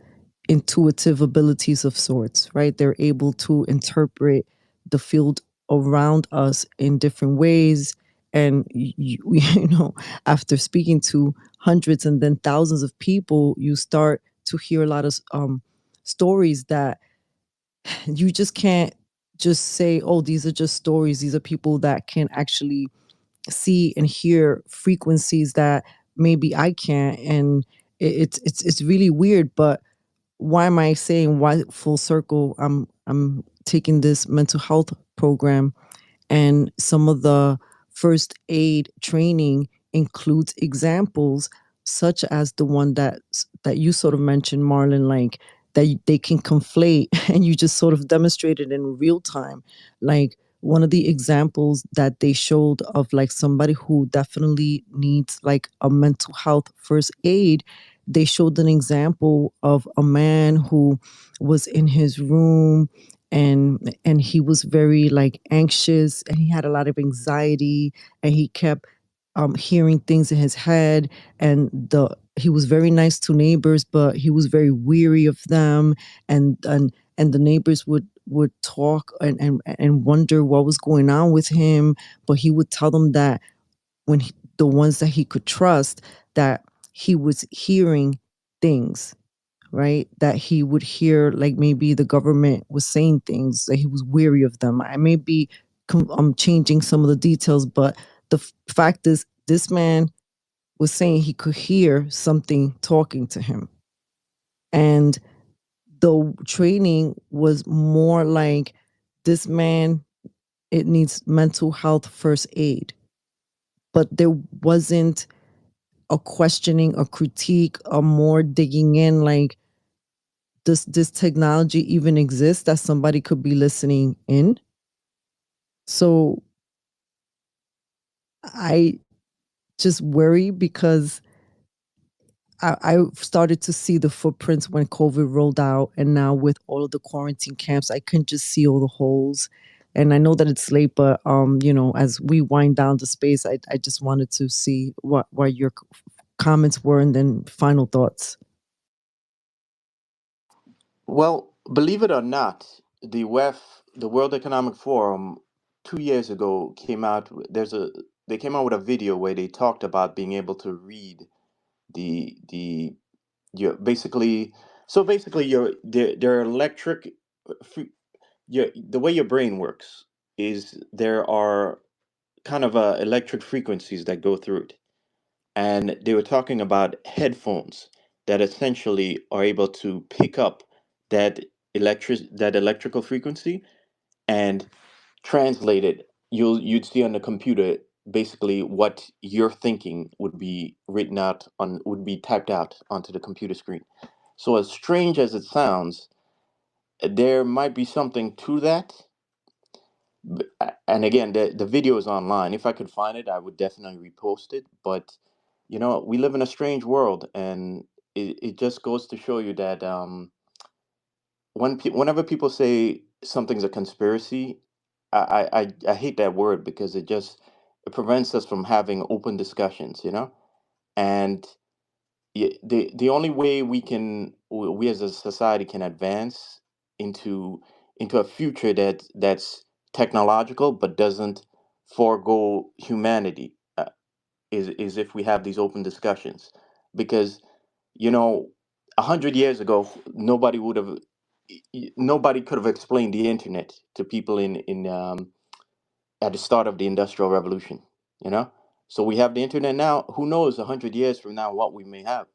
intuitive abilities of sorts, right? They're able to interpret the field around us in different ways. And, you know, after speaking to hundreds and then thousands of people, you start to hear a lot of stories that you just can't just say, oh, these are just stories. These are people that can actually see and hear frequencies that maybe I can't. And it's really weird. But why am I saying why full circle? I'm taking this mental health program, and some of the first aid training includes examples such as the one that you sort of mentioned, Marlon, like that they can conflate and you just sort of demonstrated in real time. Like one of the examples that they showed of like somebody who definitely needs like a mental health first aid, they showed an example of a man who was in his room, and he was very like anxious, and he had a lot of anxiety, and he kept hearing things in his head, and the he was very nice to neighbors, but he was very weary of them, and the neighbors would talk and wonder what was going on with him, but he would tell them that the ones that he could trust, that he was hearing things, right? That he would hear, like maybe the government was saying things that he was weary of them. I may be changing some of the details, but the fact is, this man was saying he could hear something talking to him, and the training was more like this man, it needs mental health first aid, but there wasn't a questioning, a critique, a more digging in, like does this technology even exist that somebody could be listening in? So I just worry because I started to see the footprints when COVID rolled out, and now with all of the quarantine camps, I can just see all the holes. And I know that it's late, but as we wind down the space, I just wanted to see what your comments were, and then final thoughts. Well, believe it or not, the WEF, the World Economic Forum, 2 years ago came out. They came out with a video where they talked about being able to read the your basically. So basically, your electric, the way your brain works is there are kind of electric frequencies that go through it, and they were talking about headphones that essentially are able to pick up that electrical frequency and translate it. You'd see on the computer basically what you're thinking would be typed out onto the computer screen. So as strange as it sounds, there might be something to that. And again, the video is online. If I could find it, I would definitely repost it. But we live in a strange world, and it just goes to show you that whenever people say something's a conspiracy, I hate that word because it prevents us from having open discussions, and the only way we as a society can advance into a future that's technological but doesn't forego humanity, is if we have these open discussions. Because you know 100 years ago, nobody could have explained the internet to people in at the start of the industrial revolution, you know so we have the internet now. Who knows 100 years from now what we may have?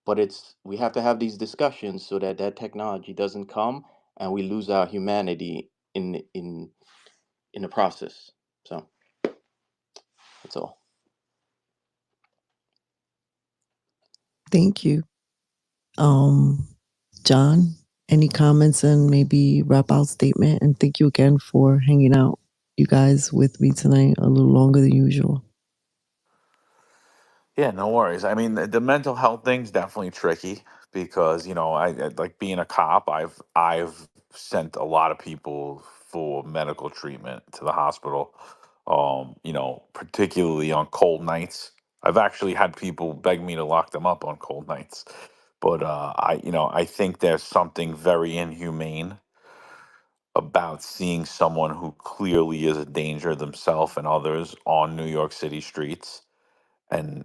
But we have to have these discussions so that that technology doesn't come and we lose our humanity in the process. So that's all. Thank you. Um, John, any comments and maybe wrap out statement? And thank you again for hanging out, you guys, with me tonight a little longer than usual. Yeah, no worries. I mean, the mental health thing's definitely tricky because like being a cop. I've sent a lot of people for medical treatment to the hospital. Particularly on cold nights. I've actually had people beg me to lock them up on cold nights. But I think there's something very inhumane about seeing someone who clearly is a danger themselves and others on New York City streets, and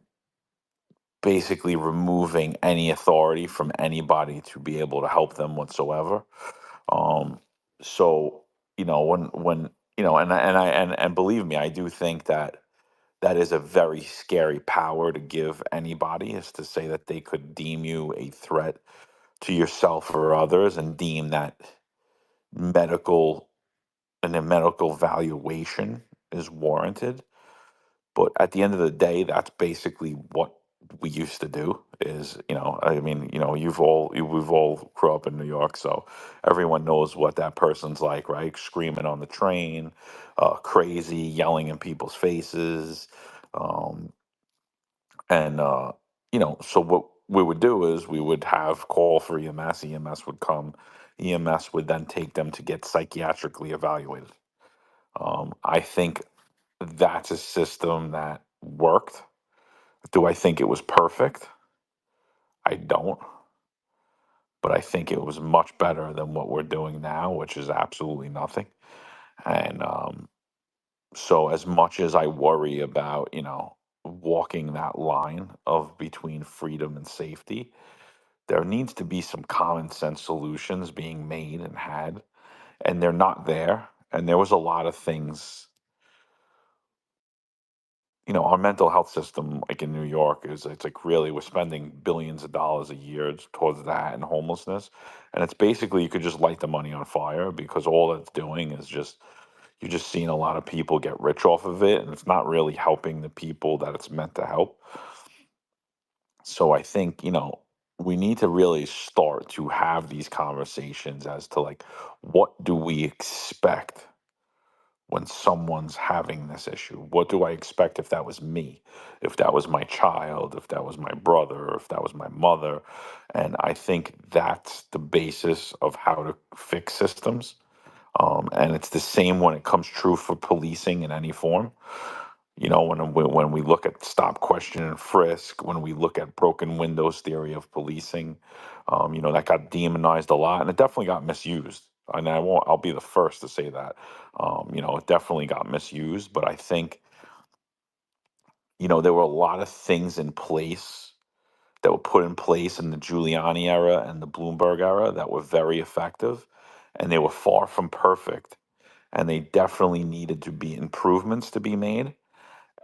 basically removing any authority from anybody to be able to help them whatsoever. Um, so when and believe me, I do think that that is a very scary power to give anybody, is to say that they could deem you a threat to yourself or others and deem that medical and a medical valuation is warranted. But at the end of the day, that's basically what we used to do. Is I mean, we've all grew up in New York, so everyone knows what that person's like, right? Screaming on the train, crazy, yelling in people's faces, um, and so what we would do is we would have call for EMS. EMS would come. EMS would then take them to get psychiatrically evaluated. I think that's a system that worked. Do I think it was perfect? I don't, but I think it was much better than what we're doing now, which is absolutely nothing. And so, as much as I worry about, walking that line of between freedom and safety, there needs to be some common sense solutions being made and had, and they're not there. And there was a lot of things. Our mental health system, like in New York, it's like really we're spending billions of dollars a year towards that and homelessness, and it's basically you could just light the money on fire, because all it's doing is just you're just seeing a lot of people get rich off of it, and it's not really helping the people that it's meant to help. So I think we need to really start to have these conversations as to like what do we expect when someone's having this issue? What do I expect if that was me, if that was my child, if that was my brother, if that was my mother? And I think that's the basis of how to fix systems. And it's the same when it comes true for policing in any form. When we look at stop, question, and frisk, when we look at broken windows theory of policing, that got demonized a lot, and it definitely got misused. And I'll be the first to say that. It definitely got misused, but I think there were a lot of things in place that were put in place in the Giuliani era and the Bloomberg era that were very effective, and they were far from perfect, and they definitely needed to be improvements to be made.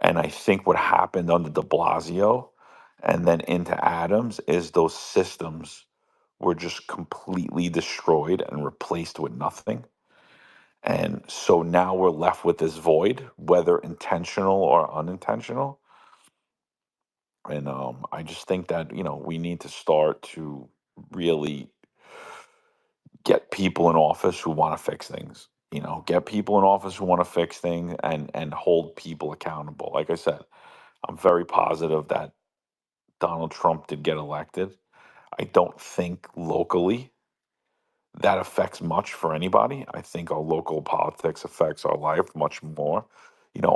And I think what happened under de Blasio and then into Adams is those systems were just completely destroyed and replaced with nothing. And so now we're left with this void, whether intentional or unintentional. And I just think that, we need to start to really get people in office who want to fix things. Get people in office who want to fix things and hold people accountable. Like I said, I'm very positive that Donald Trump did get elected. I don't think locally that affects much for anybody. I think our local politics affects our life much more,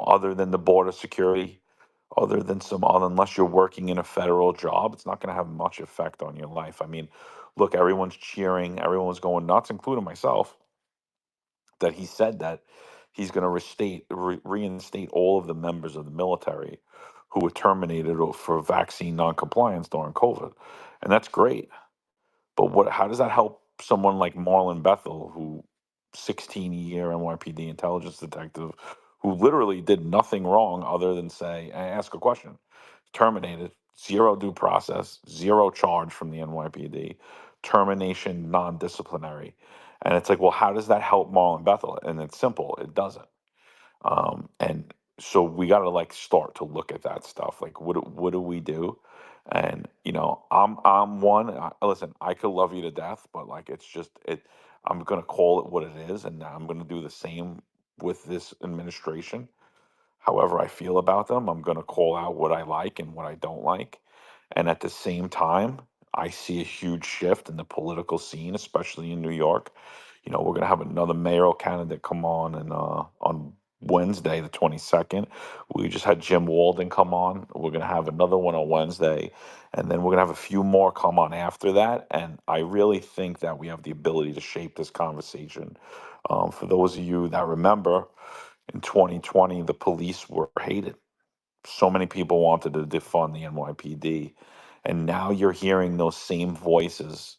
other than the border security, other than unless you're working in a federal job, it's not going to have much effect on your life. I mean, look, everyone's cheering, everyone's going nuts, including myself, that he said that he's going to reinstate all of the members of the military who were terminated for vaccine noncompliance during COVID. And that's great. But how does that help someone like Marlon Bethel, who 16-year NYPD intelligence detective, who literally did nothing wrong other than say, ask a question, terminated, zero due process, zero charge from the NYPD, termination non-disciplinary. And it's like, well, how does that help Marlon Bethel? And it's simple, it doesn't. And so we got to like start to look at that stuff. Like, what do we do? And I'm one. Listen, I could love you to death, but like, it's just it. I'm gonna call it what it is, and I'm gonna do the same with this administration. However I feel about them, I'm gonna call out what I like and what I don't like. And at the same time, I see a huge shift in the political scene, especially in New York. We're gonna have another mayoral candidate come on, and on Wednesday, the 22nd. We just had Jim Walden come on. We're gonna have another one on Wednesday, and then we're gonna have a few more come on after that. And I really think that we have the ability to shape this conversation. For those of you that remember, in 2020, the police were hated. So many people wanted to defund the NYPD, and now you're hearing those same voices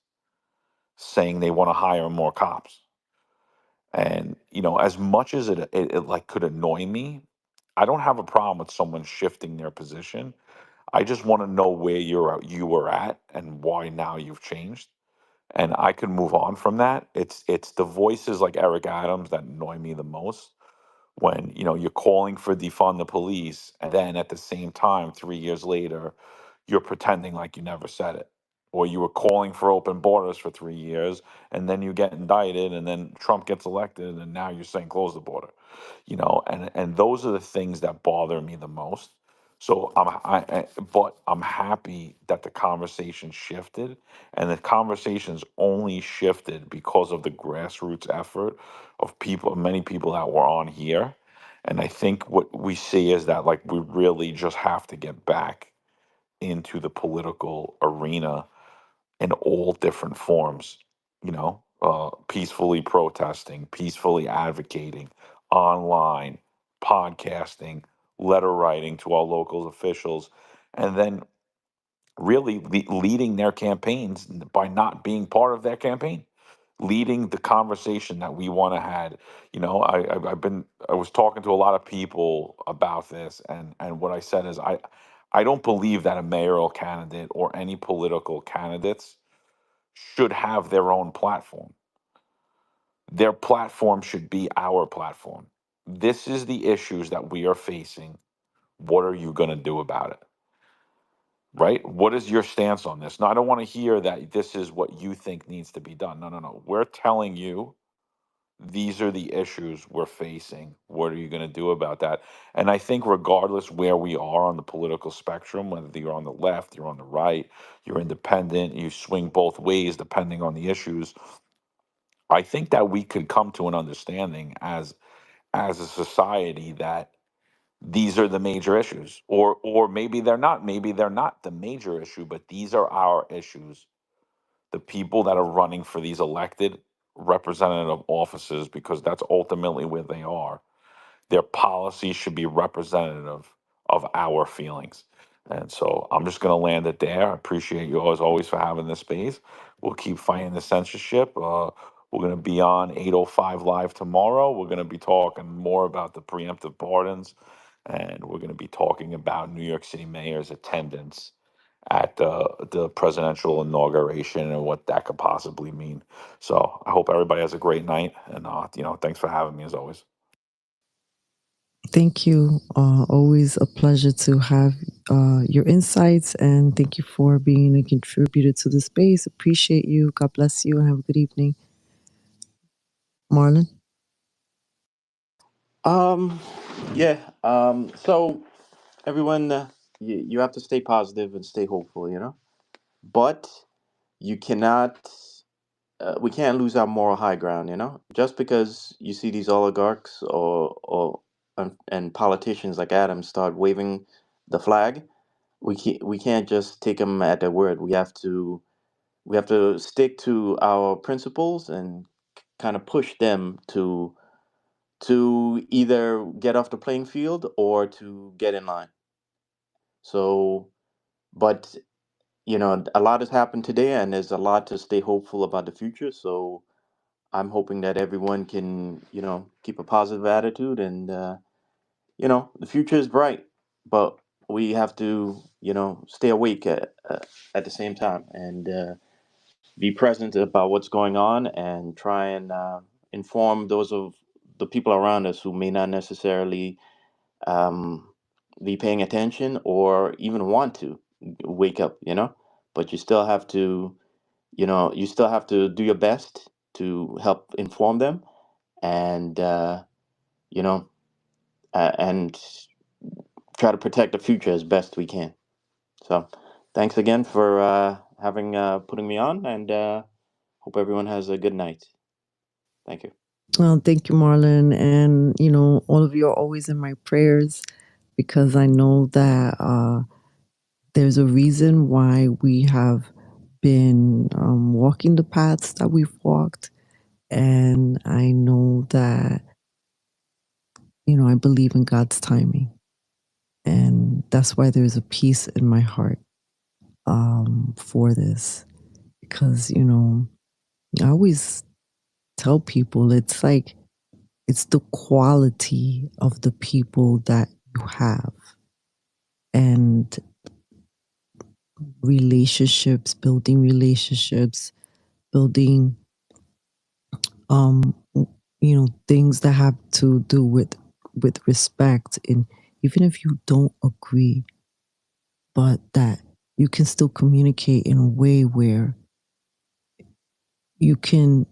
saying they want to hire more cops. And as much as it like could annoy me, I don't have a problem with someone shifting their position. I just want to know where you were at and why now you've changed, and I could move on from that. It's the voices like Eric Adams that annoy me the most, when you're calling for defund the police, and then at the same time 3 years later you're pretending like you never said it, or you were calling for open borders for 3 years, and then you get indicted, and then Trump gets elected, and now you're saying close the border. And those are the things that bother me the most. So but I'm happy that the conversation shifted, and the conversation's only shifted because of the grassroots effort of people, many people that were on here. And I think what we see is that, like, we really just have to get back into the political arena in all different forms, peacefully protesting, peacefully advocating, online, podcasting, letter writing to our local officials, and then really leading their campaigns by not being part of their campaign, leading the conversation that we want to had. I was talking to a lot of people about this, and what I said is I don't believe that a mayoral candidate or any political candidates should have their own platform. Their platform should be our platform. This is the issues that we are facing. What are you going to do about it? Right? What is your stance on this? Now, I don't want to hear that this is what you think needs to be done. No, no, no. We're telling you these are the issues we're facing. What are you going to do about that? And I think, regardless where we are on the political spectrum, whether you're on the left, you're on the right, you're independent, you swing both ways depending on the issues, I think that we could come to an understanding as a society that these are the major issues, or maybe they're not the major issue, but these are our issues, the people that are running for these elected representative offices, because that's ultimately where they are. Their policies should be representative of our feelings. And so I'm just going to land it there. I appreciate you as always for having this space. We'll keep fighting the censorship. We're going to be on 8:05 live tomorrow. We're going to be talking more about the preemptive pardons, and we're going to be talking about New York City mayor's attendance at the presidential inauguration and what that could possibly mean. So I hope everybody has a great night, and thanks for having me as always. Thank you. Always a pleasure to have your insights, and thank you for being a contributor to the space. Appreciate you. God bless you, and have a good evening. Marlon? Um, yeah. So everyone, you have to stay positive and stay hopeful, but you cannot. We can't lose our moral high ground, Just because you see these oligarchs and politicians like Adams start waving the flag, we can't just take them at their word. We have to stick to our principles and kind of push them to either get off the playing field or to get in line. So, but a lot has happened today, and there's a lot to stay hopeful about the future. So I'm hoping that everyone can, keep a positive attitude, and the future is bright, but we have to, stay awake at the same time, and be present about what's going on, and try and inform those of the people around us who may not necessarily um, be paying attention or even want to wake up, but you still have to do your best to help inform them, and you know and try to protect the future as best we can. So thanks again for having putting me on, and hope everyone has a good night. Thank you. Thank you, Marlon. And, all of you are always in my prayers, because I know that there's a reason why we have been walking the paths that we've walked. And I know that, I believe in God's timing. And that's why there's a peace in my heart for this. Because, I always tell people it's like, it's the quality of the people that you have and relationships, building, um, things that have to do with respect. And even if you don't agree, but that you can still communicate in a way where you can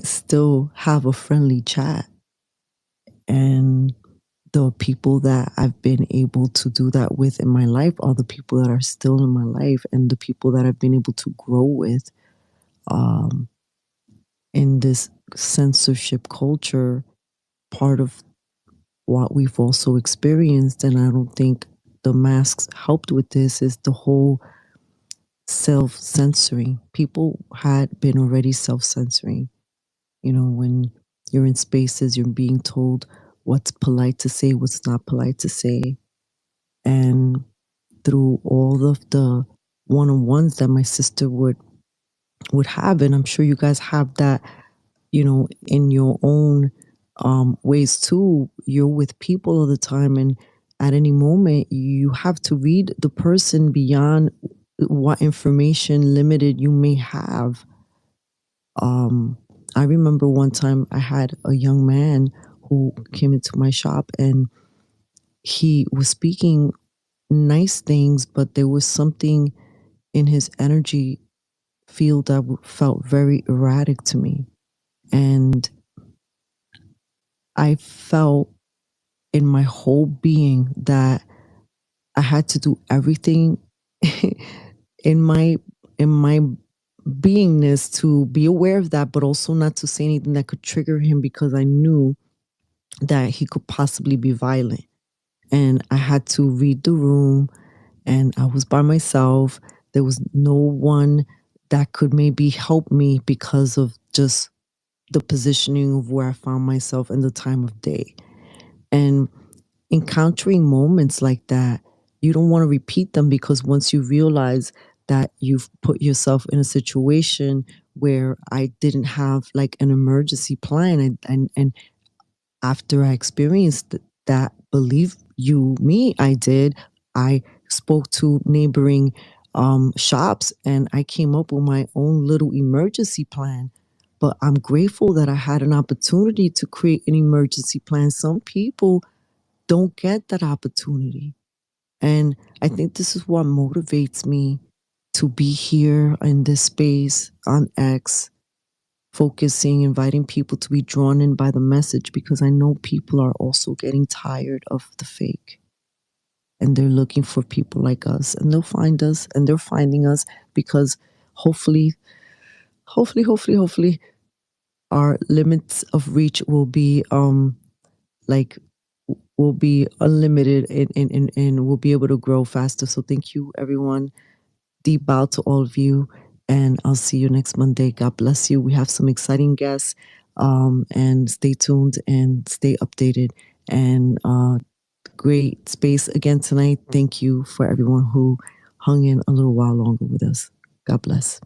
still have a friendly chat. And the people that I've been able to do that with in my life are the people that are still in my life and the people that I've been able to grow with in this censorship culture, part of what we've also experienced. And I don't think the masks helped with this is the whole self-censoring. People had been already self-censoring. When you're in spaces, you're being told what's polite to say, what's not polite to say. And through all of the one-on-ones that my sister would have, and I'm sure you guys have that, in your own ways too. You're with people all the time, and at any moment you have to read the person beyond what information limited you may have. I remember one time I had a young man who came into my shop, and he was speaking nice things, but there was something in his energy field that felt very erratic to me. And I felt in my whole being that I had to do everything in my beingness to be aware of that, but also not to say anything that could trigger him, because I knew that he could possibly be violent. And I had to read the room, and I was by myself. There was no one that could maybe help me because of just the positioning of where I found myself and the time of day. And encountering moments like that, you don't want to repeat them, because once you realize that you've put yourself in a situation where I didn't have like an emergency plan, and after I experienced that, believe you me, I did. I spoke to neighboring shops, and I came up with my own little emergency plan. But I'm grateful that I had an opportunity to create an emergency plan. Some people don't get that opportunity. And I think this is what motivates me to be here in this space on X, focusing, inviting people to be drawn in by the message, because I know people are also getting tired of the fake. And they're looking for people like us, and they'll find us, and they're finding us, because hopefully, our limits of reach will be like will be unlimited, and we'll be able to grow faster. So thank you, everyone. Deep bow to all of you, and I'll see you next Monday. God bless you. We have some exciting guests, and stay tuned and stay updated. And great space again tonight. Thank you for everyone who hung in a little while longer with us. God bless.